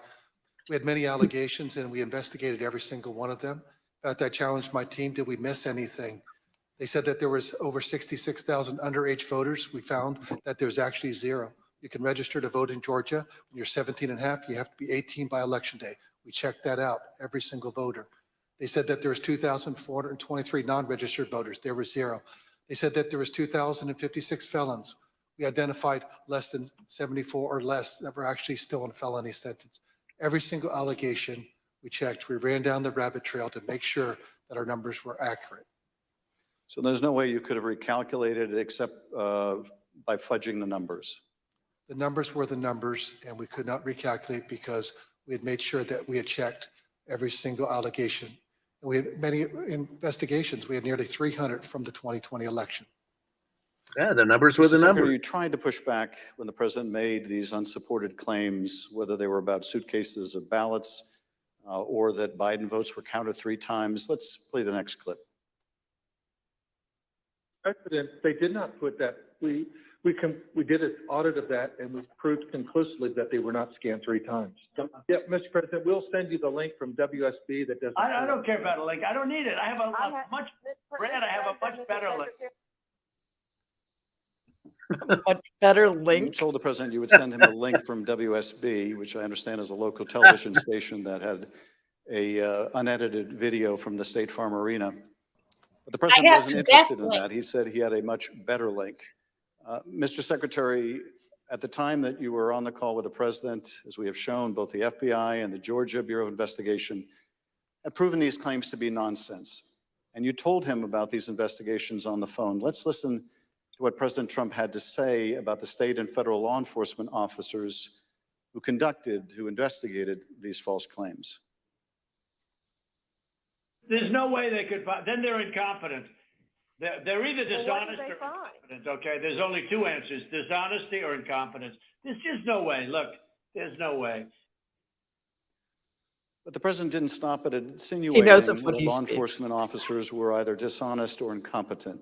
We had many allegations and we investigated every single one of them. In fact, I challenged my team, did we miss anything? They said that there was over 66,000 underage voters. We found that there's actually 0. You can register to vote in Georgia. When you're 17 and a half, you have to be 18 by election day. We checked that out, every single voter. They said that there was 2,423 non-registered voters. There were 0. They said that there was 2,056 felons. We identified less than 74 or less that were actually still in felony sentence. Every single allegation we checked, we ran down the rabbit trail to make sure that our numbers were accurate. So there's no way you could have recalculated it except by fudging the numbers? The numbers were the numbers, and we could not recalculate because we had made sure that we had checked every single allegation. And we had many investigations. We had nearly 300 from the 2020 election. Yeah, the numbers were the numbers. You tried to push back when the president made these unsupported claims, whether they were about suitcases of ballots or that Biden votes were counted 3 times. Let's play the next clip. President, they did not put that. We did an audit of that, and we proved conclusively that they were not scanned 3 times. Yeah, Mr. President, we'll send you the link from WSB that doesn't. I don't care about a link. I don't need it. I have a much better link. Much better link. You told the president you would send him a link from WSB, which I understand is a local television station that had a unedited video from the State Farm Arena. But the president wasn't interested in that. He said he had a much better link. Mr. Secretary, at the time that you were on the call with the president, as we have shown, both the FBI and the Georgia Bureau of Investigation have proven these claims to be nonsense. And you told him about these investigations on the phone. Let's listen to what President Trump had to say about the state and federal law enforcement officers who investigated these false claims. There's no way they could find, then they're incompetent. They're either dishonest or incompetent, okay? There's only 2 answers, dishonesty or incompetence. There's just no way. Look, there's no way. But the president didn't stop at insinuating that law enforcement officers were either dishonest or incompetent.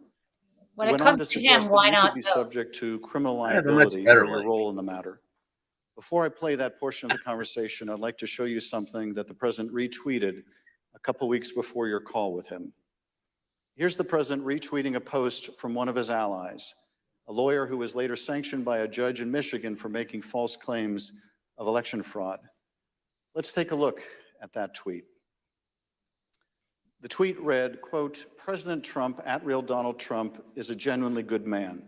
When it comes to him, why not? Be subject to criminal liability for your role in the matter. Before I play that portion of the conversation, I'd like to show you something that the president retweeted a couple weeks before your call with him. Here's the president retweeting a post from one of his allies, a lawyer who was later sanctioned by a judge in Michigan for making false claims of election fraud. Let's take a look at that tweet. The tweet read, quote, President Trump, @real Donald Trump, is a genuinely good man.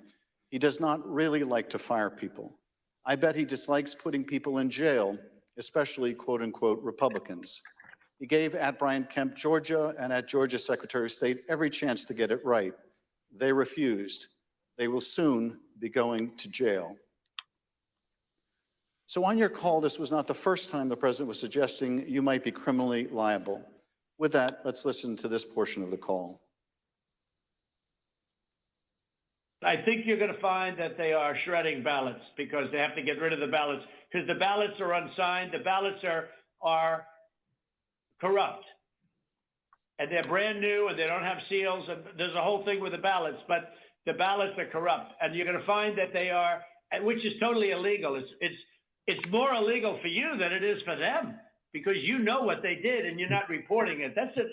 He does not really like to fire people. I bet he dislikes putting people in jail, especially quote unquote Republicans. He gave @Brian Kemp, Georgia, and @Georgia Secretary of State every chance to get it right. They refused. They will soon be going to jail. So on your call, this was not the first time the president was suggesting you might be criminally liable. With that, let's listen to this portion of the call. I think you're going to find that they are shredding ballots because they have to get rid of the ballots because the ballots are unsigned. The ballots are corrupt. and they're brand new and they don't have seals, and there's a whole thing with the ballots, but the ballots are corrupt, and you're going to find that they are, which is totally illegal. It's more illegal for you than it is for them, because you know what they did and you're not reporting it. That's a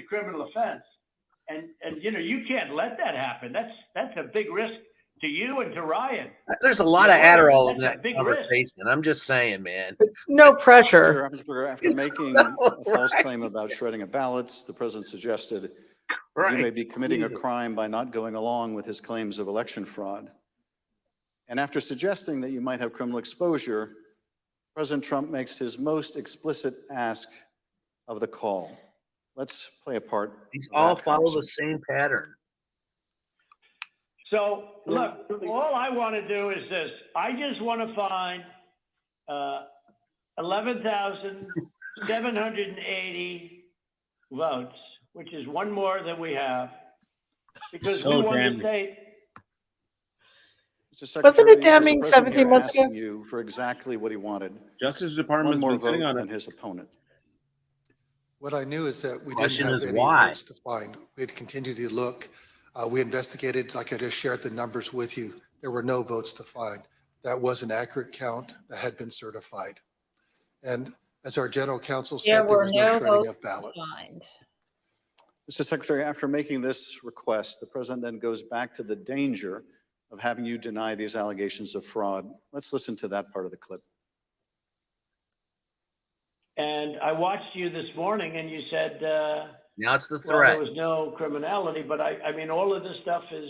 criminal offense, and you can't let that happen. That's a big risk to you and to Ryan. There's a lot of Adderall in that conversation. I'm just saying, man. No pressure. After making a false claim about shredding of ballots, the president suggested you may be committing a crime by not going along with his claims of election fraud. And after suggesting that you might have criminal exposure, President Trump makes his most explicit ask of the call. Let's play a part. These all follow the same pattern. So, look, all I want to do is this. I just want to find 11,780 votes, which is one more than we have, because we won the state. Wasn't it damning 17 months ago? You for exactly what he wanted. Justice Department's One more been sitting vote on than it. his opponent. What I knew is that we didn't Question have is any why? votes to find. We had continued to look. We investigated, like I just shared the numbers with you. There were no votes to find. That was an accurate count that had been certified. And as our general counsel said, there was no shredding of ballots. Mr. Secretary, after making this request, the president then goes back to the danger of having you deny these allegations of fraud. Let's listen to that part of the clip. And I watched you this morning, and you said now it's the well, threat. there was no criminality, but I mean, all of this stuff is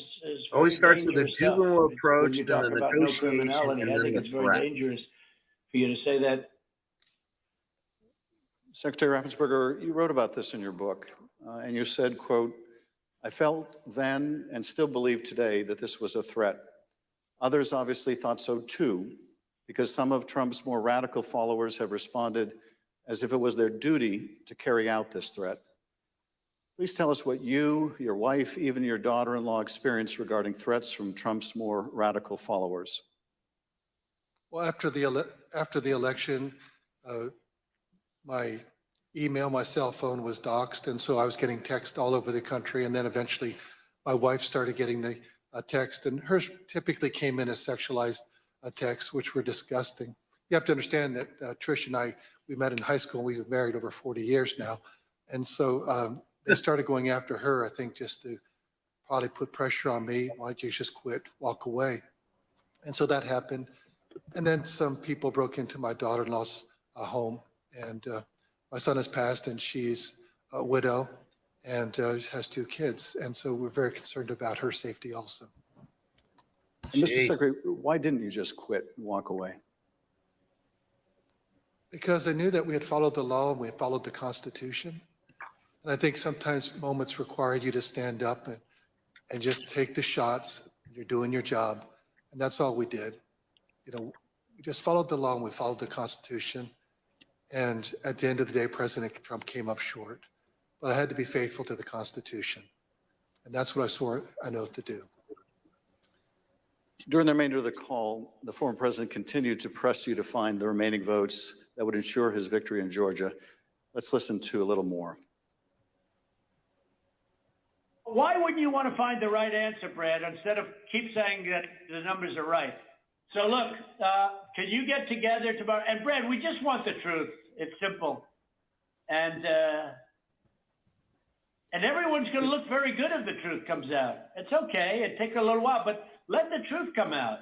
Always very starts with a dangerous stuff. juvenile When approach, you then talk the about no negotiation, criminality, and I then think the it's very threat. dangerous for you to say that. Secretary Raffensberger, you wrote about this in your book, and you said, quote, I felt then and still believe today that this was a threat. Others obviously thought so too, because some of Trump's more radical followers have responded as if it was their duty to carry out this threat. Please tell us what you, your wife, even your daughter-in-law experienced regarding threats from Trump's more radical followers. Well, after the election, my email, my cell phone was doxxed, and so I was getting text all over the country. And then eventually, my wife started getting the text, and hers typically came in as sexualized texts, which were disgusting. You have to understand that Trish and I, we met in high school, and we've been married over 40 years now, and so they started going after her, I think, just to probably put pressure on me. Why don't you just quit, walk away? And so that happened. And then some people broke into my daughter-in-law's home, and my son has passed, and she's a widow and has 2 kids. And so we're very concerned about her safety also. And Mr. Secretary, why didn't you just quit and walk away? Because I knew that we had followed the law and we had followed the Constitution. And I think sometimes moments require you to stand up and just take the shots. You're doing your job. And that's all we did. You know, we just followed the law and we followed the Constitution. And at the end of the day, President Trump came up short. But I had to be faithful to the Constitution. And that's what I swore an oath to do. During the remainder of the call, the former president continued to press you to find the remaining votes that would ensure his victory in Georgia. Let's listen to a little more. Why wouldn't you want to find the right answer, Brad, instead of keep saying that the numbers are right? So look, can you get together tomorrow? And Brad, we just want the truth. It's simple. And everyone's going to look very good if the truth comes out. It's okay. It takes a little while, but let the truth come out.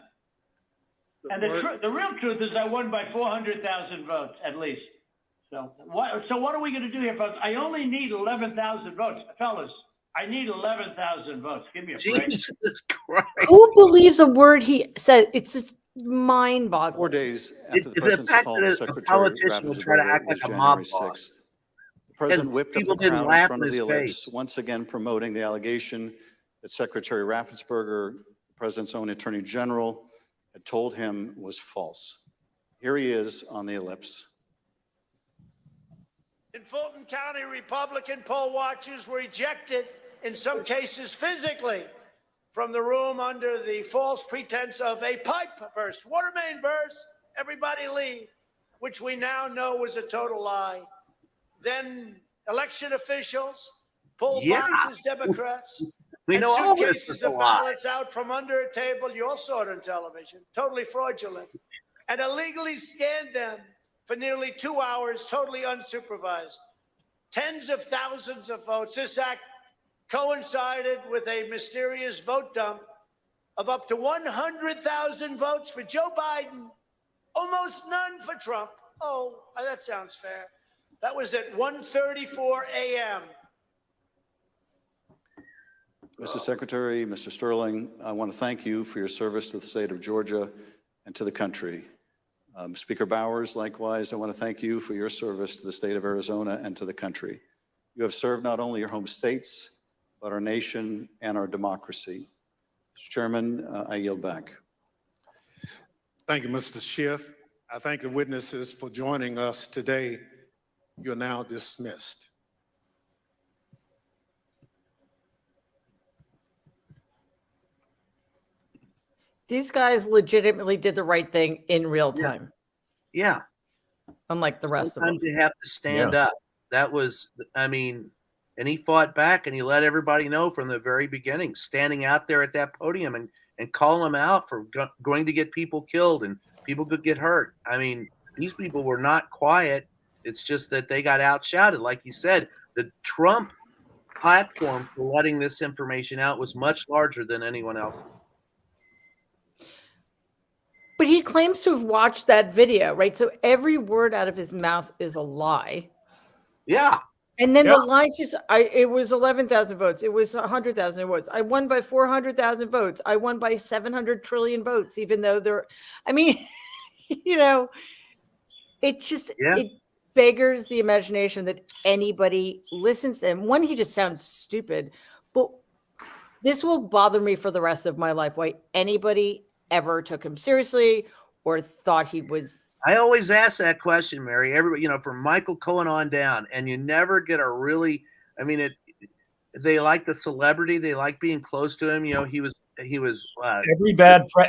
And the real truth is I won by 400,000 votes, at least. So what are we going to do here, folks? I only need 11,000 votes. Fellas, I need 11,000 votes. Give me a break. Jesus Christ. Who believes a word he said? It's just mind-boggling. 4 days after the president's call to Secretary Raffensberger was January 6th. The president whipped up the crowd in front of the ellipse, once again promoting the allegation that Secretary Raffensberger, the president's own attorney general, had told him was false. Here he is on the ellipse. In Fulton County, Republican poll watchers were ejected, in some cases physically, from the room under the false pretense of a pipe burst, water main burst, everybody leave, which we now know was a total lie. then election officials, poll Yeah. boxes, Democrats, We and know all this suitcases is a of lie. ballots out from under a table. You all saw it on television. Totally fraudulent. And illegally scanned them for nearly 2 hours, totally unsupervised. Tens of thousands of votes. This act coincided with a mysterious vote dump of up to 100,000 votes for Joe Biden, almost none for Trump. Oh, that sounds fair. That was at 1:34 a.m. Mr. Secretary, Mr. Sterling, I want to thank you for your service to the state of Georgia and to the country. Speaker Bowers, likewise, I want to thank you for your service to the state of Arizona and to the country. You have served not only your home states, but our nation and our democracy. Mr. Chairman, I yield back. Thank you, Mr. Schiff. I thank the witnesses for joining us today. You're now dismissed. These guys legitimately did the right thing in real time. Yeah. Unlike the rest Sometimes of them. you have to stand up. That was, I mean, and he fought back and he let everybody know from the very beginning, standing out there at that podium and calling them out for going to get people killed and people could get hurt. I mean, these people were not quiet. It's just that they got outshouted. Like you said, the Trump platform for letting this information out was much larger than anyone else. But he claims to have watched that video, right? So every word out of his mouth is a lie. Yeah. And then the lies just, it was 11,000 votes. It was 100,000 votes. I won by 400,000 votes. I won by 700 trillion votes, even though I mean, you know, it just, it beggars the imagination that anybody listens to him. One, he just sounds stupid, but this will bother me for the rest of my life. Why anybody ever took him seriously or thought he was. I always ask that question, Mary. Everybody, you know, from Michael Cohen on down, and you never get a really. I mean, they like the celebrity. They like being close to him. You know, he was.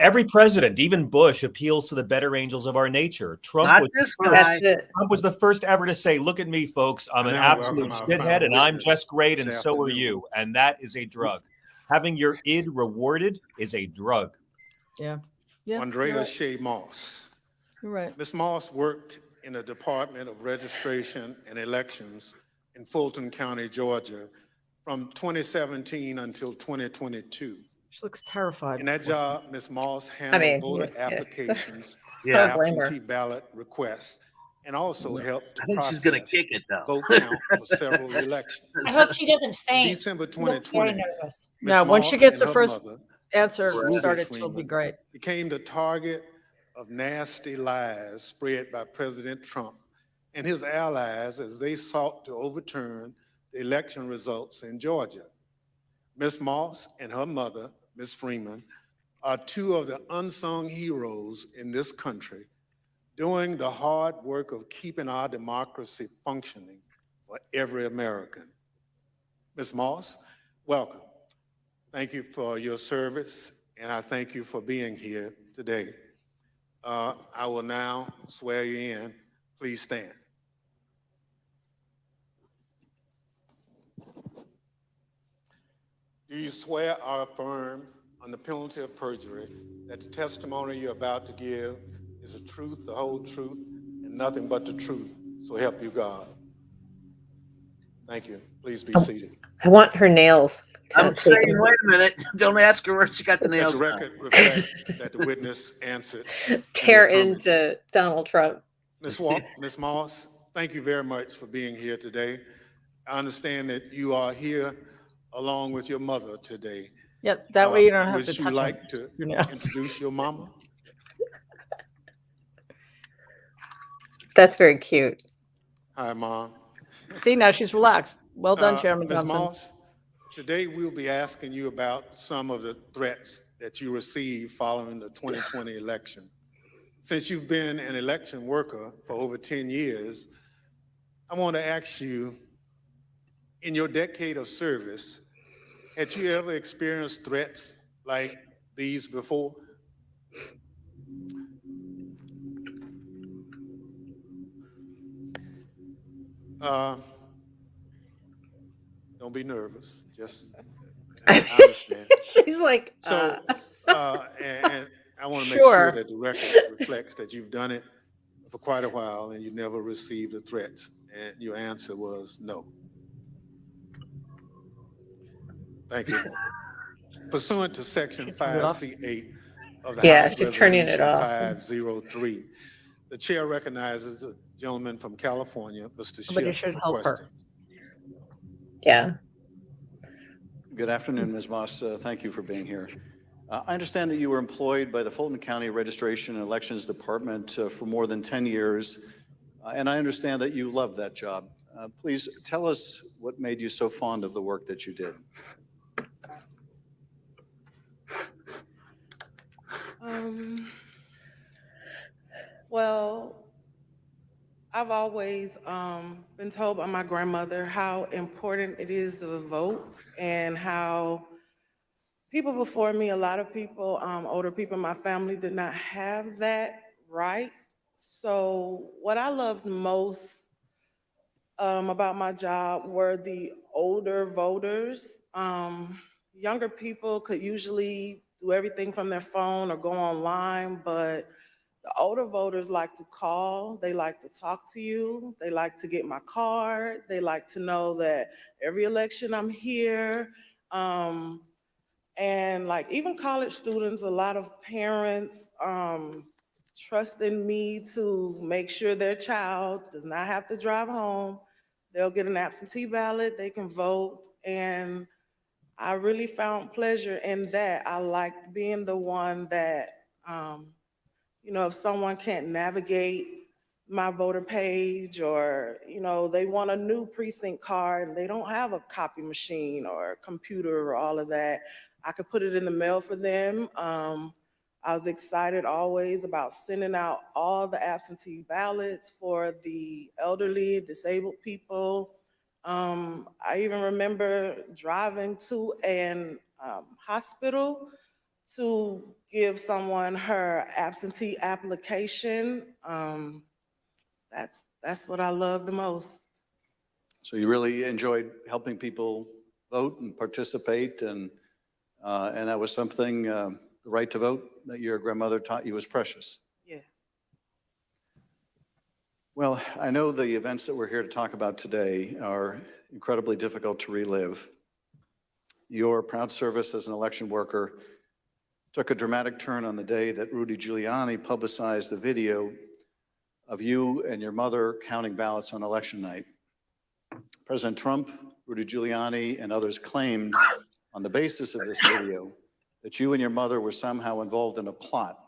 Every president, even Bush, appeals to the better angels of our nature. Trump was the first ever to say, "Look at me, folks. I'm an absolute shithead, and I'm just great, and so are you." And that is a drug. Having your id rewarded is a drug. Yeah. Andrea Shea Moss. You're right. Ms. Moss worked in the Department of Registration and Elections in Fulton County, Georgia, from 2017 until 2022. She looks terrified. In that job, Ms. Moss handled voter applications, absentee ballot requests, and also helped to process she's gonna kick it, though. vote count for several elections. I hope she doesn't faint. December She looks very 2020. nervous. No, once she gets the first answer Ruby started, she'll Freeman, be great. became the target of nasty lies spread by President Trump and his allies as they sought to overturn the election results in Georgia. Ms. Moss and her mother, Ms. Freeman, are two of the unsung heroes in this country, doing the hard work of keeping our democracy functioning for every American. Ms. Moss, welcome. Thank you for your service, and I thank you for being here today. I will now swear you in. Please stand. Do you swear or affirm on the penalty of perjury that the testimony you're about to give is the truth, the whole truth, and nothing but the truth? So help you God. Thank you. Please be seated. I want her nails. I'm saying, wait a minute. Don't ask her where she got the Let nails. the record reflect that the witness answered. Tear into Donald Trump. Ms. Moss, thank you very much for being here today. I understand that you are here along with your mother today. Yeah, that way you don't have to Would you touch like to your nails. introduce your mama? That's very cute. Hi, Mom. See, now she's relaxed. Well done, Chairman Ms. Thompson. Moss, today we'll be asking you about some of the threats that you received following the 2020 election. Since you've been an election worker for over 10 years, I want to ask you, in your decade of service, had you ever experienced threats like these before? Don't be nervous. Just, I understand. She's like, So, and I want to make sure sure. that the record reflects that you've done it for quite a while and you never received a threat. And your answer was no. Thank you. Pursuant to Section 5C8 of the Yeah, House she's turning it Resolution off. 503, the chair recognizes the gentleman from California, Mr. Somebody Schiff, should for help her. questions. Yeah. Good afternoon, Ms. Moss. Thank you for being here. I understand that you were employed by the Fulton County Registration and Elections Department for more than 10 years, and I understand that you love that job. Please tell us what made you so fond of the work that you did. Well, I've always been told by my grandmother how important it is to vote and how people before me, a lot of people, older people in my family did not have that right. So what I loved most about my job were the older voters. Younger people could usually do everything from their phone or go online, but the older voters like to call, they like to talk to you, they like to get my card, they like to know that every election I'm here. And like even college students, a lot of parents trust in me to make sure their child does not have to drive home. They'll get an absentee ballot, they can vote, and I really found pleasure in that. I liked being the one that, if someone can't navigate my voter page or, they want a new precinct card and they don't have a copy machine or a computer or all of that, I could put it in the mail for them. I was excited always about sending out all the absentee ballots for the elderly, disabled people. I even remember driving to an hospital to give someone her absentee application. That's what I love the most. So you really enjoyed helping people vote and participate, and that was something, the right to vote that your grandmother taught you was precious. Yeah. Well, I know the events that we're here to talk about today are incredibly difficult to relive. Your proud service as an election worker took a dramatic turn on the day that Rudy Giuliani publicized a video of you and your mother counting ballots on election night. President Trump, Rudy Giuliani, and others claimed on the basis of this video that you and your mother were somehow involved in a plot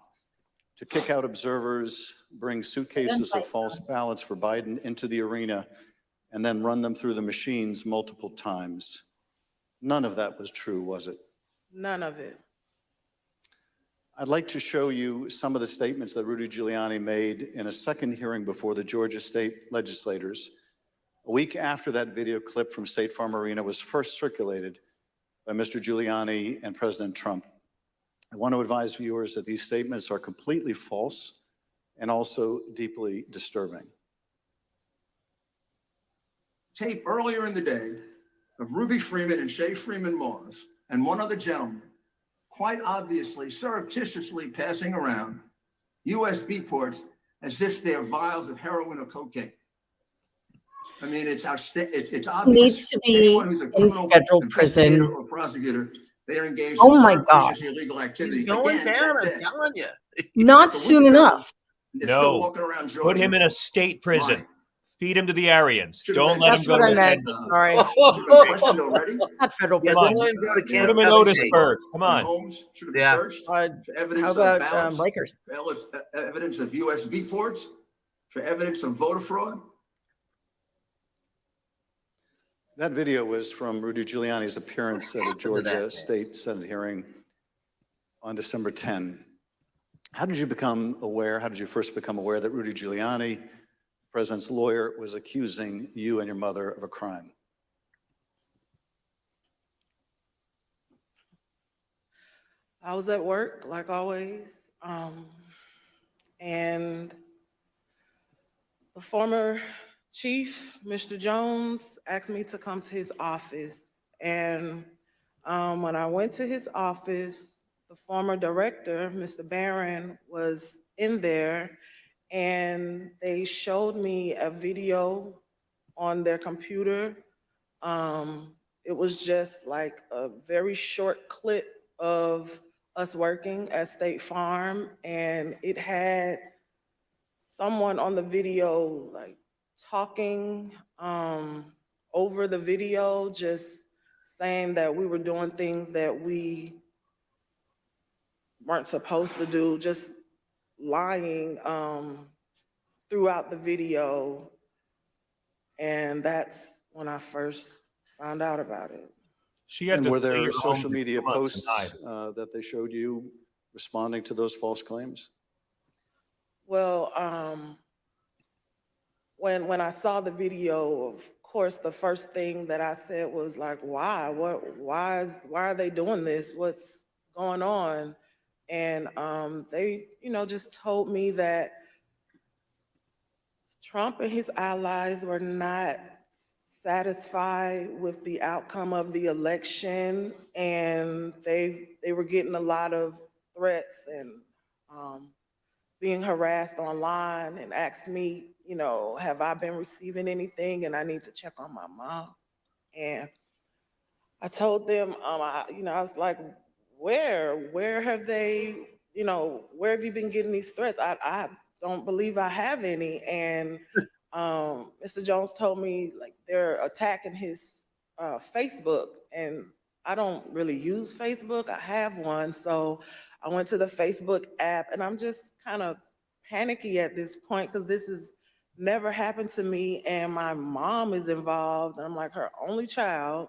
to kick out observers, bring suitcases of false ballots for Biden into the arena, and then run them through the machines multiple times. None of that was true, was it? None of it. I'd like to show you some of the statements that Rudy Giuliani made in a second hearing before the Georgia state legislators, a week after that video clip from State Farm Arena was first circulated by Mr. Giuliani and President Trump. I want to advise viewers that these statements are completely false and also deeply disturbing. Tape earlier in the day of Ruby Freeman and Shay Freeman Moss and one other gentleman quite obviously surreptitiously passing around USB ports as if they're vials of heroin or cocaine. I mean, it's obvious. Needs to be Anyone who's a in criminal federal investigator prison. or prosecutor, they are engaged Oh in my God. surreptitious illegal activity. He's going Again, down, that I'm day. telling you. Not soon enough. They're still No. walking around Put him Georgia. in a state prison. Right. Feed him to the Aryans. Should've Don't been- let him That's go what to I meant. Sorry. Should've been questioned already. Not federal Yeah, prison. don't let him go to Put Camp him in Covington. Otisburg. Come And on. homes should have been Yeah. searched for evidence How of about ballots, Rikers? for evidence of USB ports, for evidence of voter fraud. That video was from Rudy Giuliani's appearance at a Georgia State Senate hearing on December 10. How did you first become aware that Rudy Giuliani, the president's lawyer, was accusing you and your mother of a crime? I was at work, like always, and the former Chief, Mr. Jones, asked me to come to his office. And when I went to his office, the former director, Mr. Barron, was in there, and they showed me a video on their computer. It was just like a very short clip of us working at State Farm, and it had someone on the video like talking over the video, just saying that we were doing things that we weren't supposed to do, just lying throughout the video. And that's when I first found out about it. She had And to were flee there your home social for media 2 months and posts hide. that they showed you responding to those false claims? Well, when I saw the video, of course, the first thing that I said was like, why? Why are they doing this? What's going on? And they, just told me that Trump and his allies were not satisfied with the outcome of the election, and they were getting a lot of threats and being harassed online, and asked me, have I been receiving anything, and I need to check on my mom. And I told them, I was like, where have they, where have you been getting these threats? I don't believe I have any. And Mr. Jones told me like they're attacking his Facebook, and I don't really use Facebook. I have one. So I went to the Facebook app, and I'm just kind of panicky at this point because this has never happened to me, and my mom is involved, and I'm like her only child.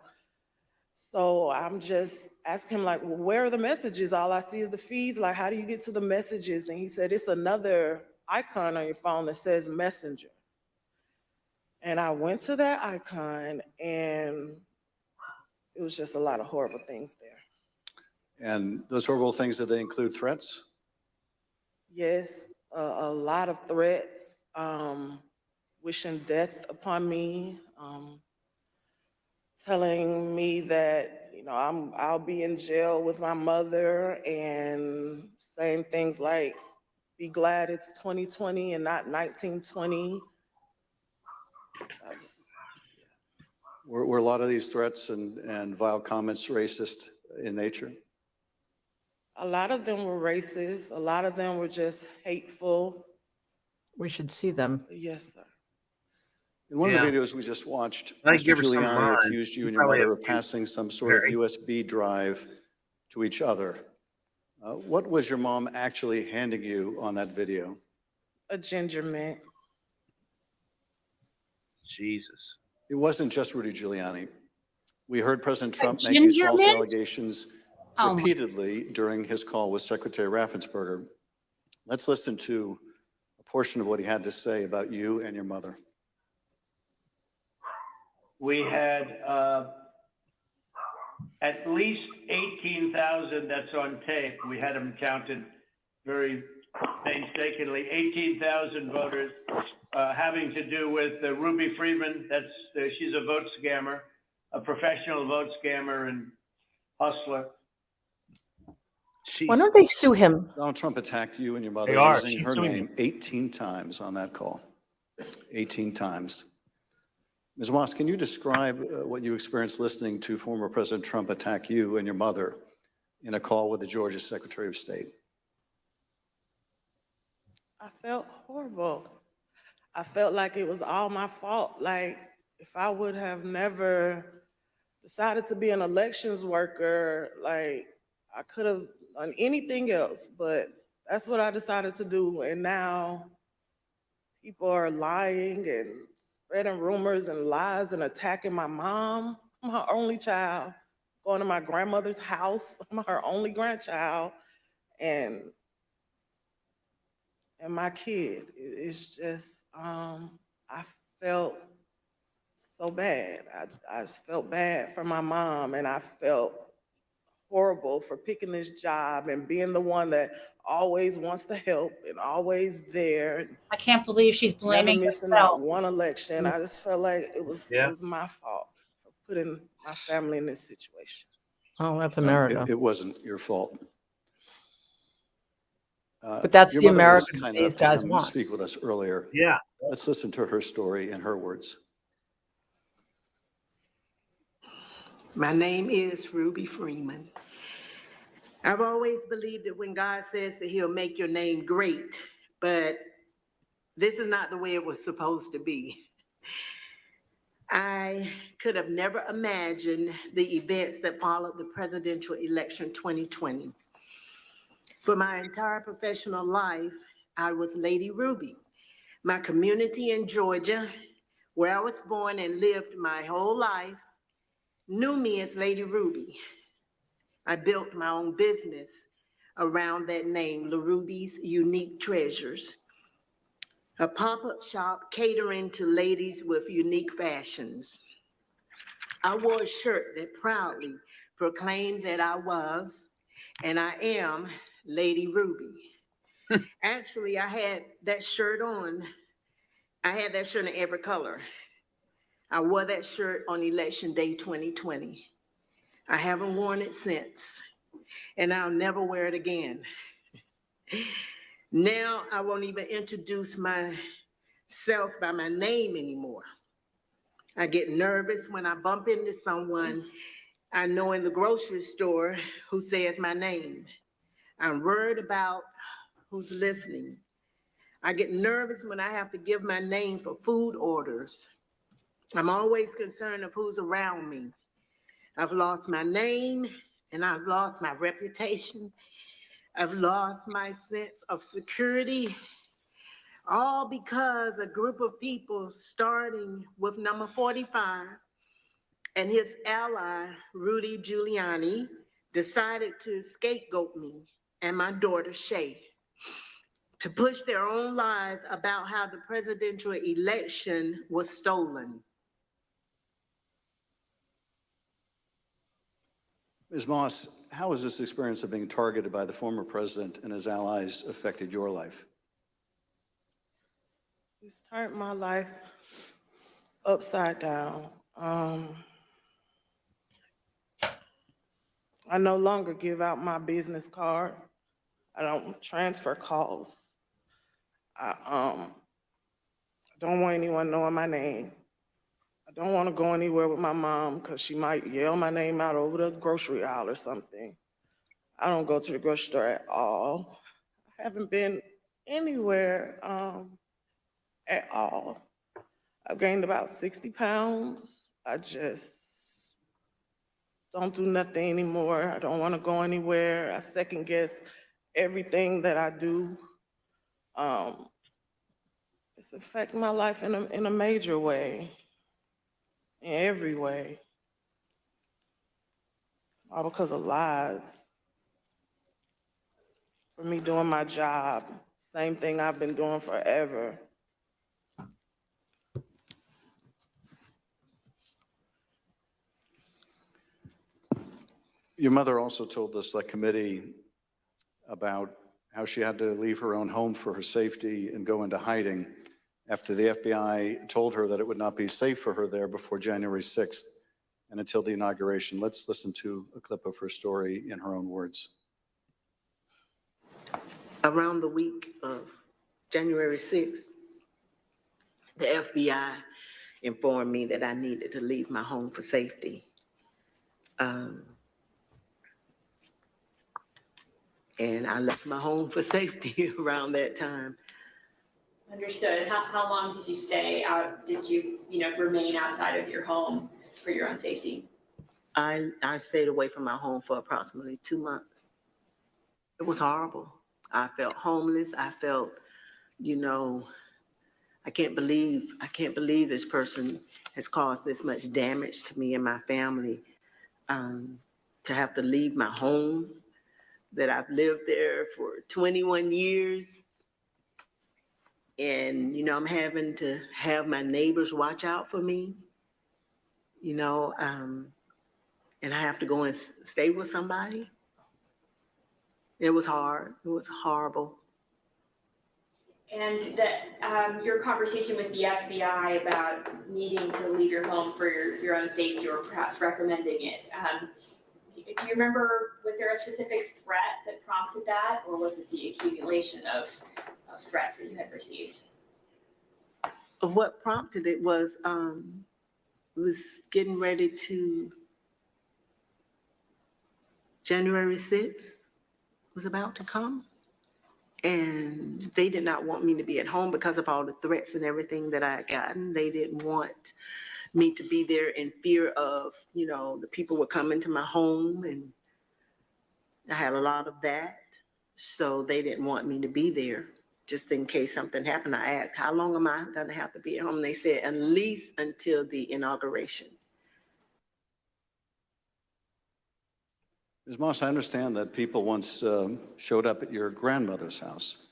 So I'm just asking him, like, well, where are the messages? All I see is the feeds. Like, how do you get to the messages? And he said, it's another icon on your phone that says Messenger. And I went to that icon, and it was just a lot of horrible things there. And those horrible things, did they include threats? Yes, a lot of threats, wishing death upon me, telling me that, I'll be in jail with my mother, and saying things like, be glad it's 2020 and not 1920. Were a lot of these threats and vile comments racist in nature? A lot of them were racist. A lot of them were just hateful. We should see them. Yes, sir. In one of the videos we just watched, I Mr. give her some Giuliani mine. accused you You and your probably mother have of two. passing some sort of Very. USB drive to each other. What was your mom actually handing you on that video? A ginger mint. Jesus. It wasn't just Rudy Giuliani. We heard President Trump make these ginger false mint? allegations Oh my- repeatedly during his call with Secretary Raffensberger. Let's listen to a portion of what he had to say about you and your mother. We had at least 18,000, that's on tape. We had them counted very painstakingly, 18,000 voters having to do with Ruby Freeman. She's a vote scammer, a professional vote scammer and hustler. Why don't they sue him? Donald Trump attacked you and your mother They are. using She's her suing name 18 times on that call. 18 times. Ms. Moss, can you describe what you experienced listening to former President Trump attack you and your mother in a call with the Georgia Secretary of State? I felt horrible. I felt like it was all my fault. Like, if I would have never decided to be an elections worker, like, I could have done anything else, but that's what I decided to do. And now people are lying and spreading rumors and lies and attacking my mom. I'm her only child. Going to my grandmother's house. I'm her only grandchild. And my kid. It's just, I felt so bad. I just felt bad for my mom, and I felt horrible for picking this job and being the one that always wants to help and always there. I can't believe she's Never blaming missing herself. out one election. I just felt like it was my fault for putting my family in this situation. Oh, that's America. It wasn't your fault. But that's Your the mother was America kind enough these to guys come want. speak with us earlier. Yeah. Let's listen to her story in her words. My name is Ruby Freeman. I've always believed that when God says that he'll make your name great, but this is not the way it was supposed to be. I could have never imagined the events that followed the presidential election 2020. For my entire professional life, I was Lady Ruby. My community in Georgia, where I was born and lived my whole life, knew me as Lady Ruby. I built my own business around that name, LaRuby's Unique Treasures, a pop-up shop catering to ladies with unique fashions. I wore a shirt that proudly proclaimed that I was, and I am, Lady Ruby. Actually, I had that shirt on. I had that shirt in every color. I wore that shirt on Election Day 2020. I haven't worn it since, and I'll never wear it again. Now I won't even introduce myself by my name anymore. I get nervous when I bump into someone I know in the grocery store who says my name. I'm worried about who's listening. I get nervous when I have to give my name for food orders. I'm always concerned of who's around me. I've lost my name and I've lost my reputation. I've lost my sense of security, all because a group of people starting with number 45 and his ally, Rudy Giuliani, decided to scapegoat me and my daughter, Shay, to push their own lies about how the presidential election was stolen. Ms. Moss, how has this experience of being targeted by the former president and his allies affected your life? It's turned my life upside down. I no longer give out my business card. I don't transfer calls. I don't want anyone knowing my name. I don't want to go anywhere with my mom because she might yell my name out over the grocery aisle or something. I don't go to the grocery store at all. I haven't been anywhere at all. I've gained about 60 pounds. I just don't do nothing anymore. I don't want to go anywhere. I second guess everything that I do. It's affecting my life in a major way, in every way, all because of lies. For me doing my job, same thing I've been doing forever. Your mother also told this committee about how she had to leave her own home for her safety and go into hiding after the FBI told her that it would not be safe for her there before January 6th and until the inauguration. Let's listen to a clip of her story in her own words. Around the week of January 6th, the FBI informed me that I needed to leave my home for safety. And I left my home for safety around that time. Understood. How long did you stay out? Did you, remain outside of your home for your own safety? I stayed away from my home for approximately 2 months. It was horrible. I felt homeless. I felt, I can't believe this person has caused this much damage to me and my family. To have to leave my home, that I've lived there for 21 years. And, I'm having to have my neighbors watch out for me. and I have to go and stay with somebody. It was hard. It was horrible. And that your conversation with the FBI about needing to leave your home for your own safety, or perhaps recommending it. Do you remember, was there a specific threat that prompted that, or was it the accumulation of threats that you had received? What prompted it was getting ready to, January 6th was about to come. And they did not want me to be at home because of all the threats and everything that I had gotten. They didn't want me to be there in fear of, you know, the people would come into my home, and I had a lot of that. So they didn't want me to be there just in case something happened. I asked, how long am I going to have to be at home? They said at least until the inauguration. Ms. Moss, I understand that people once showed up at your grandmother's house.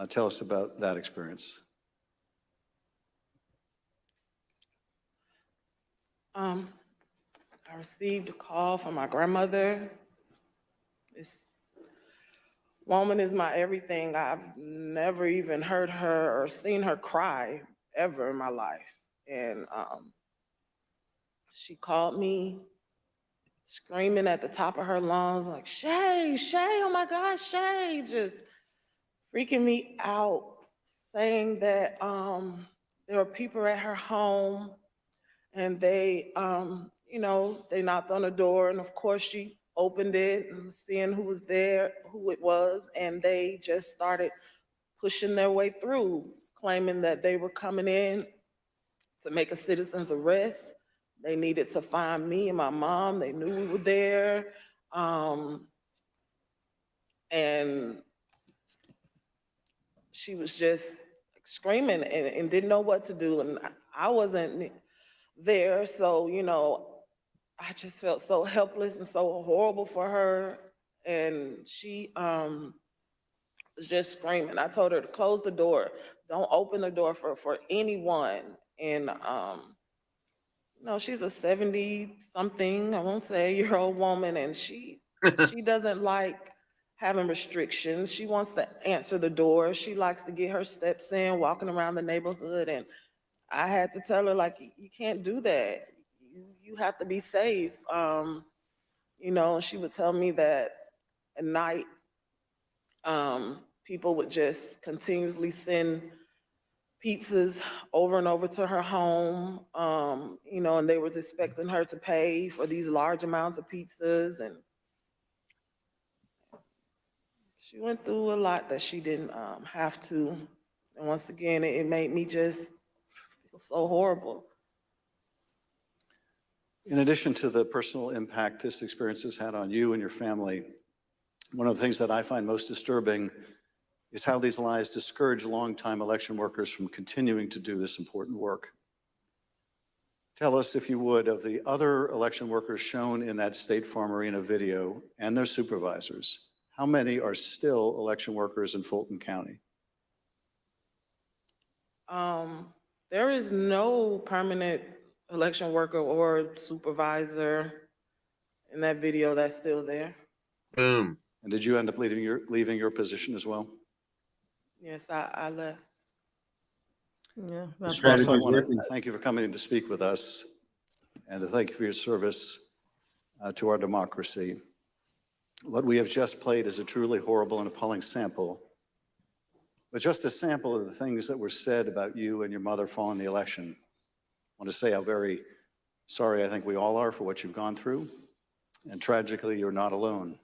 Tell us about that experience. I received a call from my grandmother. This woman is my everything. I've never even heard her or seen her cry ever in my life. And she called me screaming at the top of her lungs, like, Shay, oh my God, Shay, just freaking me out, saying that there were people at her home, and they, you know, they knocked on the door, and of course she opened it and seeing who was there, who it was, and they just started pushing their way through, claiming that they were coming in to make a citizen's arrest. They needed to find me and my mom. They knew we were there. And she was just screaming and didn't know what to do. And I wasn't there. So, you know, I just felt so helpless and so horrible for her. And she was just screaming. I told her to close the door. Don't open the door for anyone. And, you know, she's a 70-something, I won't say year-old woman, and she doesn't like having restrictions. She wants to answer the door. She likes to get her steps in, walking around the neighborhood. And I had to tell her, like, you can't do that. You have to be safe. You know, she would tell me that at night, people would just continuously send pizzas over and over to her home, you know, and they was expecting her to pay for these large amounts of pizzas, and she went through a lot that she didn't have to. And once again, it made me just feel so horrible. In addition to the personal impact this experience has had on you and your family, one of the things that I find most disturbing is how these lies discourage longtime election workers from continuing to do this important work. Tell us, if you would, of the other election workers shown in that State Farm Arena video and their supervisors. How many are still election workers in Fulton County? There is no permanent election worker or supervisor in that video that's still there. Boom. And did you end up leaving your position as well? Yes, I left. Yeah, Mr. Moss, I want to thank you for coming in to speak with us, and to thank you for your service to our democracy. What we have just played is a truly horrible and appalling sample, but just a sample of the things that were said about you and your mother following the election. I want to say how very sorry I think we all are for what you've gone through, and tragically, you're not alone.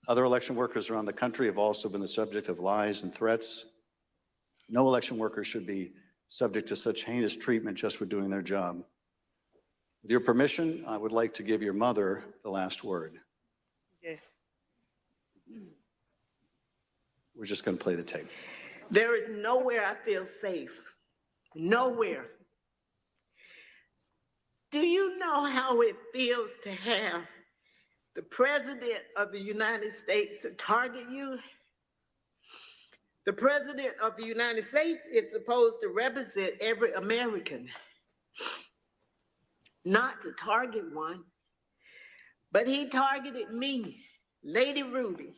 Other election workers around the country have also been the subject of lies and threats. No election worker should be subject to such heinous treatment just for doing their job. With your permission, I would like to give your mother the last word. Yes. We're just going to play the tape. There is nowhere I feel safe. Nowhere. Do you know how it feels to have the President of the United States to target you? The President of the United States is supposed to represent every American, not to target one. But he targeted me, Lady Ruby,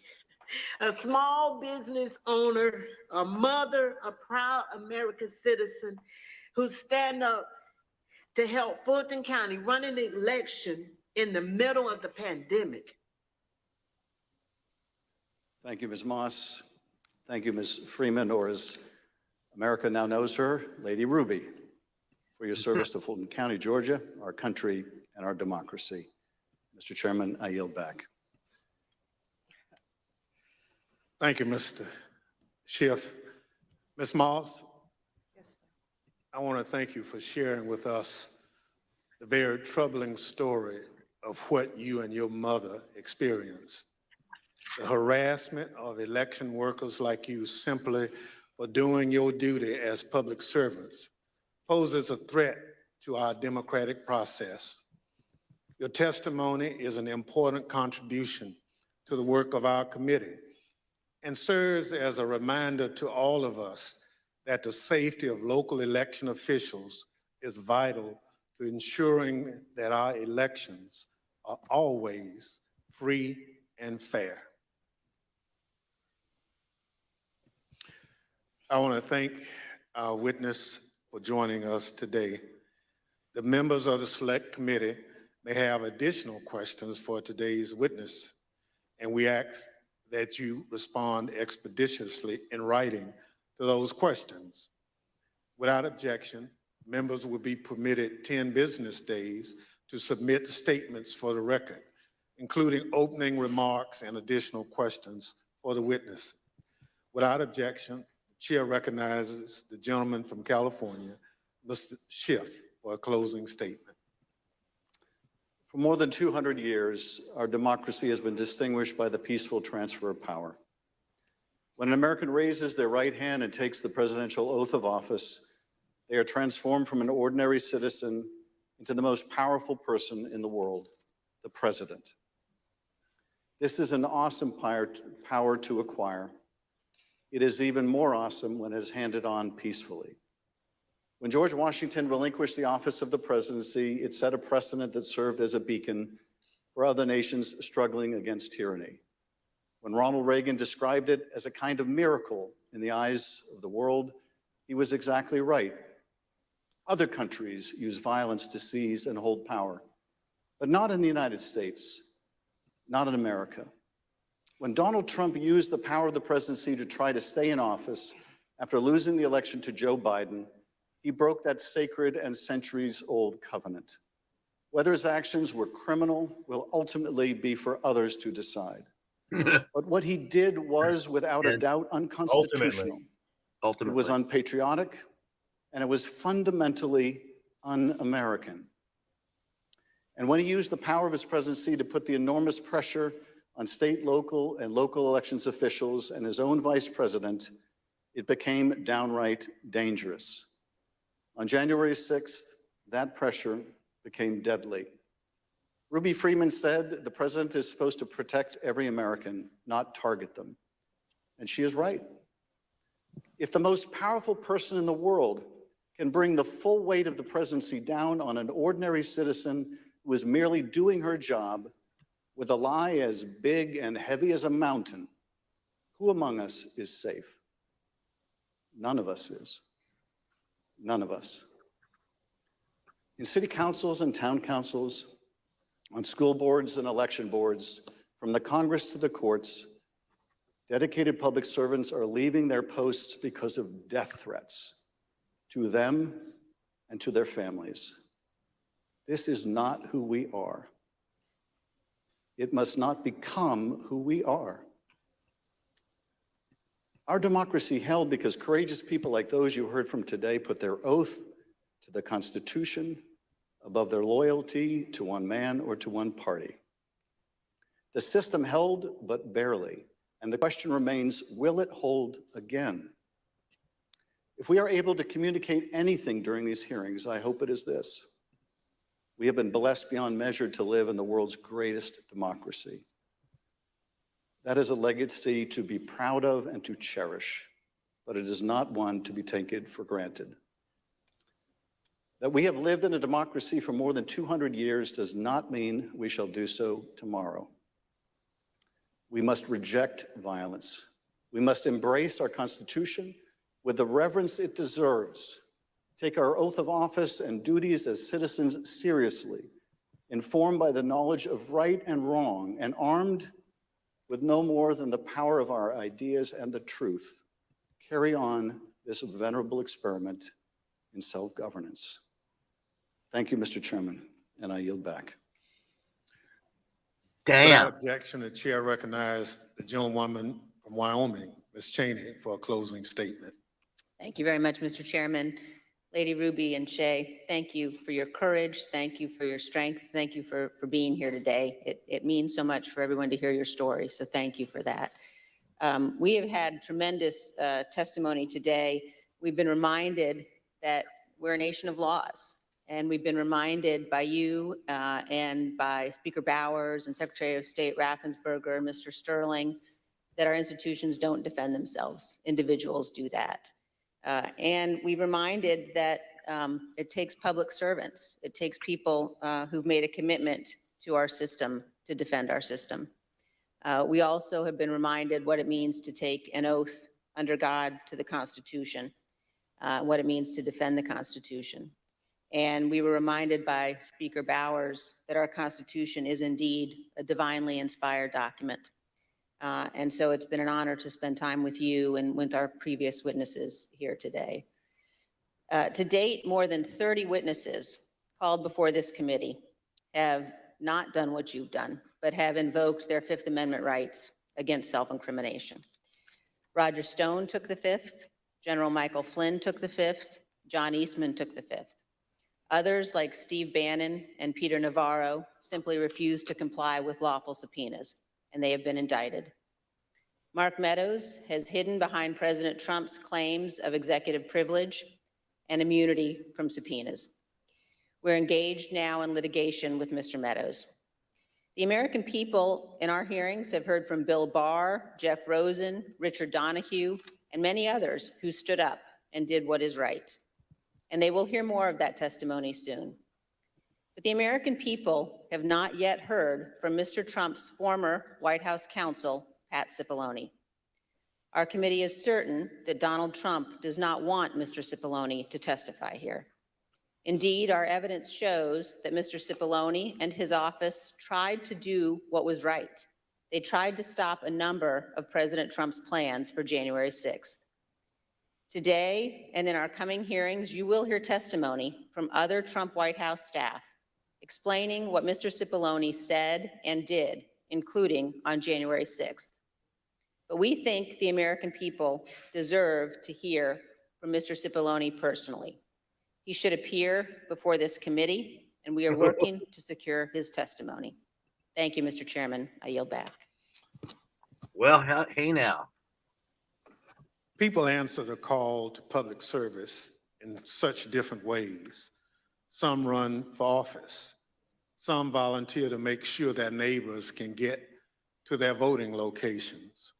a small business owner, a mother, a proud American citizen who stand up to help Fulton County run an election in the middle of the pandemic. Thank you, Ms. Moss. Thank you, Ms. Freeman, or as America now knows her, Lady Ruby, for your service to Fulton County, Georgia, our country, and our democracy. Mr. Chairman, I yield back. Thank you, Mr. Schiff. Ms. Moss, I want to thank you for sharing with us the very troubling story of what you and your mother experienced. The harassment of election workers like you simply for doing your duty as public servants poses a threat to our democratic process. Your testimony is an important contribution to the work of our committee and serves as a reminder to all of us that the safety of local election officials is vital to ensuring that our elections are always free and fair. I want to thank our witness for joining us today. The members of the Select Committee may have additional questions for today's witness, and we ask that you respond expeditiously in writing to those questions. Without objection, members will be permitted 10 business days to submit statements for the record, including opening remarks and additional questions for the witness. Without objection, the chair recognizes the gentleman from California, Mr. Schiff, for a closing statement. For more than 200 years, our democracy has been distinguished by the peaceful transfer of power. When an American raises their right hand and takes the presidential oath of office, they are transformed from an ordinary citizen into the most powerful person in the world, the president. This is an awesome power to acquire. It is even more awesome when it is handed on peacefully. When George Washington relinquished the office of the presidency, it set a precedent that served as a beacon for other nations struggling against tyranny. When Ronald Reagan described it as a kind of miracle in the eyes of the world, he was exactly right. Other countries use violence to seize and hold power, but not in the United States, not in America. When Donald Trump used the power of the presidency to try to stay in office after losing the election to Joe Biden, he broke that sacred and centuries-old covenant. Whether his actions were criminal will ultimately be for others to decide. But what he did was, without a doubt, unconstitutional. Ultimately. It was unpatriotic, and it was fundamentally un-American. And when he used the power of his presidency to put the enormous pressure on state, local, and local elections officials and his own vice president, it became downright dangerous. On January 6th, that pressure became deadly. Ruby Freeman said the president is supposed to protect every American, not target them. And she is right. If the most powerful person in the world can bring the full weight of the presidency down on an ordinary citizen who is merely doing her job with a lie as big and heavy as a mountain, who among us is safe? None of us is. None of us. In city councils and town councils, on school boards and election boards, from the Congress to the courts, dedicated public servants are leaving their posts because of death threats to them and to their families. This is not who we are. It must not become who we are. Our democracy held because courageous people like those you heard from today put their oath to the Constitution above their loyalty to one man or to one party. The system held, but barely, and the question remains, will it hold again? If we are able to communicate anything during these hearings, I hope it is this: we have been blessed beyond measure to live in the world's greatest democracy. That is a legacy to be proud of and to cherish, but it is not one to be taken for granted. That we have lived in a democracy for more than 200 years does not mean we shall do so tomorrow. We must reject violence. We must embrace our Constitution with the reverence it deserves, take our oath of office and duties as citizens seriously, informed by the knowledge of right and wrong, and armed with no more than the power of our ideas and the truth, carry on this venerable experiment in self-governance. Thank you, Mr. Chairman, and I yield back. Without objection, the chair recognizes the gentlewoman from Wyoming, Ms. Cheney, for a closing statement. Thank you very much, Mr. Chairman. Lady Ruby and Shay, thank you for your courage. Thank you for your strength. Thank you for being here today. It means so much for everyone to hear your story, so thank you for that. We have had tremendous testimony today. We've been reminded that we're a nation of laws, and we've been reminded by you and by Speaker Bowers and Secretary of State Raffensberger, Mr. Sterling, that our institutions don't defend themselves. Individuals do that. And we reminded that it takes public servants. It takes people who've made a commitment to our system to defend our system. We also have been reminded what it means to take an oath under God to the Constitution, what it means to defend the Constitution. And we were reminded by Speaker Bowers that our Constitution is indeed a divinely inspired document. And so it's been an honor to spend time with you and with our previous witnesses here today. To date, more than 30 witnesses called before this committee have not done what you've done, but have invoked their Fifth Amendment rights against self-incrimination. Roger Stone took the fifth, General Michael Flynn took the fifth, John Eastman took the fifth. Others, like Steve Bannon and Peter Navarro, simply refused to comply with lawful subpoenas, and they have been indicted. Mark Meadows has hidden behind President Trump's claims of executive privilege and immunity from subpoenas. We're engaged now in litigation with Mr. Meadows. The American people in our hearings have heard from Bill Barr, Jeff Rosen, Richard Donahue, and many others who stood up and did what is right. And they will hear more of that testimony soon. But the American people have not yet heard from Mr. Trump's former White House counsel, Pat Cipollone. Our committee is certain that Donald Trump does not want Mr. Cipollone to testify here. Indeed, our evidence shows that Mr. Cipollone and his office tried to do what was right. They tried to stop a number of President Trump's plans for January 6th. Today, and in our coming hearings, you will hear testimony from other Trump White House staff explaining what Mr. Cipollone said and did, including on January 6th. But we think the American people deserve to hear from Mr. Cipollone personally. He should appear before this committee, and we are working to secure his testimony. Thank you, Mr. Chairman. I yield back. Well, hey now. People answer the call to public service in such different ways. Some run for office. Some volunteer to make sure their neighbors can get to their voting locations.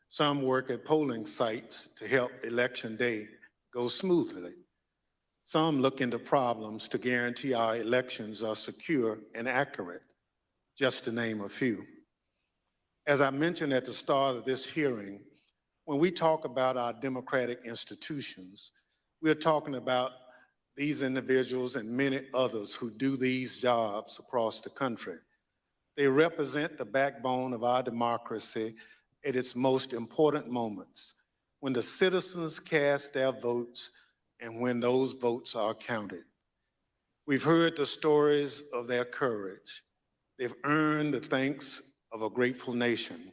Some work at polling sites to help election day go smoothly. Some look into problems to guarantee our elections are secure and accurate, just to name a few. As I mentioned at the start of this hearing, when we talk about our democratic institutions, we're talking about these individuals and many others who do these jobs across the country. They represent the backbone of our democracy at its most important moments, when the citizens cast their votes and when those votes are counted. We've heard the stories of their courage. They've earned the thanks of a grateful nation.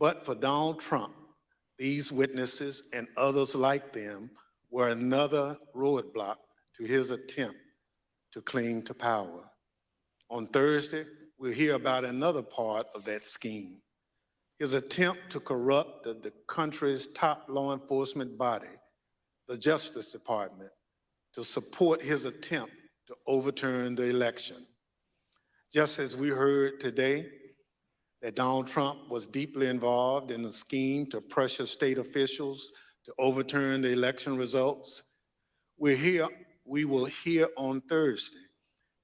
But for Donald Trump, these witnesses and others like them were another roadblock to his attempt to cling to power. On Thursday, we'll hear about another part of that scheme, his attempt to corrupt the country's top law enforcement body, the Justice Department, to support his attempt to overturn the election. Just as we heard today that Donald Trump was deeply involved in the scheme to pressure state officials to overturn the election results, we'll hear we will hear on Thursday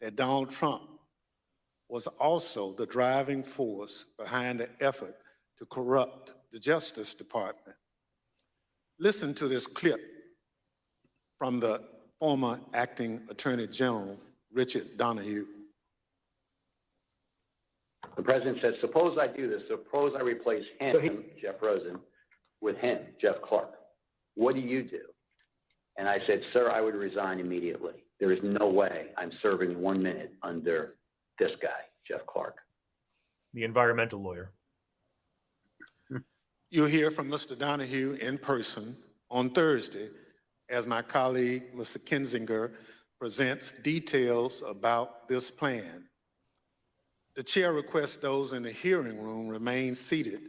that Donald Trump was also the driving force behind the effort to corrupt the Justice Department. Listen to this clip from the former acting Attorney General, Richard Donahue. The president says, suppose I do this, suppose I replace him, Jeff Rosen, with him, Jeff Clark. What do you do? And I said, sir, I would resign immediately. There is no way I'm serving 1 minute under this guy, Jeff Clark. The environmental lawyer. You'll hear from Mr. Donahue in person on Thursday as my colleague, Mr. Kinzinger, presents details about this plan. The chair requests those in the hearing room remain seated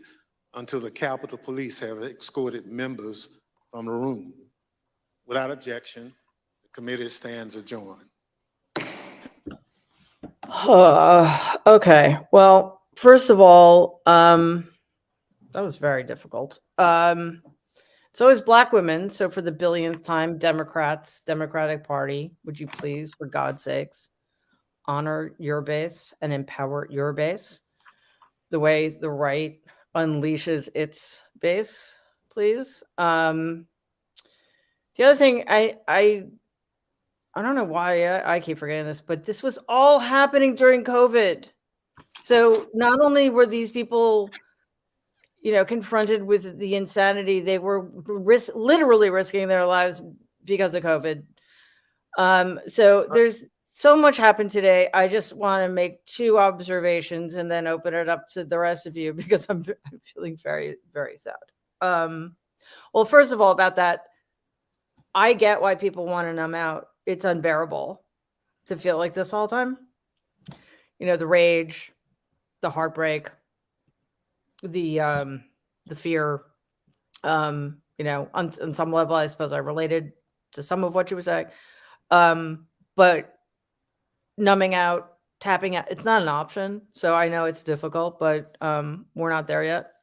until the Capitol Police have escorted members from the room. Without objection, the committee stands adjourned. Okay. Well, first of all, that was very difficult. So is Black women. So for the billionth time, Democrats, Democratic Party, would you please, for God's sakes, honor your base and empower your base the way the right unleashes its base, please. The other thing, I don't know why I keep forgetting this, but this was all happening during COVID. So not only were these people, confronted with the insanity, they were literally risking their lives because of COVID. So there's so much happened today. I just want to make 2 observations and then open it up to the rest of you because I'm feeling very, very sad. Well, first of all, about that, I get why people want to numb out. It's unbearable to feel like this all the time. The rage, the heartbreak, the fear. On some level, I suppose I related to some of what you were saying. But numbing out, tapping out, it's not an option. So I know it's difficult, but we're not there yet.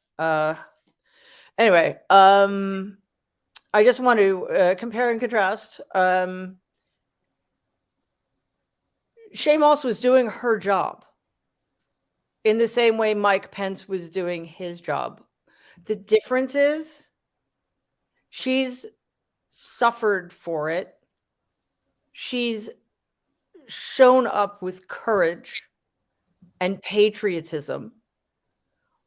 Anyway, I just want to compare and contrast. Shaye Moss was doing her job in the same way Mike Pence was doing his job. The difference is she's suffered for it. She's shown up with courage and patriotism,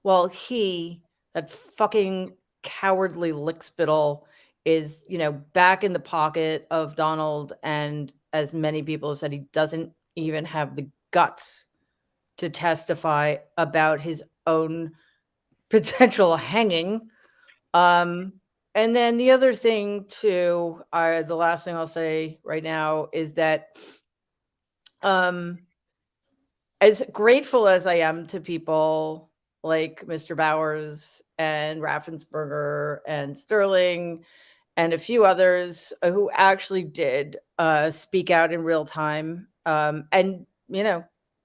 while he, that fucking cowardly lickspittle, is, back in the pocket of Donald. And as many people have said, he doesn't even have the guts to testify about his own potential hanging. And then the other thing too, the last thing I'll say right now is that as grateful as I am to people like Mr. Bowers and Raffensberger and Sterling and a few others who actually did speak out in real time and,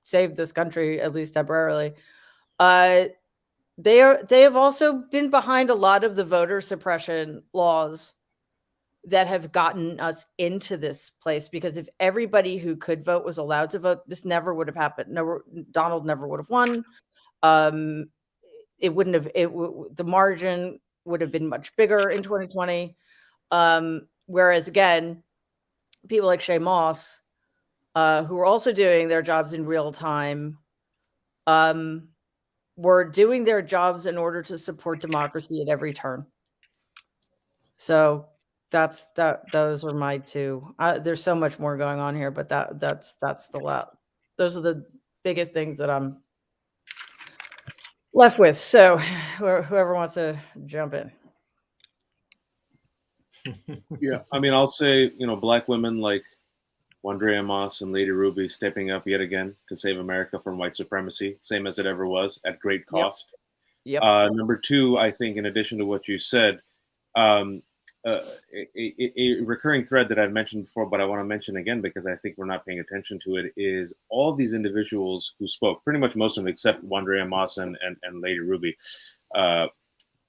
save this country, at least temporarily, they have also been behind a lot of the voter suppression laws that have gotten us into this place, because if everybody who could vote was allowed to vote, this never would have happened. No, Donald never would have won. It wouldn't have, the margin would have been much bigger in 2020. Whereas again, people like Shaye Moss, who are also doing their jobs in real time, were doing their jobs in order to support democracy at every turn. So those are my 2. There's so much more going on here, but that's those are the biggest things that I'm left with. So whoever wants to jump in. Yeah, I mean, I'll say, Black women like Wandrea Moss and Lady Ruby stepping up yet again to save America from white supremacy, same as it ever was, at great cost. Yep. Number 2, I think, in addition to what you said, a recurring thread that I've mentioned before, but I want to mention again because I think we're not paying attention to it, is all of these individuals who spoke, pretty much most of them except Wandrea Moss and Lady Ruby, are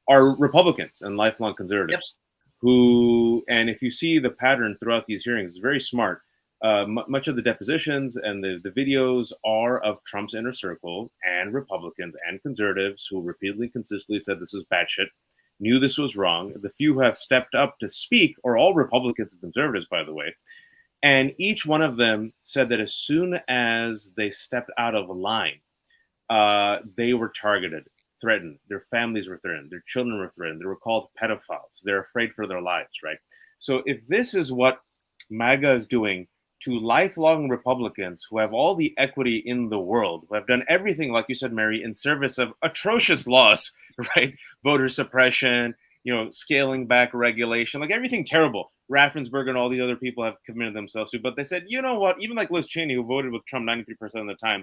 Republicans and lifelong conservatives who, and if you see the pattern throughout these hearings, it's very smart. Much of the depositions and the videos are of Trump's inner circle and Republicans and conservatives who repeatedly, consistently said this is bad shit, knew this was wrong. The few who have stepped up to speak are all Republicans and conservatives, by the way. And each one of them said that as soon as they stepped out of line, they were targeted, threatened. Their families were threatened. Their children were threatened. They were called pedophiles. They're afraid for their lives, right? So if this is what MAGA is doing to lifelong Republicans who have all the equity in the world, who have done everything, like you said, Mary, in service of atrocious laws, right? Voter suppression, scaling back regulation, like everything terrible. Raffensberger and all the other people have committed themselves to, but they said, you know what? Even like Liz Cheney, who voted with Trump 93% of the time,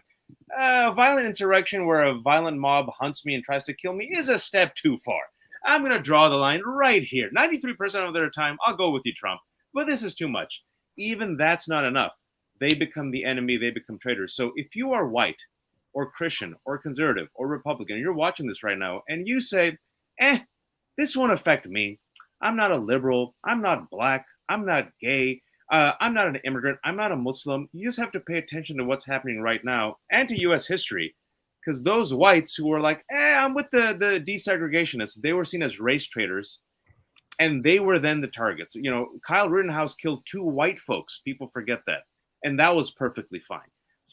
violent insurrection where a violent mob hunts me and tries to kill me is a step too far. I'm going to draw the line right here. 93% of their time, I'll go with you, Trump, but this is too much. Even that's not enough. They become the enemy. They become traitors. So if you are white or Christian or conservative or Republican, you're watching this right now, and you say, this won't affect me. I'm not a liberal. I'm not black. I'm not gay. I'm not an immigrant. I'm not a Muslim. You just have to pay attention to what's happening right now and to U.S. history, because those whites who were like, I'm with the desegregationists, they were seen as race traitors, and they were then the targets. Kyle Rittenhouse killed 2 white folks. People forget that. And that was perfectly fine.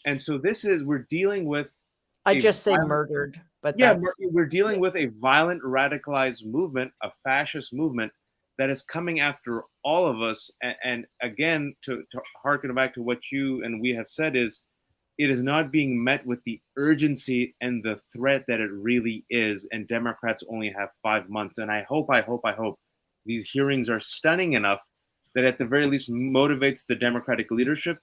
And so we're dealing with... I just say murdered, but yeah, we're dealing with a violent, radicalized movement, a fascist movement that is coming after all of us. And again, to harken back to what you and we have said, is it is not being met with the urgency and the threat that it really is. And Democrats only have 5 months. And I hope these hearings are stunning enough that at the very least motivates the Democratic leadership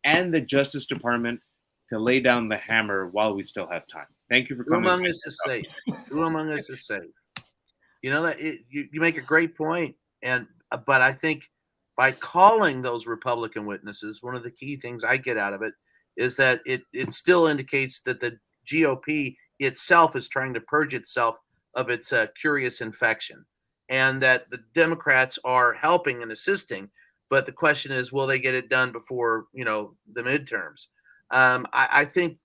and the Justice Department to lay down the hammer while we still have time. Thank you for coming. Who among us is safe? Who among us is safe? That you make a great point, but I think by calling those Republican witnesses, one of the key things I get out of it is that it still indicates that the GOP itself is trying to purge itself of its curious infection, and that the Democrats are helping and assisting. But the question is, will they get it done before the midterms? I think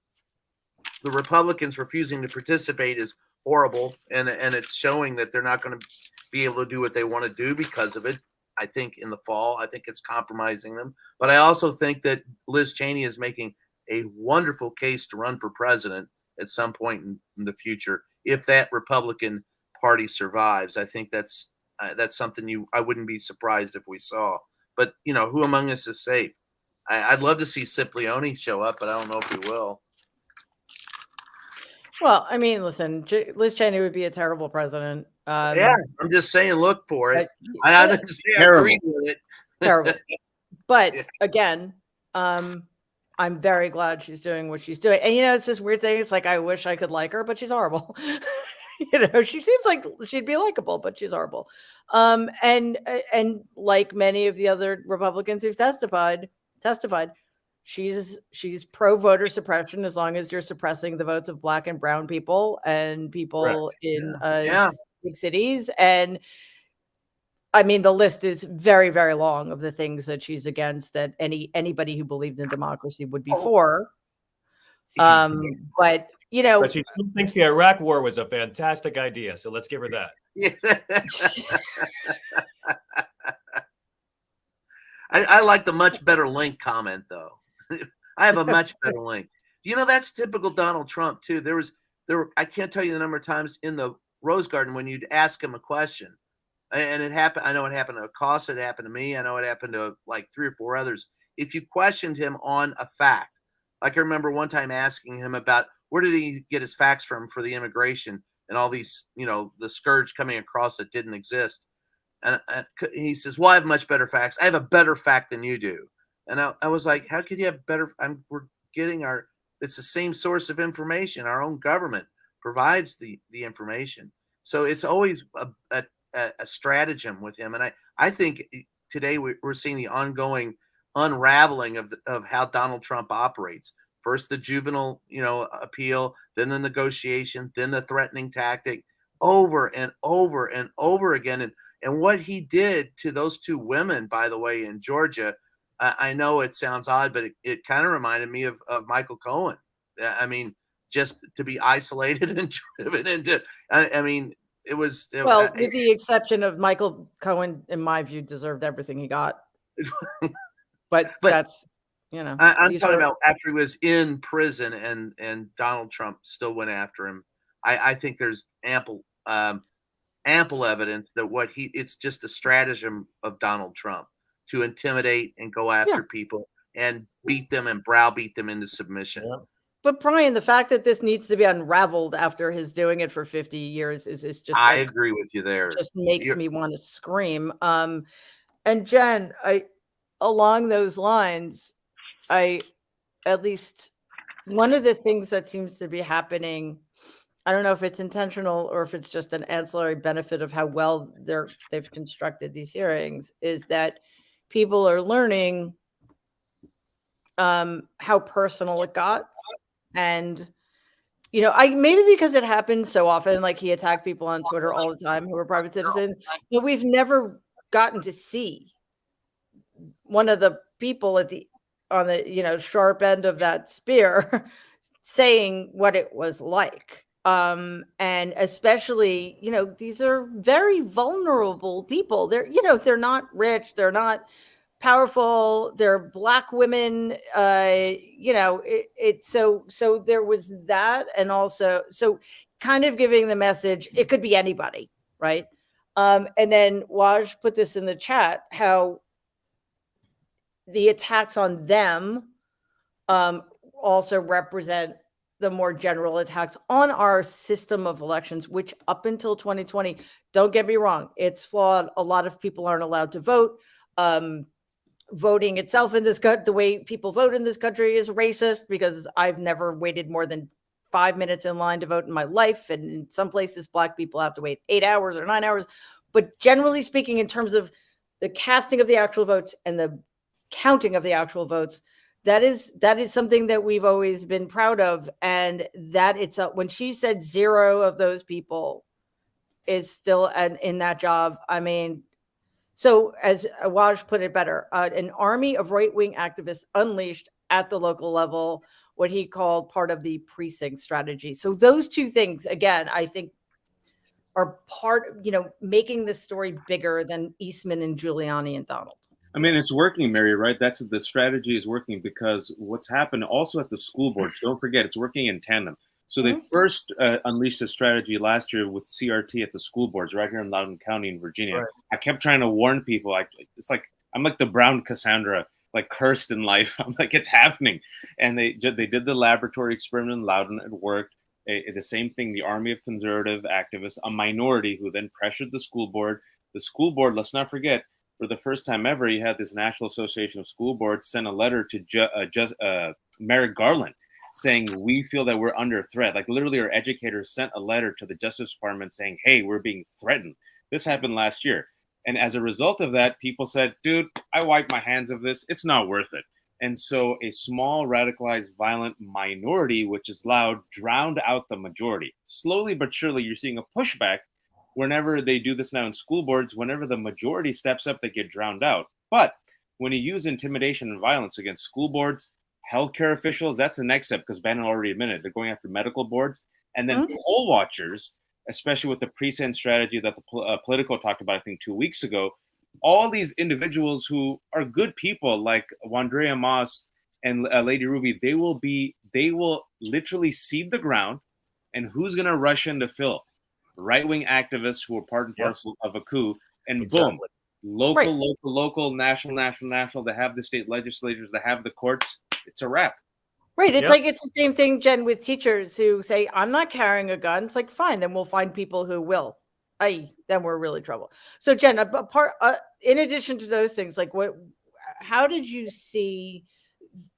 the Republicans refusing to participate is horrible, and it's showing that they're not going to be able to do what they want to do because of it. I think in the fall, I think it's compromising them. But I also think that Liz Cheney is making a wonderful case to run for president at some point in the future if that Republican Party survives. I think that's something I wouldn't be surprised if we saw. But who among us is safe? I'd love to see Cipollone show up, but I don't know if he will. Well, I mean, listen, Liz Cheney would be a terrible president. Yeah, I'm just saying, look for it. I don't say I agree with it. Terrible. But again, I'm very glad she's doing what she's doing. And it's this weird thing. It's like, I wish I could like her, but she's horrible. She seems like she'd be likable, but she's horrible. And like many of the other Republicans who've testified, she's pro voter suppression as long as you're suppressing the votes of Black and brown people and people in big cities. And I mean, the list is very, very long of the things that she's against that anybody who believed in democracy would be for. But she still thinks the Iraq War was a fantastic idea, so let's give her that. I like the much better link comment, though. I have a much better link. That's typical Donald Trump too. I can't tell you the number of times in the Rose Garden when you'd ask him a question, and it happened. I know it happened to Acosta. It happened to me. I know it happened to like 3 or 4 others. If you questioned him on a fact, like I remember one time asking him about where did he get his facts from for the immigration and all these, the scourge coming across that didn't exist. And he says, well, I have much better facts. I have a better fact than you do. And I was like, how could you have better? We're getting it's the same source of information. Our own government provides the information. So it's always a stratagem with him. And I think today we're seeing the ongoing unraveling of how Donald Trump operates. First, the juvenile, appeal, then the negotiation, then the threatening tactic, over and over and over again. And what he did to those two women, by the way, in Georgia, I know it sounds odd, but it kind of reminded me of Michael Cohen. I mean, just to be isolated and driven into, I mean, it was. Well, with the exception of Michael Cohen, in my view, deserved everything he got. But that's, you know. I'm talking about after he was in prison and Donald Trump still went after him. I think there's ample evidence that it's just a stratagem of Donald Trump to intimidate and go after people and beat them and browbeat them into submission. Yeah. But Brian, the fact that this needs to be unraveled after his doing it for 50 years is just. I agree with you there. Just makes me want to scream. And Jen, along those lines, at least one of the things that seems to be happening, I don't know if it's intentional or if it's just an ancillary benefit of how well they've constructed these hearings, is that people are learning how personal it got. And, you know, maybe because it happens so often, like he attacked people on Twitter all the time who were private citizens, but we've never gotten to see one of the people on the, you know, sharp end of that spear saying what it was like. And especially, you know, these are very vulnerable people. They're not rich. They're not powerful. They're Black women. So there was that. And also, so kind of giving the message, it could be anybody. Right. And then Waj put this in the chat, how the attacks on them also represent the more general attacks on our system of elections, which up until 2020, don't get me wrong, it's flawed. A lot of people aren't allowed to vote. Voting itself in this country, the way people vote in this country is racist, because I've never waited more than 5 minutes in line to vote in my life. And in some places, Black people have to wait 8 hours or 9 hours. But generally speaking, in terms of the casting of the actual votes and the counting of the actual votes, that is something that we've always been proud of. And that when she said 0 of those people is still in that job, I mean, so as Waj put it better, an army of right-wing activists unleashed at the local level, what he called part of the precinct strategy. So those two things, again, I think are part, making this story bigger than Eastman and Giuliani and Donald. I mean, it's working, Mary, right? That's the strategy is working, because what's happened also at the school boards, don't forget, it's working in tandem. So they first unleashed a strategy last year with CRT at the school boards right here in Loudoun County in Virginia. Right. I kept trying to warn people. It's like I'm like the brown Cassandra, like cursed in life. I'm like, it's happening. And they did the laboratory experiment in Loudoun. It worked. The same thing, the army of conservative activists, a minority who then pressured the school board. The school board, let's not forget, for the first time ever, you had this National Association of School Boards send a letter to Merrick Garland saying, we feel that we're under threat. Like literally our educators sent a letter to the Justice Department saying, hey, we're being threatened. This happened last year. And as a result of that, people said, dude, I wipe my hands of this. It's not worth it. And so a small, radicalized, violent minority, which is loud, drowned out the majority. Slowly but surely, you're seeing a pushback. Whenever they do this now in school boards, whenever the majority steps up, they get drowned out. But when you use intimidation and violence against school boards, healthcare officials, that's the next step, because Bannon already admitted they're going after medical boards. And then poll watchers, especially with the precinct strategy that the Politico talked about, I think 2 weeks ago, all these individuals who are good people like Wandrea Moss and Lady Ruby, they will literally seed the ground. And who's going to rush in to fill? Right-wing activists who are part and parcel of a coup, and boom, local, national. They have the state legislatures, they have the courts. It's a wrap. Right. It's like, it's the same thing, Jen, with teachers who say, I'm not carrying a gun. It's like, fine, then we'll find people who will. Then we're really in trouble. So Jen, in addition to those things, like how did you see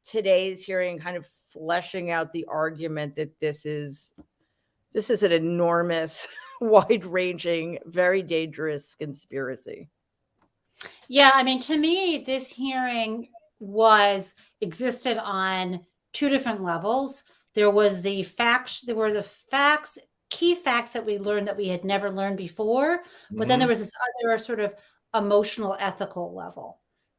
today's hearing kind of fleshing out the argument that this is an enormous, wide-ranging, very dangerous conspiracy? Yeah, I mean, to me, this hearing existed on two different levels. There were the facts key facts that we learned that we had never learned before. But then there was this other sort of emotional, ethical level.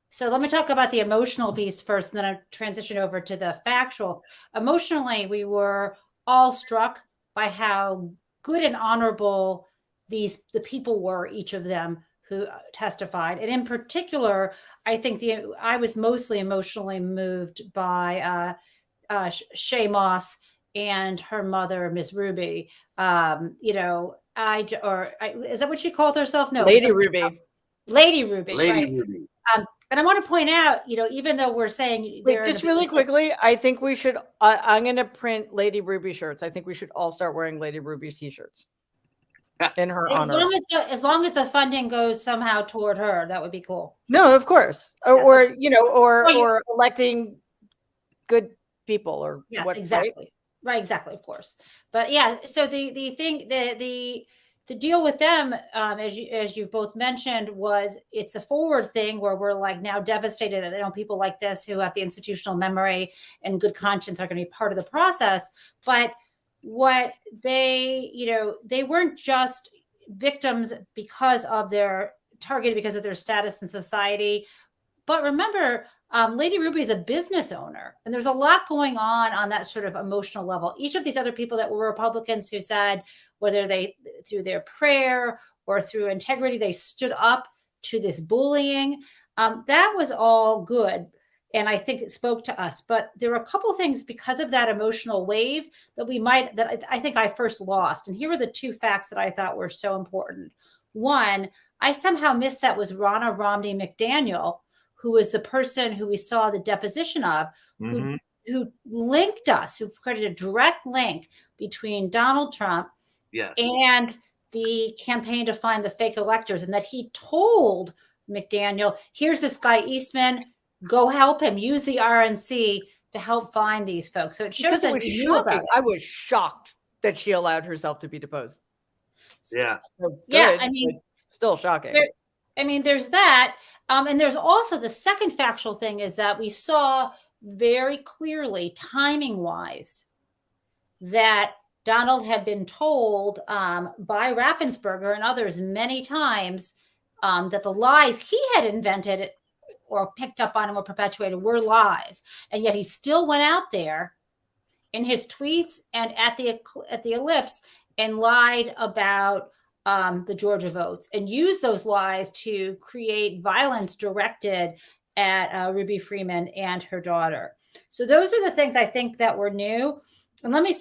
So let me talk about the emotional piece first, and then I'll transition over to the factual. Emotionally, we were all struck by how good and honorable the people were, each of them who testified. And in particular, I think I was mostly emotionally moved by Shay Moss and her mother, Miss Ruby. You know, is that what she called herself? No, Lady Ruby. Lady Ruby. Lady right. Ruby. And I want to point out, you know, even though we're saying Wait, just really quickly, I think we should. I'm going to print Lady Ruby shirts. I think we should all start wearing Lady Ruby t-shirts in her honor. As long as the funding goes somehow toward her, that would be cool. No, of course, or you know, or electing good people, or yes, what? Exactly, right, exactly, of course. But yeah, so the thing, the deal with them, as you've both mentioned, was it's a forward thing where we're like now devastated that, you know, people like this who have the institutional memory and good conscience are going to be part of the process. But what they, you know, they weren't just victims because of their targeted because of their status in society. But remember, Lady Ruby is a business owner, and there's a lot going on that sort of emotional level. Each of these other people that were Republicans who said, whether they through their prayer or through integrity, they stood up to this bullying. That was all good, and I think it spoke to us. But there were a couple of things because of that emotional wave that I think I first lost. And here were the two facts that I thought were so important. One, I somehow missed that was Ronna Romney McDaniel, who was the person who we saw the deposition of, who linked us, who created a direct link between Donald Trump and the campaign to find the fake electors, and that he told McDaniel, here's this guy Eastman, go help him, use the RNC to help find these folks. So it shows that he knew about it. I was shocked that she allowed herself to be deposed. Yeah. Good, I mean, still shocking. There's that. And there's also the second factual thing is that we saw very clearly, timing wise, that Donald had been told by Raffensberger and others many times that the lies he had invented or picked up on and were perpetuated were lies. And yet he still went out there in his tweets and at the ellipse and lied about the Georgia votes and use those lies to create violence directed at Ruby Freeman and her daughter. So those are the things I think that were new. And let me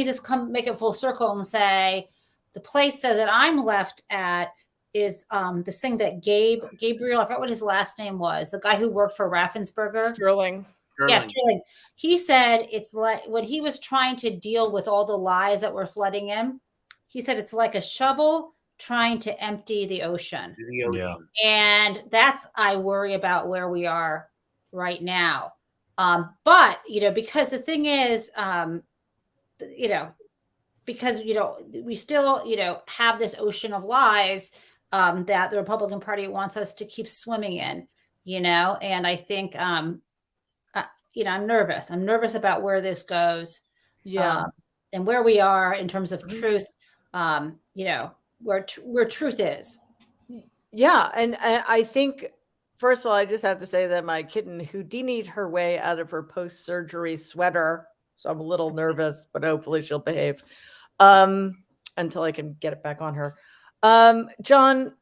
just make it full circle and say the place that I'm left at is this thing that Gabriel, I forgot what his last name was, the guy who worked for Raffensberger. Sterling. Yes, Sterling. He said it's like when he was trying to deal with all the lies that were flooding him, he said it's like a shovel trying to empty the ocean. Yeah. And I worry about where we are right now. But, you know, because the thing is, you know, because, you know, we still, you know, have this ocean of lies that the Republican Party wants us to keep swimming in, you know, and I think, you know, I'm nervous. I'm nervous about where this goes. Yeah. And where we are in terms of truth, you know, where truth is. Yeah. And I think, first of all, I just have to say that my kitten Houdini'd her way out of her post-surgery sweater. So I'm a little nervous, but hopefully she'll behave until I can get it back on her. John,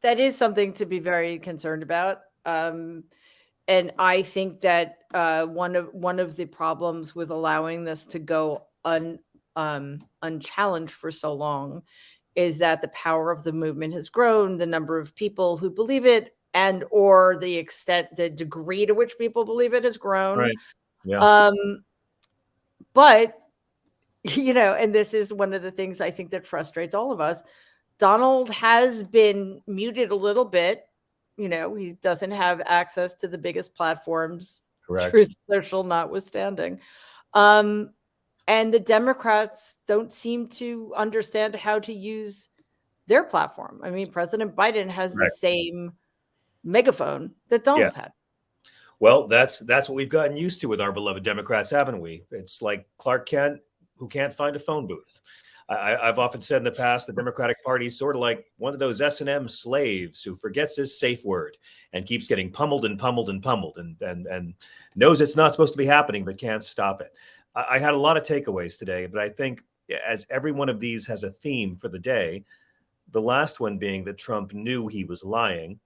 that is something to be very concerned about. And I think that one of the problems with allowing this to go unchallenged for so long is that the power of the movement has grown, the number of people who believe it, and or the degree to which people believe it has grown. Right. Yeah. But, you know, and this is one of the things I think that frustrates all of us. Donald has been muted a little bit. You know, he doesn't have access to the biggest platforms, Correct. Truth Social notwithstanding. And the Democrats don't seem to understand how to use their platform. I mean, President Biden has the same megaphone that Donald had. Well, that's what we've gotten used to with our beloved Democrats, haven't we? It's like Clark Kent, who can't find a phone booth. I've often said in the past, the Democratic Party is sort of like one of those S&M slaves who forgets his safe word and keeps getting pummeled and pummeled and pummeled and knows it's not supposed to be happening, but can't stop it. I had a lot of takeaways today, but I think as every one of these has a theme for the day, the last one being that Trump knew he was lying.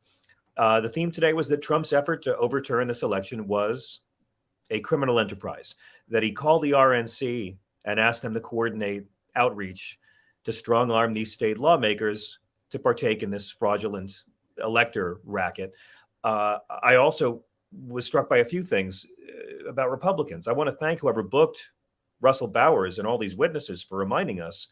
The theme today was that Trump's effort to overturn this election was a criminal enterprise, that he called the RNC and asked them to coordinate outreach to strong arm these state lawmakers to partake in this fraudulent elector racket. I also was struck by a few things about Republicans. I want to thank whoever booked Russell Bowers and all these witnesses for reminding us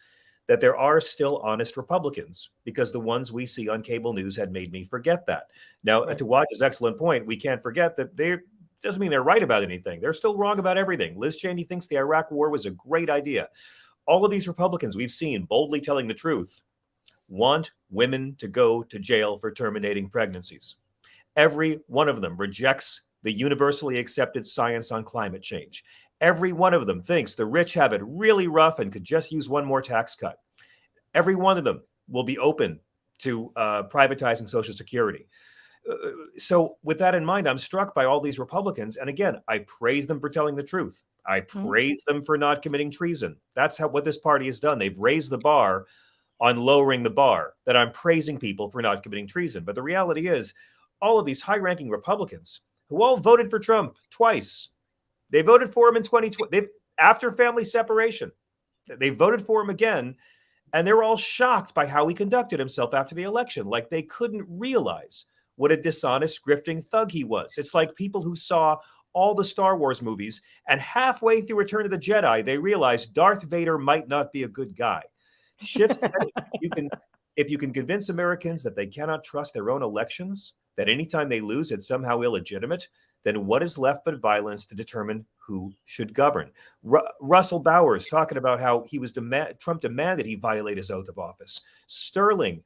that there are still honest Republicans, because the ones we see on cable news had made me forget that. Now, to Wad's excellent point, we can't forget that doesn't mean they're right about anything. They're still wrong about everything. Liz Cheney thinks the Iraq war was a great idea. All of these Republicans we've seen boldly telling the truth want women to go to jail for terminating pregnancies. Every one of them rejects the universally accepted science on climate change. Every one of them thinks the rich have it really rough and could just use one more tax cut. Every one of them will be open to privatizing Social Security. So with that in mind, I'm struck by all these Republicans. And again, I praise them for telling the truth. I praise them for not committing treason. That's what this party has done. They've raised the bar on lowering the bar, that I'm praising people for not committing treason. But the reality is, all of these high-ranking Republicans who all voted for Trump twice, they voted for him in 2020, after family separation. They voted for him again, and they were all shocked by how he conducted himself after the election, like they couldn't realize what a dishonest, grifting thug he was. It's like people who saw all the Star Wars movies, and halfway through Return of the Jedi, they realized Darth Vader might not be a good guy. Schiff said if you can convince Americans that they cannot trust their own elections, that anytime they lose, it's somehow illegitimate, then what is left but violence to determine who should govern? Russell Bowers talking about how Trump demanded he violate his oath of office. Sterling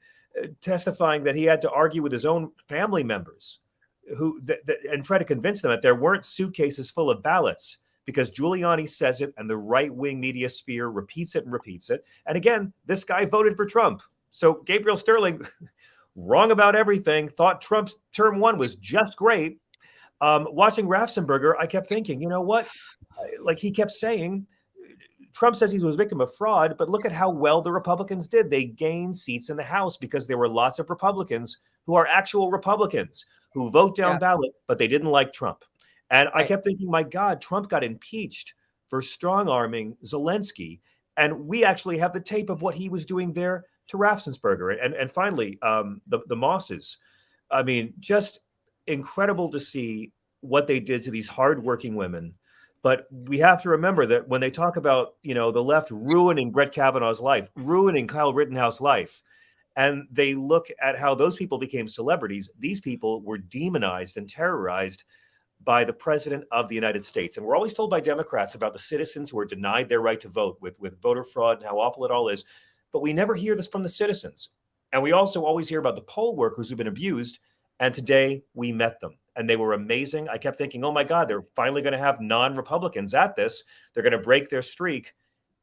testifying that he had to argue with his own family members and try to convince them that there weren't suitcases full of ballots, because Giuliani says it and the right-wing media sphere repeats it and repeats it. And again, this guy voted for Trump. So Gabriel Sterling, wrong about everything, thought Trump's term one was just great. Watching Raffensberger, I kept thinking, you know what? Like he kept saying, Trump says he was a victim of fraud, but look at how well the Republicans did. They gained seats in the House because there were lots of Republicans who are actual Republicans who vote down ballot, but they didn't like Trump. And I kept thinking, my God, Trump got impeached for strong-arming Zelensky. And we actually have the tape of what he was doing there to Raffensberger. And finally, the Mosses. I mean, just incredible to see what they did to these hardworking women. But we have to remember that when they talk about, the left ruining Brett Kavanaugh's life, ruining Kyle Rittenhouse's life, and they look at how those people became celebrities, these people were demonized and terrorized by the president of the United States. And we're always told by Democrats about the citizens who are denied their right to vote with voter fraud and how awful it all is. But we never hear this from the citizens. And we also always hear about the poll workers who've been abused. And today we met them and they were amazing. I kept thinking, oh my God, they're finally going to have non-Republicans at this. They're going to break their streak.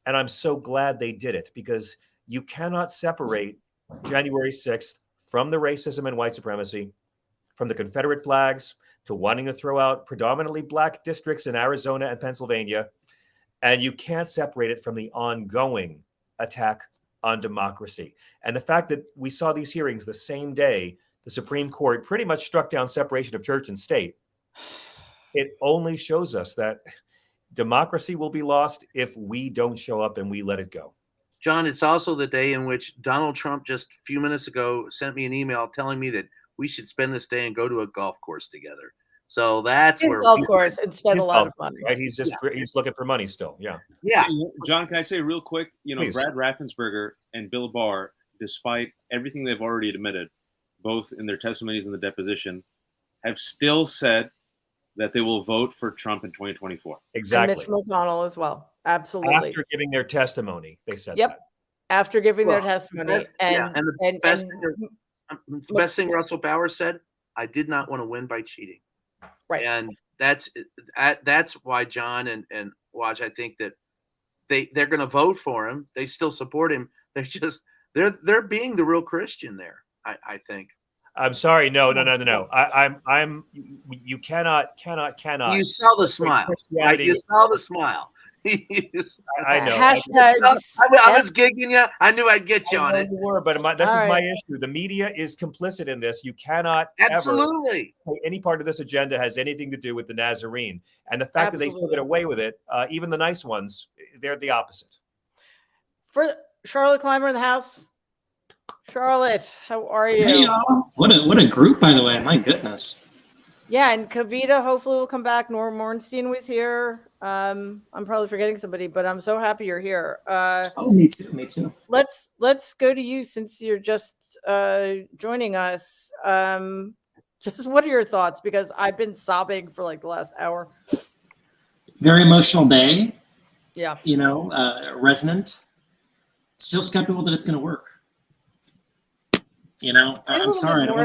And I'm so glad they did it, because you cannot separate January 6th from the racism and white supremacy, from the Confederate flags, to wanting to throw out predominantly black districts in Arizona and Pennsylvania. And you can't separate it from the ongoing attack on democracy. And the fact that we saw these hearings the same day the Supreme Court pretty much struck down separation of church and state, it only shows us that democracy will be lost if we don't show up and we let it go. John, it's also the day in which Donald Trump just a few minutes ago sent me an email telling me that we should spend this day and go to a golf course together. So that's his where golf course and spend a lot of money. Right? He's looking for money still. Yeah. Yeah. John, can I say real quick, Please. Brad Raffensberger and Bill Barr, despite everything they've already admitted, both in their testimonies and the deposition, have still said that they will vote for Trump in 2024. Exactly. And Mitch McConnell as well. Absolutely. After giving their testimony, they said Yep. that. After giving their testimony. And the best thing Russell Bowers said, I did not want to win by cheating. Right. And that's why John and Waj, I think that they're going to vote for him. They still support him. They're being the real Christian there. I think. I'm sorry. No. You cannot. You saw the smile. Right? You saw the smile. I know. I was gigging you. I knew I'd get you on it. You were, but this is my issue. The media is complicit in this. You cannot absolutely ever say any part of this agenda has anything to do with the Nazarene. And the fact that they still get away with it, even the nice ones, they're the opposite. For Charlotte Clymer in the house. Charlotte, how are you? Hey y'all. What a group, by the way. My goodness. Yeah, and Kavita hopefully will come back. Norm Ornstein was here. I'm probably forgetting somebody, but I'm so happy you're here. Oh, me too. Me too. Let's go to you since you're just joining us. Just what are your thoughts? Because I've been sobbing for like the last hour. Very emotional day. Yeah. You know, resonant. Still skeptical that it's going to work. You know, I'm sorry. I don't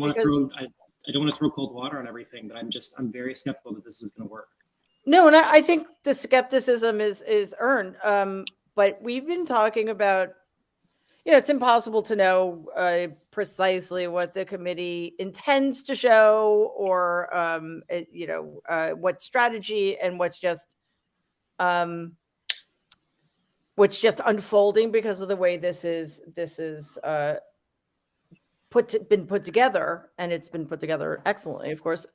want to throw cold water on everything, but I'm very skeptical that this is going to work. No, and I think the skepticism is earned. But we've been talking about, it's impossible to know precisely what the committee intends to show or, what strategy and what's just unfolding because of the way this is been put together, and it's been put together excellently, of course,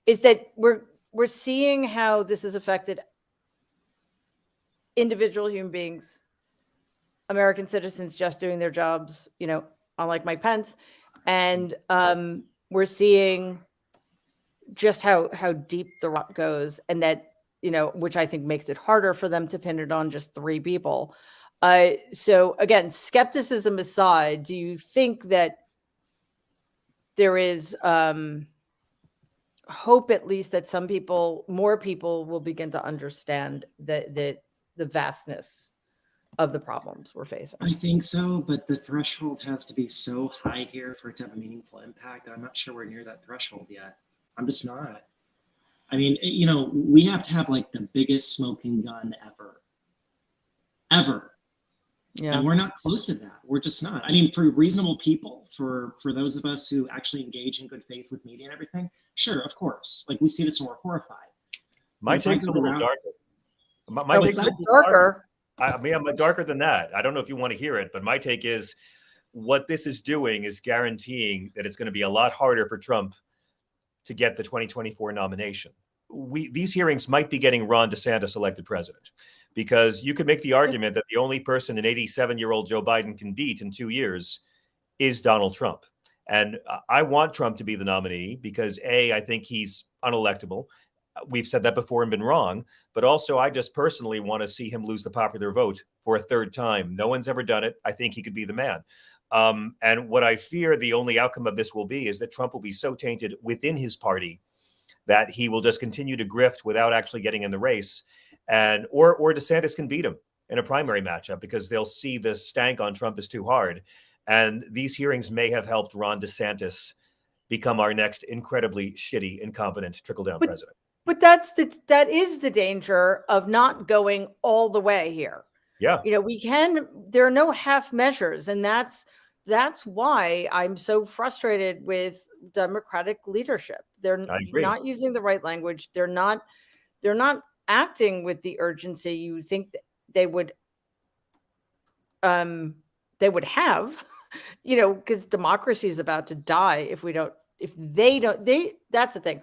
is that we're seeing how this has affected individual human beings, American citizens just doing their jobs, unlike Mike Pence. And we're seeing just how deep the rot goes, and that, which I think makes it harder for them to pin it on just three people. So again, skepticism aside, do you think that there is hope, at least, that more people will begin to understand the vastness of the problems we're facing? I think so, but the threshold has to be so high here for it to have a meaningful impact. I'm not sure we're near that threshold yet. I'm just not. I mean, we have to have like the biggest smoking gun ever. Yeah. And we're not close to that. We're just not. I mean, for reasonable people, for those of us who actually engage in good faith with media and everything, sure, of course. Like, we see this and we're horrified. My take's a little darker. My take's a little darker. I'm darker than that. I don't know if you want to hear it, but my take is what this is doing is guaranteeing that it's going to be a lot harder for Trump to get the 2024 nomination. These hearings might be getting Ron DeSantis elected president, because you could make the argument that the only person an 87-year-old Joe Biden can beat in 2 years is Donald Trump. And I want Trump to be the nominee because, A, I think he's unelectable. We've said that before and been wrong. But also, I just personally want to see him lose the popular vote for a third time. No one's ever done it. I think he could be the man. And what I fear the only outcome of this will be is that Trump will be so tainted within his party that he will just continue to grift without actually getting in the race. And or DeSantis can beat him in a primary matchup because they'll see the stank on Trump is too hard. And these hearings may have helped Ron DeSantis become our next incredibly shitty, incompetent trickle-down president. But that is the danger of not going all the way here. Yeah. There are no half measures. And that's why I'm so frustrated with Democratic leadership. They're not using the right language. They're not acting with the urgency you think they would have, because democracy is about to die that's the thing.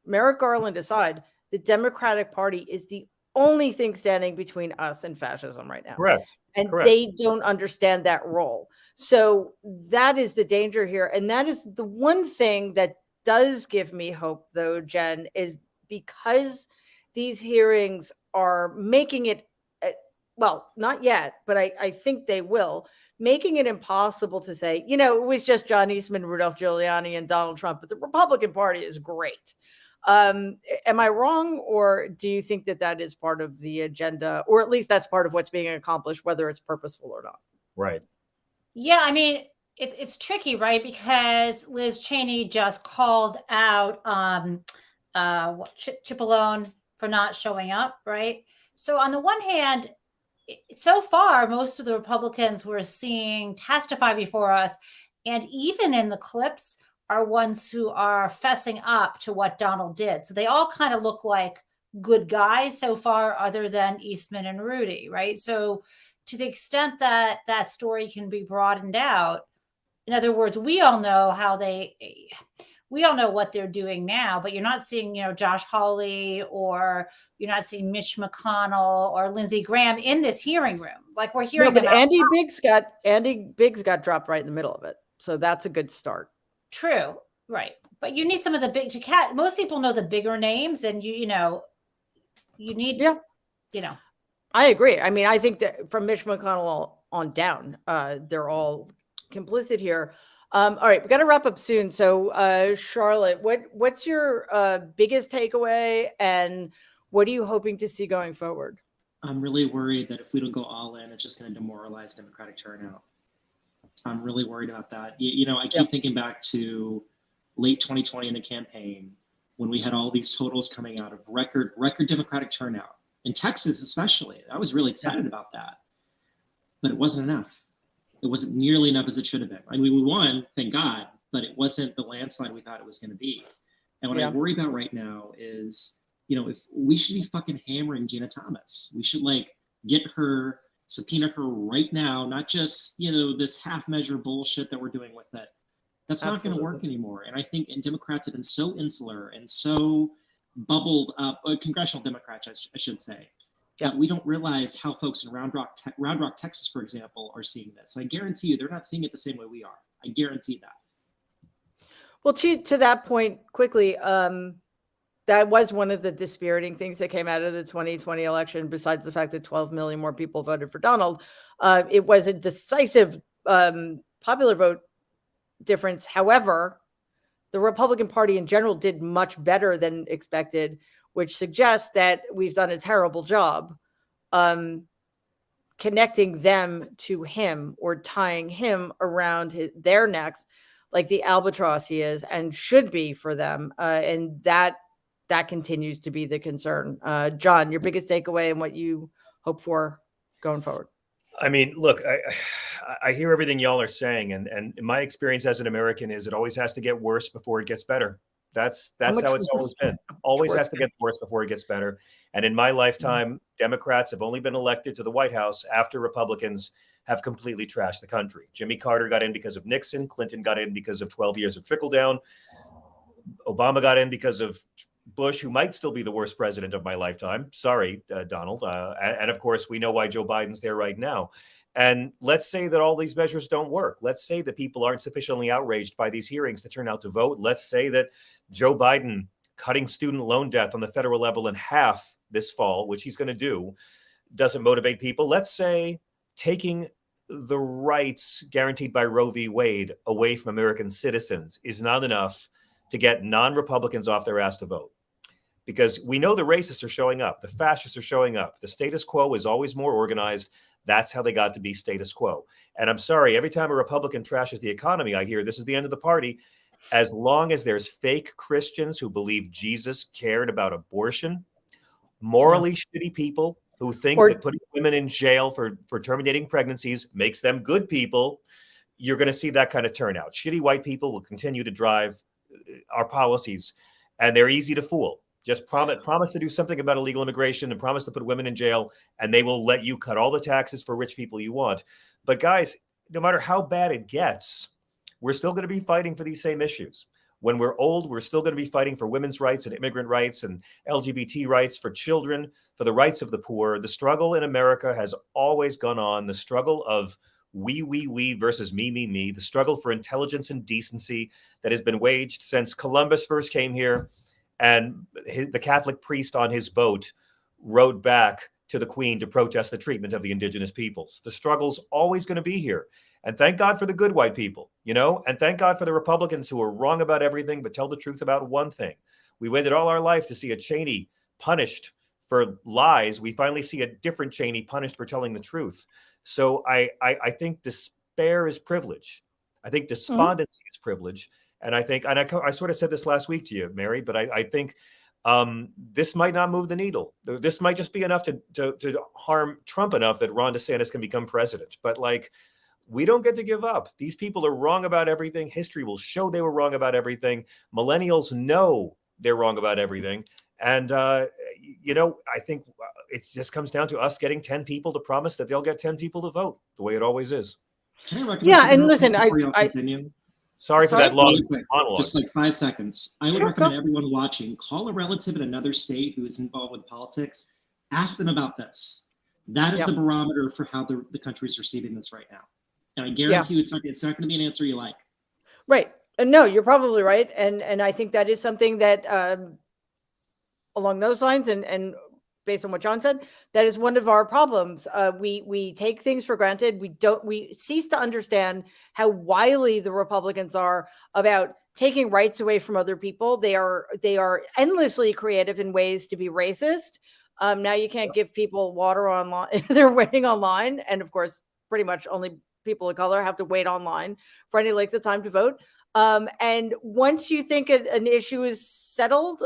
Merrick Garland aside, the Democratic Party is the only thing standing between us and fascism right now. Correct. And they don't understand that role. So that is the danger here. And that is the one thing that does give me hope, though, Jen, is because these hearings are making it, well, not yet, but I think they will, making it impossible to say, it was just John Eastman, Rudolph Giuliani, and Donald Trump, but the Republican Party is great. Am I wrong, or do you think that is part of the agenda, or at least that's part of what's being accomplished, whether it's purposeful or not? Right. Yeah, I mean, it's tricky, right? Because Liz Cheney just called out Chip Alone for not showing up, right? So on the one hand, so far, most of the Republicans we're seeing testify before us, and even in the clips, are ones who are fessing up to what Donald did. So they all kind of look like good guys so far, other than Eastman and Rudy, right? So to the extent that that story can be broadened out, in other words, we all know what they're doing now, but you're not seeing, Josh Hawley, or you're not seeing Mitch McConnell or Lindsey Graham in this hearing room. Like, we're hearing No, but them out. Andy Biggs got dropped right in the middle of it. So that's a good start. True. Right. But you need some of the most people know the bigger names, and you need, I agree. I mean, I think that from Mitch McConnell on down, they're all complicit here. All right, we got to wrap up soon. So, Charlotte, what's your biggest takeaway, and what are you hoping to see going forward? I'm really worried that if we don't go all in, it's just going to demoralize Democratic turnout. I'm really worried about that. I keep thinking back to late 2020 in the campaign, when we had all these totals coming out of record Democratic turnout in Texas, especially. I was really excited about that, but it wasn't enough. It wasn't nearly enough as it should have been. I mean, we won, thank God, but it wasn't the landslide we thought it was going to be. And what I worry about right now is, if we should be fucking hammering Gina Thomas. We should get her, subpoena her right now, not just, this half measure bullshit that we're doing with it. That's not going to work anymore. And I think Democrats have been so insular and so bubbled up, congressional Democrats, I should say, that we don't realize how folks in Round Rock, Texas, for example, are seeing this. I guarantee you they're not seeing it the same way we are. I guarantee that. Well, to that point, quickly, that was one of the dispiriting things that came out of the 2020 election, besides the fact that 12 million more people voted for Donald. It was a decisive popular vote difference. However, the Republican Party in general did much better than expected, which suggests that we've done a terrible job connecting them to him, or tying him around their necks, like the albatross he is and should be for them. And that continues to be the concern. John, your biggest takeaway and what you hope for going forward? I mean, look, I hear everything y'all are saying, and my experience as an American is it always has to get worse before it gets better. That's how it's always been. Always has to get worse before it gets better. And in my lifetime, Democrats have only been elected to the White House after Republicans have completely trashed the country. Jimmy Carter got in because of Nixon. Clinton got in because of 12 years of trickle down. Obama got in because of Bush, who might still be the worst president of my lifetime. Sorry, Donald. And of course, we know why Joe Biden's there right now. And let's say that all these measures don't work. Let's say that people aren't sufficiently outraged by these hearings to turn out to vote. Let's say that Joe Biden cutting student loan debt on the federal level in half this fall, which he's going to do, doesn't motivate people. Let's say taking the rights guaranteed by Roe v. Wade away from American citizens is not enough to get non-Republicans off their ass to vote. Because we know the racists are showing up. The fascists are showing up. The status quo is always more organized. That's how they got to be status quo. And I'm sorry, every time a Republican trashes the economy, I hear this is the end of the party. As long as there's fake Christians who believe Jesus cared about abortion, morally shitty people who think that putting women in jail for terminating pregnancies makes them good people, you're going to see that kind of turnout. Shitty white people will continue to drive our policies, and they're easy to fool. Just promise to do something about illegal immigration and promise to put women in jail, and they will let you cut all the taxes for rich people you want. But guys, no matter how bad it gets, we're still going to be fighting for these same issues. When we're old, we're still going to be fighting for women's rights and immigrant rights and LGBT rights, for children, for the rights of the poor. The struggle in America has always gone on. The struggle of we versus me, the struggle for intelligence and decency that has been waged since Columbus first came here and the Catholic priest on his boat rowed back to the Queen to protest the treatment of the indigenous peoples. The struggle's always going to be here. And thank God for the good white people, and thank God for the Republicans who are wrong about everything but tell the truth about one thing. We waited all our life to see a Cheney punished for lies. We finally see a different Cheney punished for telling the truth. So I think despair is privilege. I think despondency is privilege. And I think, and I sort of said this last week to you, Mary, but I think this might not move the needle. This might just be enough to harm Trump enough that Ron DeSantis can become president. But like, we don't get to give up. These people are wrong about everything. History will show they were wrong about everything. Millennials know they're wrong about everything. And, you know, I think it just comes down to us getting 10 people to promise that they'll get 10 people to vote the way it always is. Can I recommend Yeah, something and real listen, quick before y'all continue? Sorry for that long Really quick, monologue. just like 5 seconds. I would Sure, recommend go. everyone watching, call a relative in another state who is involved with politics, ask them about this. That is Yeah. the barometer for how the country is receiving this right now. And I Yeah. guarantee you it's not going to be an answer you like. Right. No, you're probably right. And I think that is something that along those lines and based on what John said, that is one of our problems. We take things for granted. We cease to understand how wily the Republicans are about taking rights away from other people. They are endlessly creative in ways to be racist. Now you can't give people water online if they're waiting online. And of course, pretty much only people of color have to wait online for any length of time to vote. And once you think an issue is settled,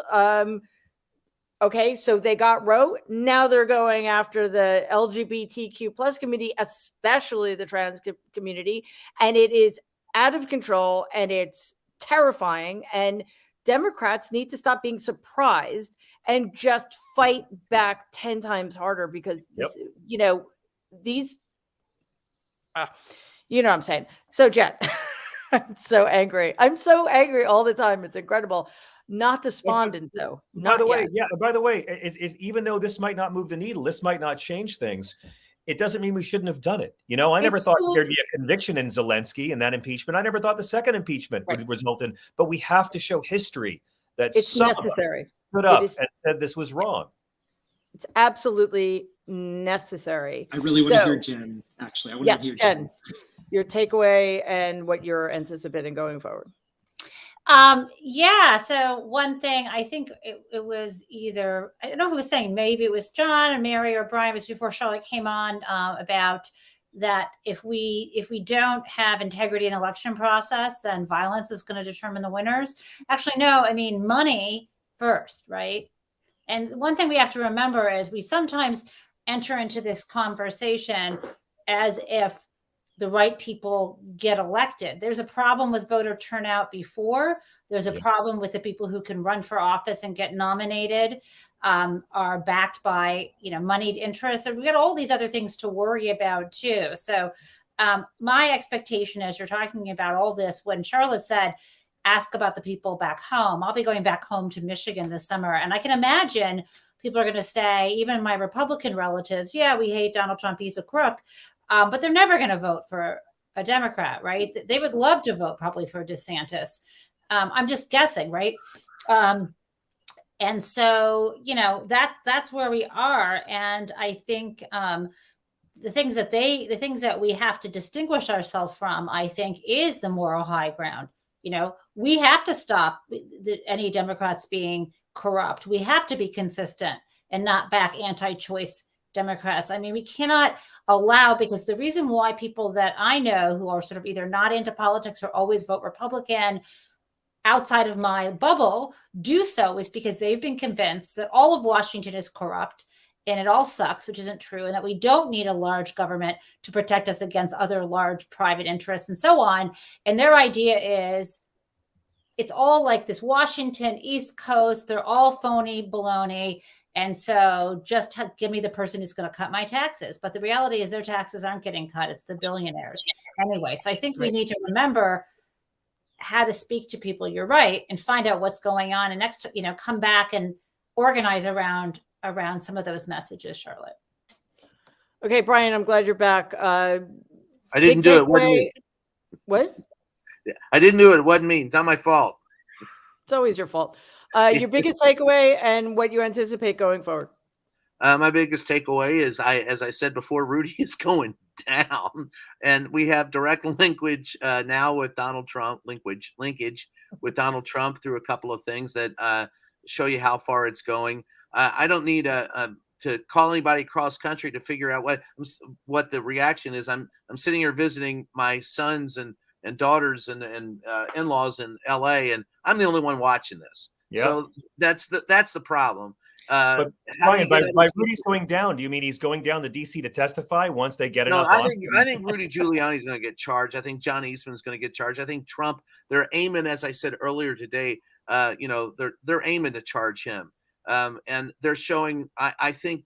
okay, so they got Roe. Now they're going after the LGBTQ plus community, especially the trans community. And it is out of control and it's terrifying. And Democrats need to stop being surprised and just fight back 10 times harder because, you know, these, you know what I'm saying? So, Jen, I'm so angry. I'm so angry all the time. It's incredible. Not despondent, though. By the way, yet. by the way, even though this might not move the needle, this might not change things, it doesn't mean we shouldn't have done it. You know, I never thought there'd be a conviction in Zelensky and that impeachment. I never thought the second impeachment would result in, but we have to show history that It's necessary. Stood up and said this was wrong. It's absolutely necessary. I really want to hear Jen, actually. I want to hear Jen. Your takeaway and what you're anticipating going forward. Yeah. So one thing, I think it was either, I don't know who was saying, maybe it was John or Mary or Brian, it was before Charlotte came on, about that if we don't have integrity in the election process, then violence is going to determine the winners. Actually, no, I mean, money first, right? And one thing we have to remember is we sometimes enter into this conversation as if the right people get elected. There's a problem with voter turnout before. There's a problem with the people who can run for office and get nominated are backed by, you know, moneyed interests. And we've got all these other things to worry about too. So my expectation as you're talking about all this, when Charlotte said, ask about the people back home, I'll be going back home to Michigan this summer. And I can imagine people are going to say, even my Republican relatives, yeah, we hate Donald Trump, he's a crook. But they're never going to vote for a Democrat, right? They would love to vote probably for DeSantis. I'm just guessing, right? And so, you know, that's where we are. And I think the things that we have to distinguish ourselves from, I think, is the moral high ground. You know, we have to stop any Democrats being corrupt. We have to be consistent and not back anti-choice Democrats. I mean, we cannot allow, because the reason why people that I know who are sort of either not into politics or always vote Republican outside of my bubble do so is because they've been convinced that all of Washington is corrupt and it all sucks, which isn't true, and that we don't need a large government to protect us against other large private interests and so on. And their idea is it's all like this Washington East Coast, they're all phony baloney. And so just give me the person who's going to cut my taxes. But the reality is their taxes aren't getting cut. It's the billionaires anyway. So I think we need to remember how to speak to people. You're right. And find out what's going on. And next, you know, come back and organize around some of those messages, Charlotte. Okay, Brian, I'm glad you're back. I didn't do it. Wasn't me. What? I didn't do it. It wasn't me. It's not my fault. It's always your fault. Your biggest takeaway and what you anticipate going forward. My biggest takeaway is, as I said before, Rudy is going down, and we have direct linkage now with Donald Trump. Linkage with Donald Trump through a couple of things that show you how far it's going. I don't need to call anybody cross country to figure out what the reaction is. I'm sitting here visiting my sons and daughters and in-laws in LA, and I'm the only one watching this. Yeah. So that's the problem. But Brian, by Rudy's going down, do you mean he's going down to DC to testify once they get enough? I think Rudy Giuliani's going to get charged. I think John Eastman's going to get charged. I think Trump, they're aiming, as I said earlier today, they're aiming to charge him. And they're showing, I think,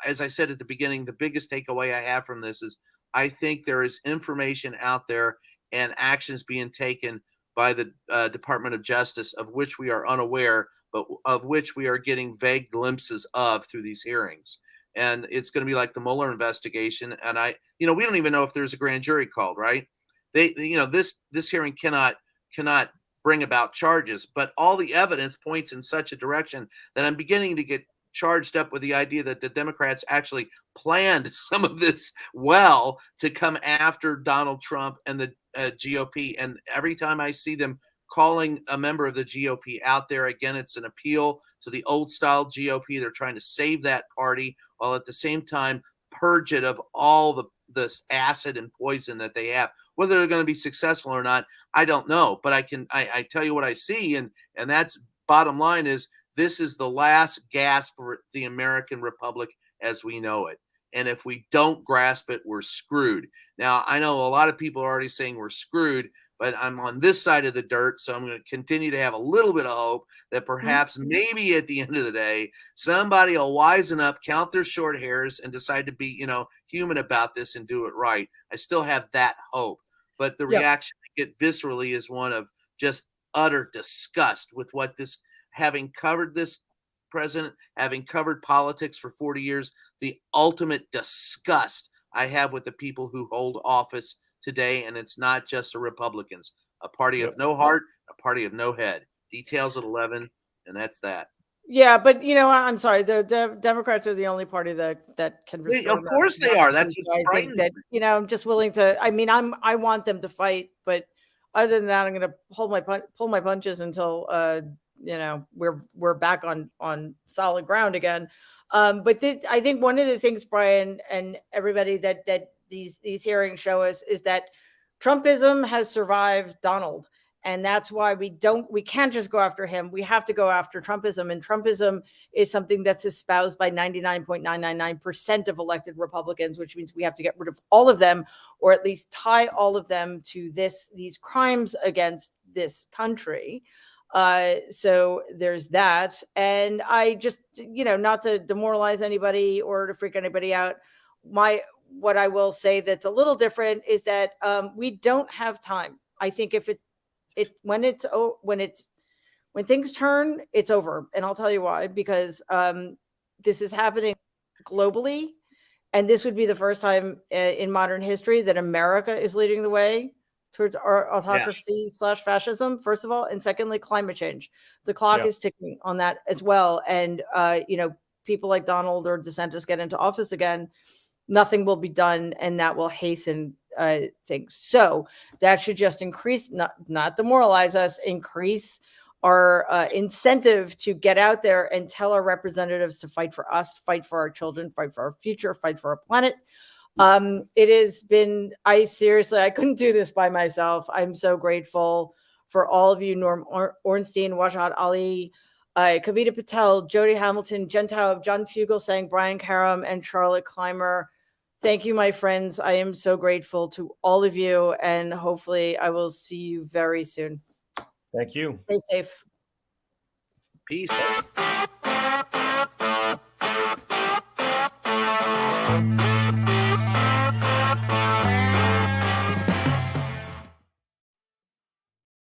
as I said at the beginning, the biggest takeaway I have from this is I think there is information out there and actions being taken by the Department of Justice of which we are unaware, but of which we are getting vague glimpses of through these hearings. And it's going to be like the Mueller investigation. And we don't even know if there's a grand jury called, right? This hearing cannot bring about charges, but all the evidence points in such a direction that I'm beginning to get charged up with the idea that the Democrats actually planned some of this well to come after Donald Trump and the GOP. And every time I see them calling a member of the GOP out there, again, it's an appeal to the old style GOP. They're trying to save that party while at the same time purge it of all the acid and poison that they have. Whether they're going to be successful or not, I don't know. But I tell you what I see, and that's bottom line is this is the last gasp for the American Republic as we know it. And if we don't grasp it, we're screwed. Now, I know a lot of people are already saying we're screwed, but I'm on this side of the dirt, so I'm going to continue to have a little bit of hope that perhaps maybe at the end of the day, somebody will wisen up, count their short hairs, and decide to be, human about this and do it right. I still have that hope. But the reaction I get viscerally is one of just utter disgust with what this, having covered this president, having covered politics for 40 years, the ultimate disgust I have with the people who hold office today. And it's not just the Republicans, a party of no heart, a party of no head. Details at 11, and that's that. Yeah, but I'm sorry. The Democrats are the only party that can. Of course they are. That's what's frightening. That I'm just willing to. I want them to fight, but other than that, I'm going to pull my punches until we're back on solid ground again. But I think one of the things, Brian, and everybody that these hearings show us is that Trumpism has survived Donald. And that's why we can't just go after him. We have to go after Trumpism. And Trumpism is something that's espoused by 99.999% of elected Republicans, which means we have to get rid of all of them, or at least tie all of them to these crimes against this country. So there's that. And I just, not to demoralize anybody or to freak anybody out, what I will say that's a little different is that we don't have time. I think when things turn, it's over. And I'll tell you why, because this is happening globally. And this would be the first time in modern history that America is leading the way towards our autocracy / fascism, first of all. And secondly, climate change. The clock is ticking on that as well. And, people like Donald or DeSantis get into office again, nothing will be done. And that will hasten things. So that should just increase, not demoralize us, increase our incentive to get out there and tell our representatives to fight for us, fight for our children, fight for our future, fight for our planet. It has been, I couldn't do this by myself. I'm so grateful for all of you, Norm Ornstein, Wajahat Ali, Kavita Patel, Jody Hamilton, Jen Taub, John Fugelsang, Brian Karam, and Charlotte Clymer. Thank you, my friends. I am so grateful to all of you, and hopefully I will see you very soon. Thank you. Stay safe. Peace.